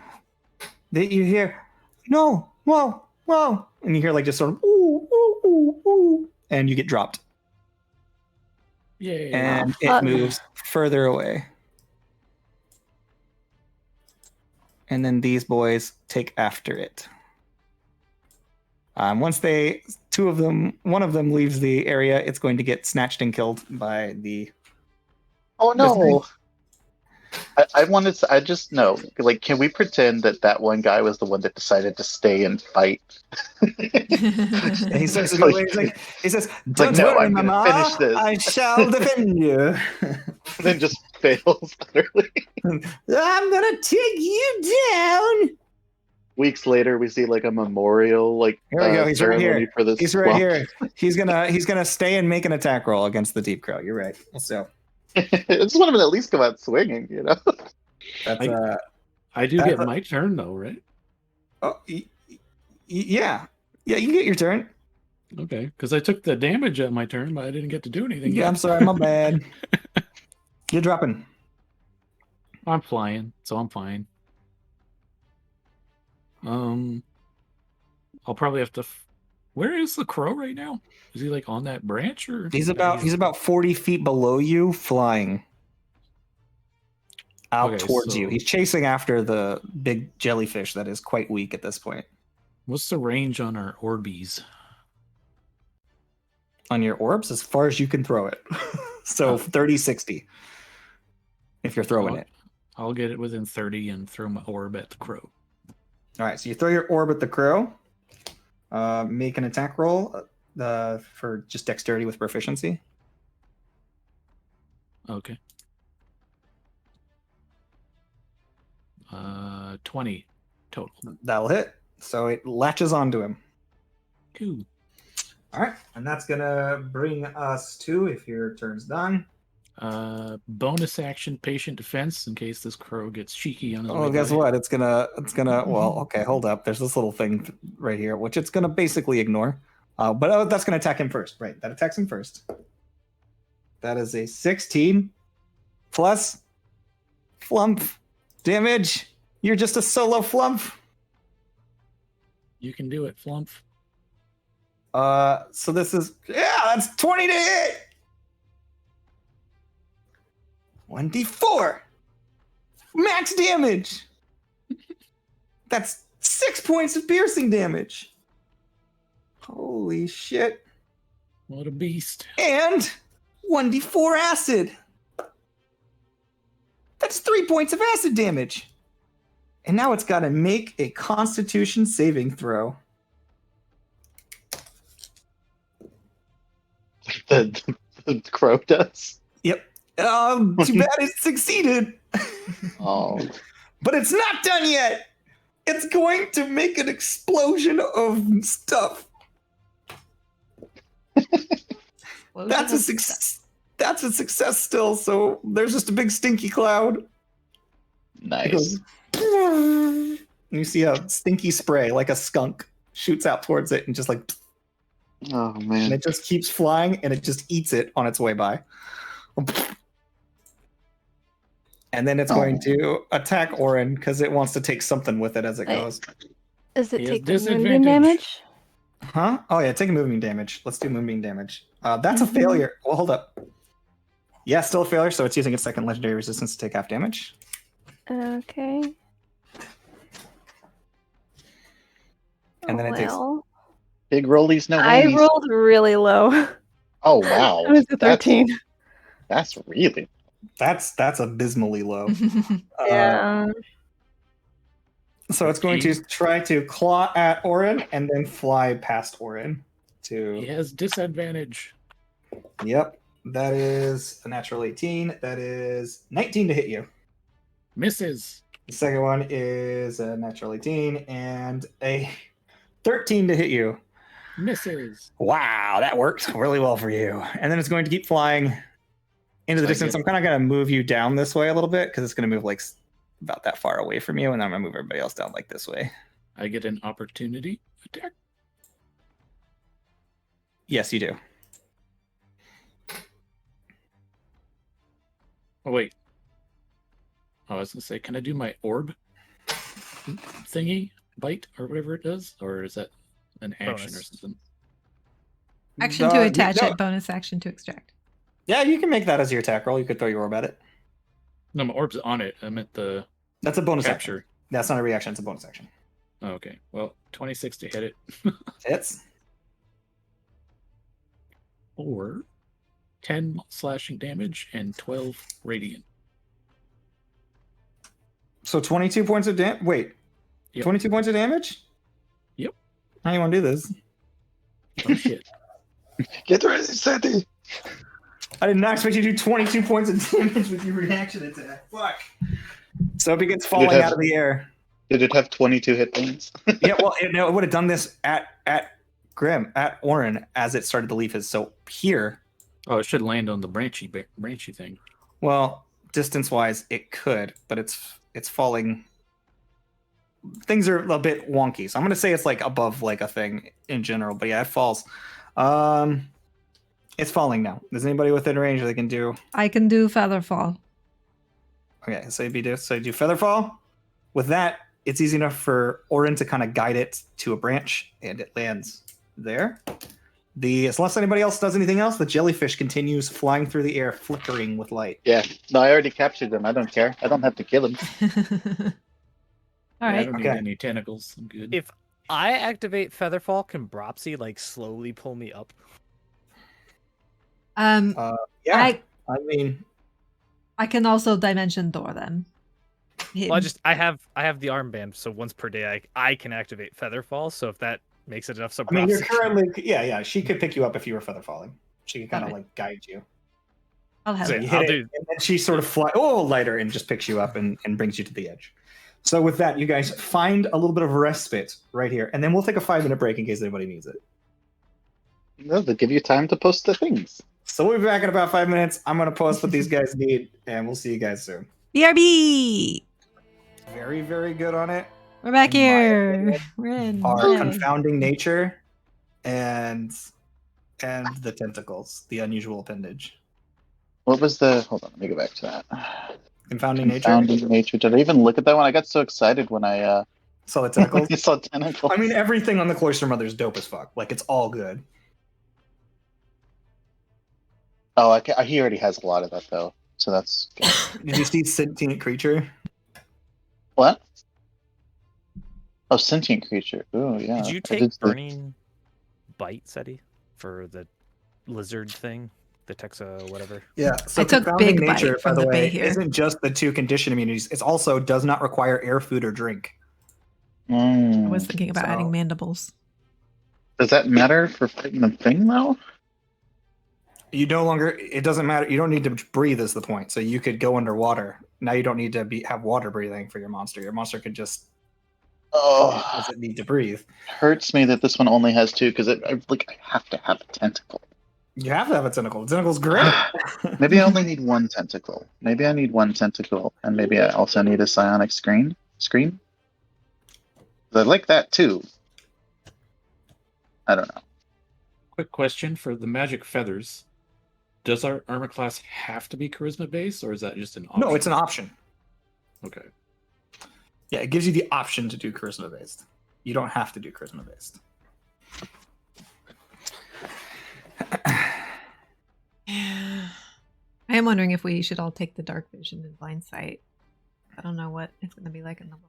no, whoa. And you hear like just sort of, ooh, ooh, ooh, ooh. And you get dropped. Yay. And fuck. it moves further away. And then these boys take after it. Once one of them leaves the area, it's going to get snatched and killed by the. Oh no! I just know. Like, can we pretend that one guy was the one that decided to stay and fight? And he starts to It's go like- away. He says, it's like, "Don't no, worry, I'm gonna Mama. finish this." I shall defend you. Then just fails utterly. I'm gonna take you down." Weeks later, we see like a memorial, like Here we go. He's right ceremony here. for this. He's right swamp. here. He's gonna stay and make an attack roll against the deep crow. You're right. So I just want him to at least come out swinging, you know. that's I do That's get a- my turn though, right? oh, yeah. You get your turn. Okay, because I took the damage at my turn, but I didn't get to do anything. Yeah, yet. I'm sorry, my bad. You're dropping. I'm flying, so I'm fine. I'll probably have to. Where is the crow right now? Is he like on that branch or? He's about 40 feet below you, flying out Okay, towards you. so- He's chasing after the big jellyfish that is quite weak at this point. What's the range on our Orbeez? On your orbs, as far as you can throw it. So 30, 60. If you're throwing it. I'll get it within 30 and throw my orb at the crow. All right, so you throw your orb at the crow. Make an attack roll for just dexterity with proficiency. Okay. 20 total. That'll hit. So it latches onto him. Cool. All right, and that's gonna bring us to, if your turn's done. Bonus action patient defense in case this crow gets cheeky on his way. Oh, guess by. what? It's gonna. Well, okay, hold up. There's this little thing right here, which it's gonna basically ignore. But that's gonna attack him first, right? That attacks him first. That is a 16 plus flump damage. You're just a solo flump. You can do it, Flump. So this is that's 20 to hit. 1d4 max damage. That's 6 points of piercing damage. Holy shit. What a beast. And 1d4 acid. That's 3 points of acid damage. And now it's got to make a Constitution saving throw. The crow does. Yep. Too bad it succeeded. Oh, But it's not done yet. It's going to make an explosion of stuff. That's a success. That's a success still. So there's just a big stinky cloud. It nice. goes, and you see a stinky spray like a skunk shoots out towards it and just like, Oh and man. it just keeps flying and it just eats it on its way by. And then it's going to attack Orin because it wants to take something with it as it Wait. goes. Does it He has take the moonbeam disadvantage. damage? Huh? Oh yeah, take a moonbeam damage. Let's do moonbeam damage. That's a Mhm. failure. Well, hold up. Yeah, still a failure, so it's using its second legendary resistance to take half damage. Okay. And then it takes- well, Big rollies, no I whammies. rolled really low. Oh wow. It was a 13. That's really. That's abysmally low. Yeah. So it's going to try to claw at Orin and then fly past Orin. He has disadvantage. Yep, that is a natural 18. That is 19 to hit you. Misses. The second one is a natural 18 and a 13 to hit you. Misses. Wow, that worked really well for you. And then it's going to keep flying into the So I distance. get- I'm kind of going to move you down this way a little bit because it's going to move like about that far away from you, and then I'm going to move everybody else down like this way. I get an opportunity attack. Yes, you do. Oh wait. Oh, I was gonna say, can I do my orb thingy bite or whatever it does, or is that an action Bonus. or something? Action to You- attach no, it, bonus action to extract. Yeah, you can make that as your attack roll. You could throw your orb at it. No, my orb's on it. I meant the That's a bonus action. capture. That's not a reaction. It's a bonus action. Oh, okay. Well, 26 to hit it, Hits. or 10 slashing damage and 12 radiant. So 22 points of damage. Wait, Yep. 22 points of damage? Yep. How you want to do this? Oh shit! Get ready, Sandy. I did not expect you to do 22 points of damage with your reaction attack. Fuck. So it begins falling have- out of the air. Did it have 22 hit points? Yeah, well, it would have done this at Orin as it started to leave his. So here, Oh, it should land on the branchy thing. well, distance-wise, it could, but it's falling. Things are a bit wonky, so I'm gonna say it's like above like a thing in general. But yeah, it falls. It's falling now. Is anybody within range that they can do? I can do feather fall. Okay, so you do Featherfall. With that, it's easy enough for Orin to kind of guide it to a branch, and it lands there. Unless anybody else does anything else, the jellyfish continues flying through the air, flickering with light. Yeah. No, I already captured them. I don't care. I don't have to kill them. All I right. don't Okay. need any tentacles. I'm good. If I activate Featherfall, can Bropsy like slowly pull me up? Yeah, I mean, I can also dimension door them. Well, I have the armband, so once per day I can activate Featherfall. So if that makes it enough, so I mean, you're Bropsy- currently, yeah. She could pick you up if you were feather falling. She could kind of Alright. like guide you. I'll have So it. You I'll hit it, do- and then she sort of fly lighter and just picks you up and brings you to the edge. So with that, you guys find a little bit of respite right here, and then we'll take a 5-minute break in case anybody needs it. No, they give you time to post the things. So we'll be back in about 5 minutes. I'm going to post what these guys need, and we'll see you guys soon. BRB. Very, very good on it. We're back In my here. opinion, We're in. Our Yay. confounding nature and the tentacles, the unusual appendage. What was the? Hold on, let me go back to that. Confounding nature. Confounding nature. Did I even look at that one? I got so excited when I So the tentacles. saw tentacles. I mean, everything on the Cloister Mother is dope as fuck. Like, it's all good. Oh, he already has a lot of that though, so that's good. Did you see Sentient Creature? What? Oh, sentient creature. Oh, yeah. Did you I take did see- Burning Bite, Seti, for the lizard thing, the Texa whatever? Yeah. So I took Confounding Big Bite nature, by from the the way, bay here. isn't just the 2 condition immunities. It's also does not require air, food, or drink. I was thinking about So- adding mandibles. Does that matter for fighting the thing though? You no longer. It doesn't matter. You don't need to breathe. Is the point? So you could go underwater. Now you don't need to have water breathing for your monster. Your monster could just Oh, doesn't need to breathe. hurts me that this one only has 2 because I have to have a tentacle. You have to have a tentacle. The tentacle's great. Maybe I only need 1 tentacle. Maybe I need 1 tentacle, and maybe I also need a psionic screen. I like that too. I don't know. Quick question for the magic feathers. Does our armor class have to be charisma based, or is that just an option? No, it's an option. Okay. Yeah, it gives you the option to do charisma based. You don't have to do charisma based. I am wondering if we should all take the dark vision and blind sight. I don't know what it's going to be like in the world.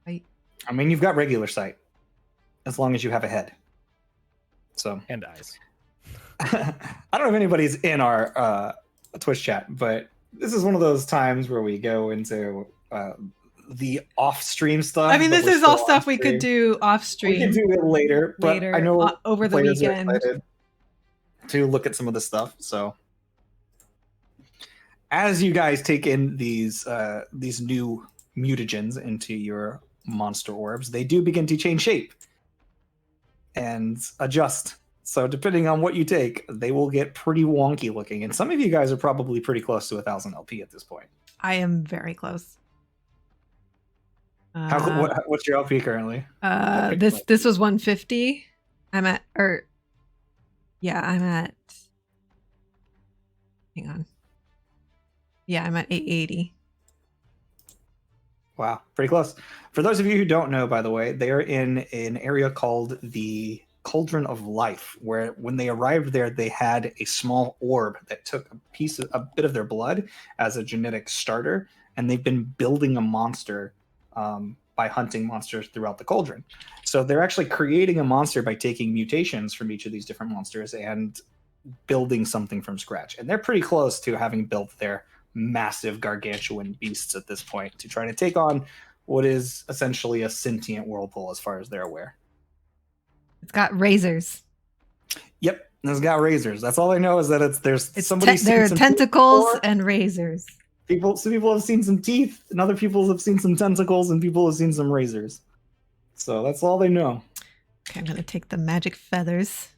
Wait. I mean, you've got regular sight as long as you have a head. So And eyes. I don't know if anybody's in our Twitch chat, but this is one of those times where we go into the off-stream stuff. I mean, but this we're is all still stuff on we could stream. do off We stream can do it later, but later I know over the players are weekend. excited to look at some of this stuff. So, as you guys take in these new mutagens into your monster orbs, they do begin to change shape and adjust So depending on what you take, they will get pretty wonky looking. And some of you guys are probably pretty close to 1,000 LP at this point. I am very close. What's your LP currently? This was 150. I'm at. Hang on. Yeah, I'm at 880. Wow, pretty close. For those of you who don't know, by the way, they're in an area called the Cauldron of Life, where when they arrived there, they had a small orb that took a bit of their blood as a genetic starter, and they've been building a monster by hunting monsters throughout the cauldron. So they're actually creating a monster by taking mutations from each of these different monsters and building something from scratch. And they're pretty close to having built their massive gargantuan beasts at this point to try to take on what is essentially a sentient whirlpool as far as they're aware. It's got razors. Yep, it's got razors. That's all I know is that there are tentacles and razors. Some people have seen some teeth, and other people have seen some tentacles, and people have seen some razors. So that's all they know. Okay, I'm gonna take the magic feathers.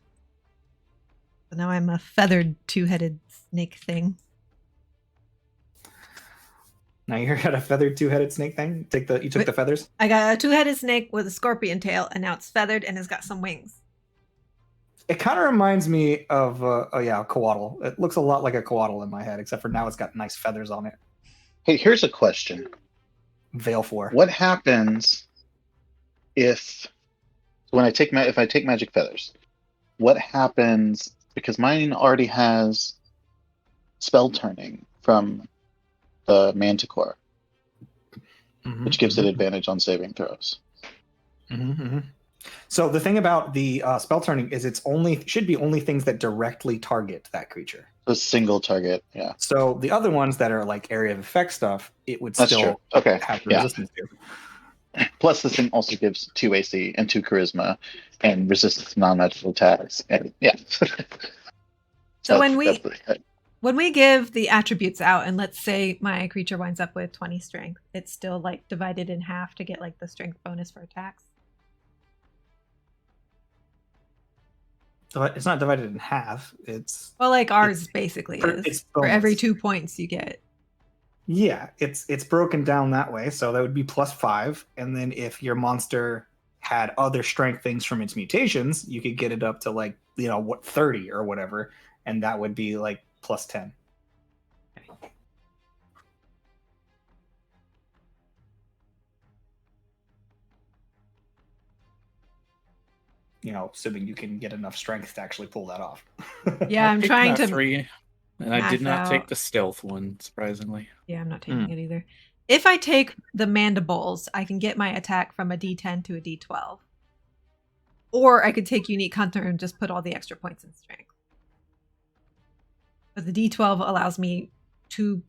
So now I'm a feathered two-headed snake thing. Now you got a feathered two-headed snake thing? You took the feathers? I got a two-headed snake with a scorpion tail, and now it's feathered and it's got some wings. It kind of reminds me of a coatl. It looks a lot like a coatl in my head, except for now it's got nice feathers on it. Hey, here's a question. Veil 4. What happens if I take magic feathers? What happens, because mine already has spell turning from the manticore, which gives it advantage on saving throws. So the thing about the spell turning is should be only things that directly target that creature. A single target, yeah. So the other ones that are like area of effect stuff, it would That's still true. have resistance to. Plus, this thing also gives 2 AC and 2 charisma and resistance to non-magical attacks. And yeah. So when we give the attributes out, and let's say my creature winds up with 20 strength, it's still like divided in half to get like the strength bonus for attacks. So it's not divided in half. It's like ours basically is. For every 2 points you get. Yeah, it's broken down that way. So that would be +5, and then if your monster had other strength things from its mutations, you could get it up to 30 or whatever, and that would be like +10. Assuming you can get enough strength to actually pull that off. Yeah, I'm trying to 3, and I did not take the stealth one, surprisingly. Yeah, I'm not taking it either. If I take the mandibles, I can get my attack from a D10 to a D12. Or I could take Unique Hunter and just put all the extra points in strength. But the D12 allows me 2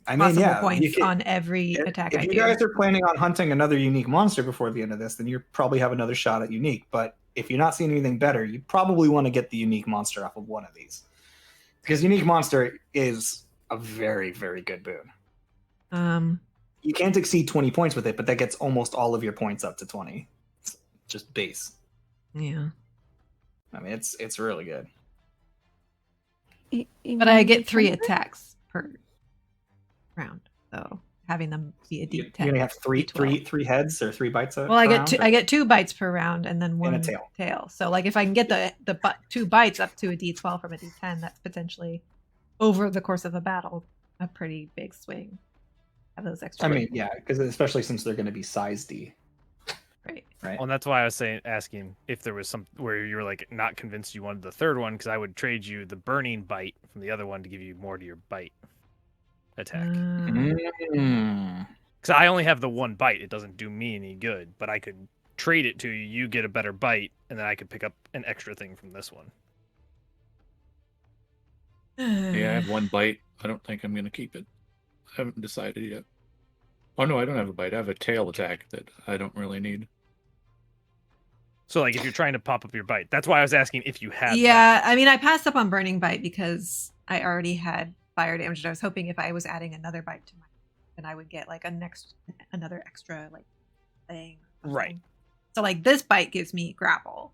possible points on every attack I do. If you guys are planning on hunting another unique monster before the end of this, then you probably have another shot at unique. But if you're not seeing anything better, you probably want to get the unique monster off of one of these. Because unique monster is a very, very good boon. You can't exceed 20 points with it, but that gets almost all of your points up to 20. It's just base. Yeah. I mean, it's really good. But I get 3 attacks per round, so having them be a D10. You only have three heads or 3 bites. Well, I get 2 bites per round, and then 1 tail. So, like, if I can get the 2 bites up to a D12 from a D10, that's potentially over the course of a battle a pretty big swing. Have those extra. I mean, yeah, because especially since they're going to be size D. Right. Well, and that's why I was asking if there was some where you were like not convinced you wanted the third one, because I would trade you the burning bite from the other one to give you more to your bite attack. Because I only have the 1 bite, it doesn't do me any good, but I could trade it to you. You get a better bite, and then I could pick up an extra thing from this one. Yeah, I have 1 bite. I don't think I'm going to keep it. I haven't decided yet. Oh, no, I don't have a bite. I have a tail attack that I don't really need. So, like, if you're trying to pop up your bite, that's why I was asking if you had. Yeah, I mean, I passed up on burning bite because I already had fire damage. I was hoping if I was adding another bite to my, then I would get like another extra like thing. Right. So, like, this bite gives me grapple.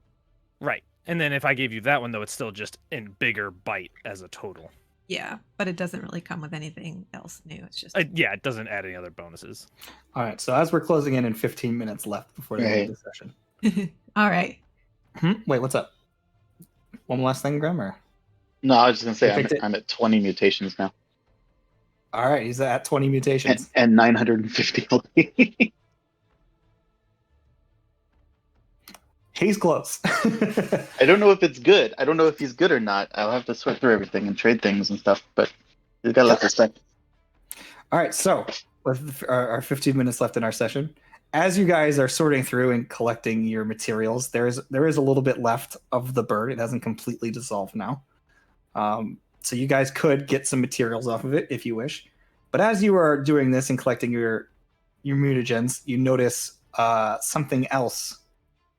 Right. And then if I gave you that one, though, it's still just in bigger bite as a total. Yeah, but it doesn't really come with anything else new. It's just Yeah, it doesn't add any other bonuses. All right. So as we're closing in 15 minutes left before the end of the session. all right. Wait, what's up? One last thing, Grim? Or? No, I was just gonna say You picked it? I'm at 20 mutations now, All right, he's at 20 mutations. and 950. He's close. I don't know if it's good. I don't know if he's good or not. I'll have to sort through everything and trade things and stuff. But he's got lots of stuff. All right, so with our 15 minutes left in our session, as you guys are sorting through and collecting your materials, there is a little bit left of the bird. It hasn't completely dissolved now. So you guys could get some materials off of it if you wish. But as you are doing this and collecting your mutagens, you notice something else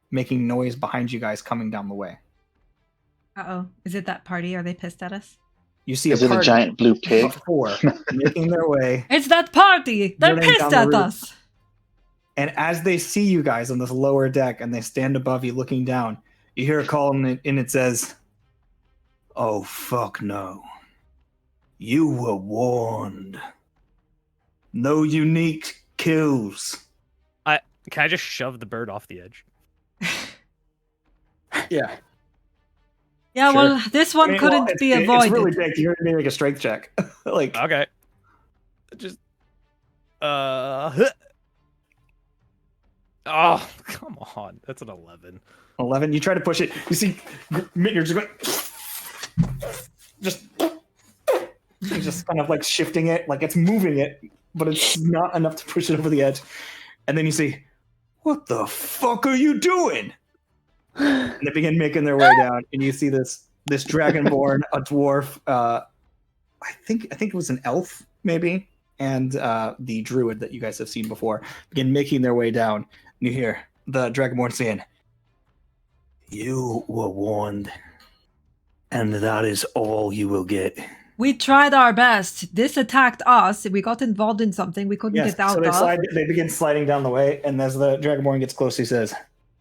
making noise behind you guys coming down the way. Uh-oh. Is it that party? Are they pissed at us? You see Is a it party a giant blue pig? of 4 making their way. It's that party! They're Running pissed down the at roof. us! And as they see you guys on this lower deck and they stand above you looking down, you hear a call and it says, "Oh, fuck no. You were warned. No unique kills." Can I just shove the bird off the edge? Yeah. Yeah, Sure. well, this one couldn't be avoided. It's really big. You're going to make a strength check. Like, Okay. Just oh, come on. That's an 11. 11. You try to push it. You see, you're just going, just kind of like shifting it, like it's moving it, but it's not enough to push it over the edge. And then you see, "What the fuck are you doing?" And they begin making their way down, and you see this dragonborn, a dwarf, I think it was an elf, maybe, and the druid that you guys have seen before begin making their way down. And you hear the dragonborn saying, "You were warned, and that is all you will get." We tried our best. This attacked us. We got involved in something we couldn't Yes, get out so of. they begin sliding down the way, and as the dragonborn gets close, he says,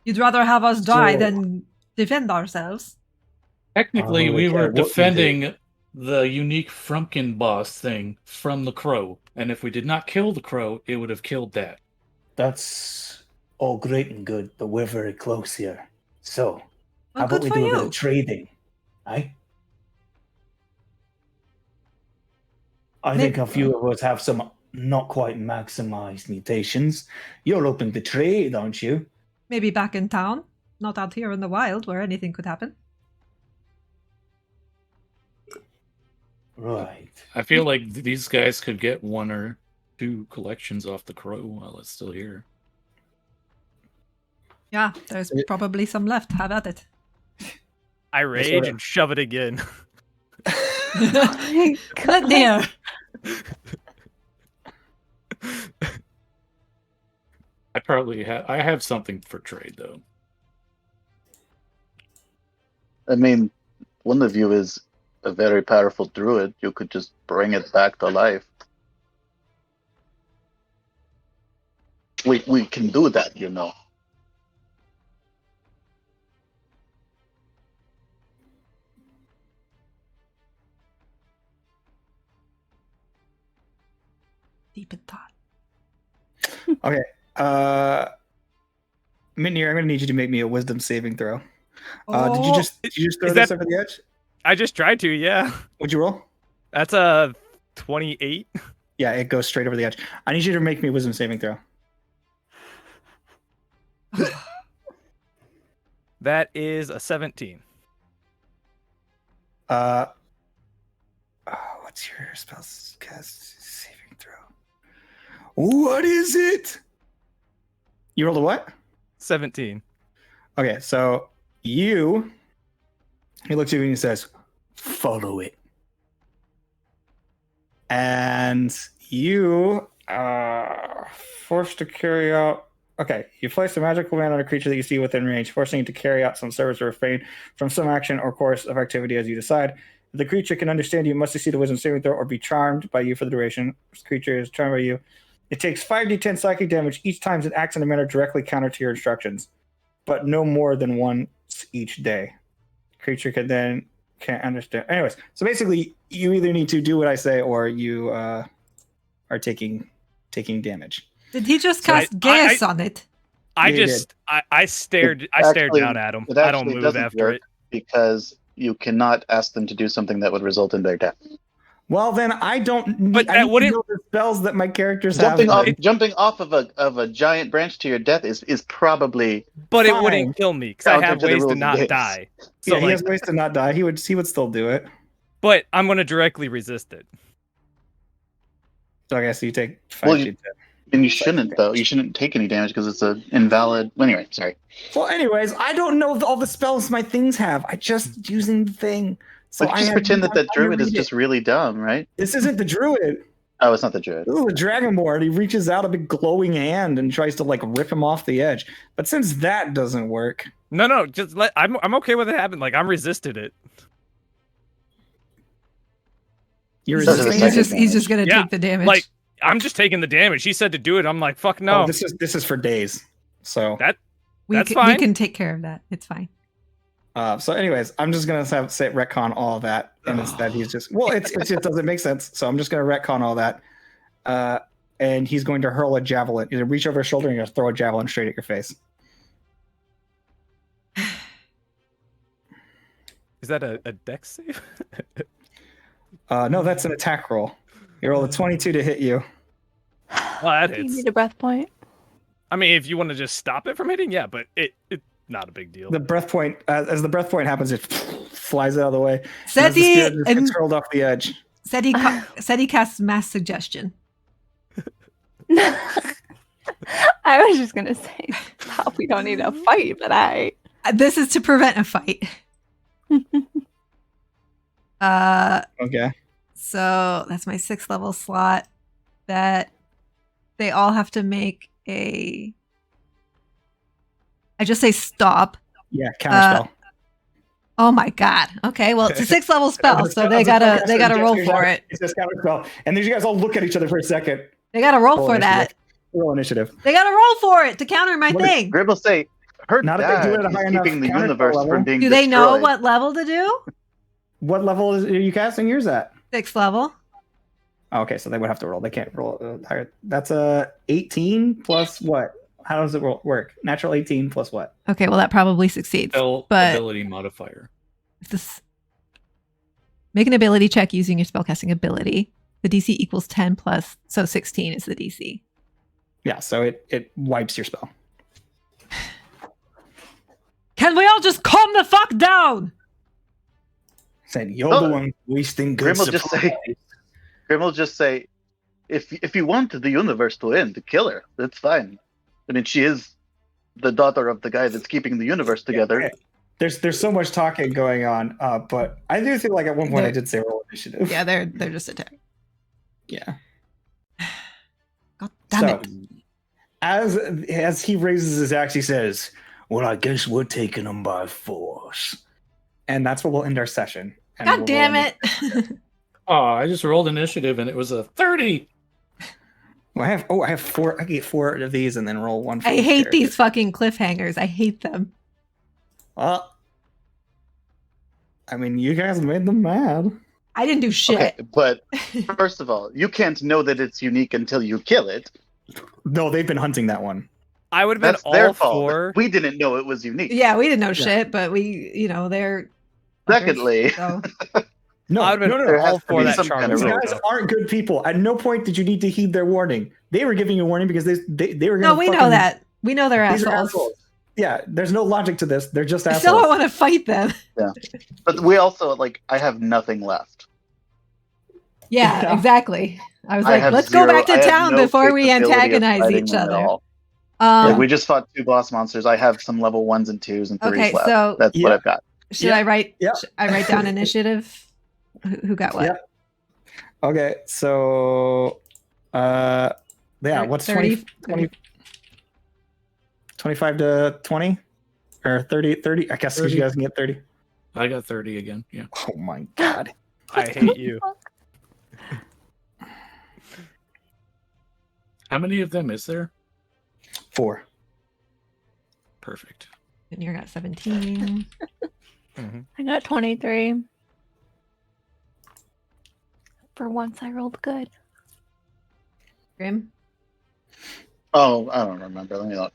You'd rather have us die So- than defend ourselves. Technically, Oh, we okay, were what you defending the unique Frumpkin boss thing from the crow, and if we did not kill the crow, it would have killed that. "That's all great and good, but we're very close here. So, Well, how about good we for do a bit you. of trading? Eh? I think a few of us have some not quite maximized mutations. You're open to trade, aren't you?" Maybe back in town, not out here in the wild where anything could happen. Right. I feel like these guys could get 1 or 2 collections off the crow while it's still here. Yeah, there's probably some left. Have at it. I rage and shove it again. Good dear. I have something for trade though. I mean, one of you is a very powerful druid. You could just bring it back to life. We can do that, you know. Deep in thought. Okay. Minir, I'm going to need you to make me a wisdom saving throw. Did you just throw is this that- over the edge? I just tried to, yeah. What'd you roll? That's a 28. Yeah, it goes straight over the edge. I need you to make me a wisdom saving throw. That is a 17. What's your spell cast saving throw? What is it? You rolled a what? 17. Okay, so he looks at you and he says, "Follow it." And you are forced to carry out. Okay, you place a magical command on a creature that you see within range, forcing it to carry out some service or refrain from some action or course of activity as you decide. If the creature can understand you, must succeed a wisdom saving throw or be charmed by you for the duration. This creature is charmed by you. It takes 5d10 psychic damage each time it acts in a manner directly counter to your instructions, but no more than once each day. Creature can't understand. Anyways, so basically, you either need to do what I say or you are taking damage. Did he just So cast Gaius on it? I Yeah, you just I stared Actually, down at him. it I don't actually move doesn't after work. it. Because you cannot ask them to do something that would result in their death. Well, then I don't need, But I that need wouldn't- to know the spells that my characters Jumping have. off, jumping off of a giant branch to your death is probably But it Fine. wouldn't kill me because I Counter have to the ways to rules of not games. die. Yeah, So he like, has ways to not die. He would still do it. but I'm gonna directly resist it. So I guess you take 5 Well, to 10. and you shouldn't though. You shouldn't take any damage because it's an invalid. Anyway, sorry. Well, anyways, I don't know all the spells my things have. I just using the thing. So But I just have pretend no that idea how to druid is read just it. really dumb, right? This isn't the druid. Oh, it's not the druid. This is the dragonborn. He reaches out a big glowing hand and tries to like rip him off the edge. But since that doesn't work, No, just let. I'm okay with it happening. Like I'm resisted it. you're Does it resisting. He's just gonna Yeah, take the damage. Like I'm just taking the damage. He said to do it. I'm like, fuck no. Oh, this is for days. So that's we fine. can take care of that. It's fine. So anyways, I'm just gonna say retcon all of that, and instead he's just it just doesn't make sense. So I'm just gonna retcon all that, and he's going to hurl a javelin. Either reach over his shoulder and you're gonna throw a javelin straight at your face. Is that a dex save? No, that's an attack roll. You roll a 22 to hit you. Well, that You hits. need a breath point. I mean, if you want to just stop it from hitting, yeah, but it's not a big deal. The breath point, as the breath point happens, it flies out of the way. Said As the he spirit just gets hurled off the edge. said he casts mass suggestion. I was just gonna say, we don't need a fight, but This is to prevent a fight. Okay. So that's my 6th level slot. That they all have to make a. I just say stop. Yeah, counterspell. Oh my god. Okay, well it's a 6th level spell, so they gotta roll for it. It says counterspell, and then you guys all look at each other for a second. They gotta roll Roll for that. Roll initiative. They gotta roll for it to counter my What is- thing. Grib will say, her Not if they do dad it at a high is enough keeping the counter universe level. from being Do they know destroyed. what level to do? What level are you casting yours at? 6th level. Oh, okay, so they would have to roll. They can't roll higher. That's a 18 plus what? How does it work? Natural 18 plus what? Okay, well that probably succeeds. But- Ability modifier. If this make an ability check using your spellcasting ability. The DC equals 10 plus, so 16 is the DC. Yeah, so it wipes your spell. Can we all just calm the fuck down? Said you're the Oh. one wasting good Grim will just supplies. say, Grim will just say, if you want the universe to end, kill her. That's fine. I mean, she is the daughter of the guy that's keeping the universe together. Yeah. There's so much talking going on, but I do feel like at one point I There- did say roll initiative. Yeah, they're just attacking. Yeah. God damn it. As he raises his axe, he says, "Well, I guess we're taking them by force," and that's where we'll end our session. And God we'll damn roll it. Oh, I just rolled initiative and it was a 30. Well, I have 4. I get 4 of these and then roll one. For I each hate character. these fucking cliffhangers. I hate them. Well, I mean, you guys made them mad. I didn't do shit. Okay, but first of all, you can't know that it's unique until you kill it. No, they've been hunting that one. I would have been That's their all fault. for. We didn't know it was unique. Yeah, we didn't know Yeah. shit, but they're. Secondly, So. No, I would have no, been no. There has all to for be that some charm. kind of These rule. guys aren't good people. At no point did you need to heed their warning. They were giving you a warning because they were going to. No, we know that. We know they're These are assholes. assholes. Yeah, there's no logic to this. They're just I assholes. still don't want to fight them. but we also I have nothing left. Yeah, Yeah. exactly. I was I like, have let's zero- go back I to have town no before we capability of antagonize fighting each them at other. all. Um, We just fought 2 boss monsters. I have some level 1s and 2s and 3s Okay, left. so- That's what Yeah. I've got. should I write? Yeah. Should I write down initiative? Who got what? Yeah. Okay, so yeah, what's 30? 20 25 to 20 or 30? I guess because you guys can get 30. I got 30 again. Yeah. Oh my god. I hate you. How many of them is there? 4. Perfect. And you got 17. Mhm. I At 23. For once, I rolled good. Grim? Oh, I don't remember. Let me look.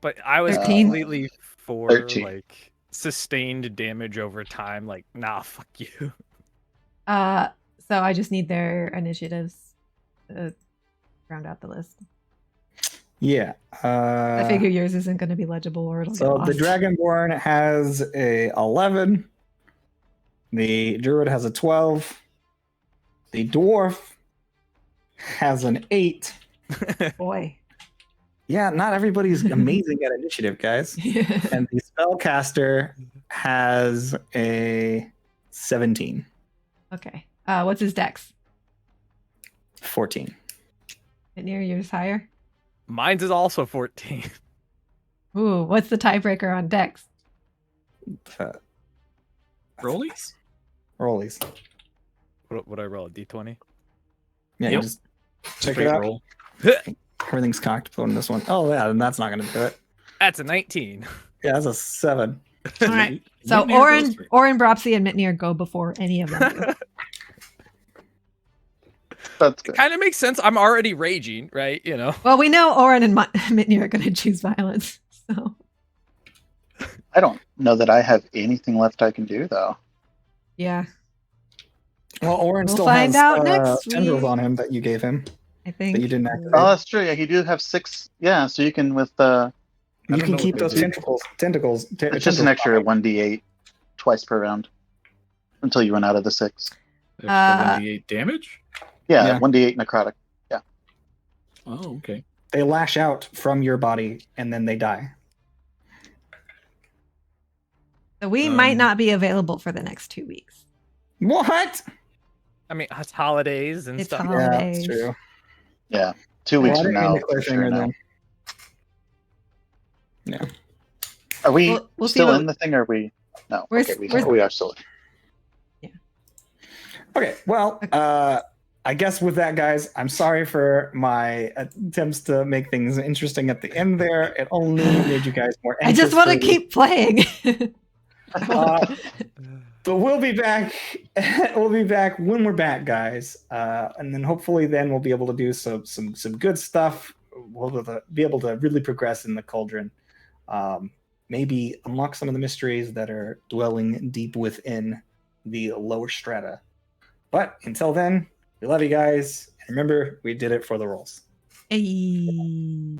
But I was 13. completely for 13. like sustained damage over time. Like, nah, fuck you. So I just need their initiatives to round out the list. Yeah. I figure yours isn't going to be legible or it'll get So lost. the Dragonborn has a 11. The Druid has a 12. The Dwarf has an 8. Boy. Yeah, not everybody's amazing at initiative, guys. And the Spellcaster has a 17. Okay. What's his dex? 14. Near yours higher? Mine's is also 14. Ooh, what's the tiebreaker on dex? Rollies? Rollies. What would I roll? A d20? Yeah, you Yep. just check Straight it out. roll. Everything's cocked on this one. Oh, yeah, then that's not going to do it. That's a 19. Yeah, that's a 7. All right. So Mitnir goes first. Orin, Bropsy, and Mitnir go before any of them do. That's good. Kind of makes sense. I'm already raging, right? You know. Well, we know Orin and Mitnir are going to choose violence. So I don't know that I have anything left I can do, though. yeah, Well, Orin We'll still find has out next tendrils week. on him that you gave him. I think That you didn't activate. Oh, that's true. Yeah, you do have 6. Yeah, so you can with You don't can know keep what they those do. tentacles. it's just an extra 1d8 twice per round until you run out of the 6. Extra 1d8 damage? Yeah, Yeah. 1d8 necrotic. Oh, okay. They lash out from your body and then they die. so. We might Um, not be available for the next 2 weeks. What? I mean, it's holidays and It's stuff. Yeah, holidays. that's true. Yeah, 2 weeks Well, I from didn't mean now, to for sure. cliffhanger No. then. Yeah. Are we We'll see still what- in the thing? Or are we? No. We're Okay, s- we we're- are still in. Okay, well, I guess with that, guys, I'm sorry for my attempts to make things interesting at the end there. It only made you guys more I anxious. just want to for- keep playing. But we'll be back. We'll be back when we're back, guys. And then hopefully, then we'll be able to do some good stuff. We'll be able to really progress in the cauldron. Maybe unlock some of the mysteries that are dwelling deep within the lower strata. But until then, we love you guys. And remember, we did it for the rolls. Hey.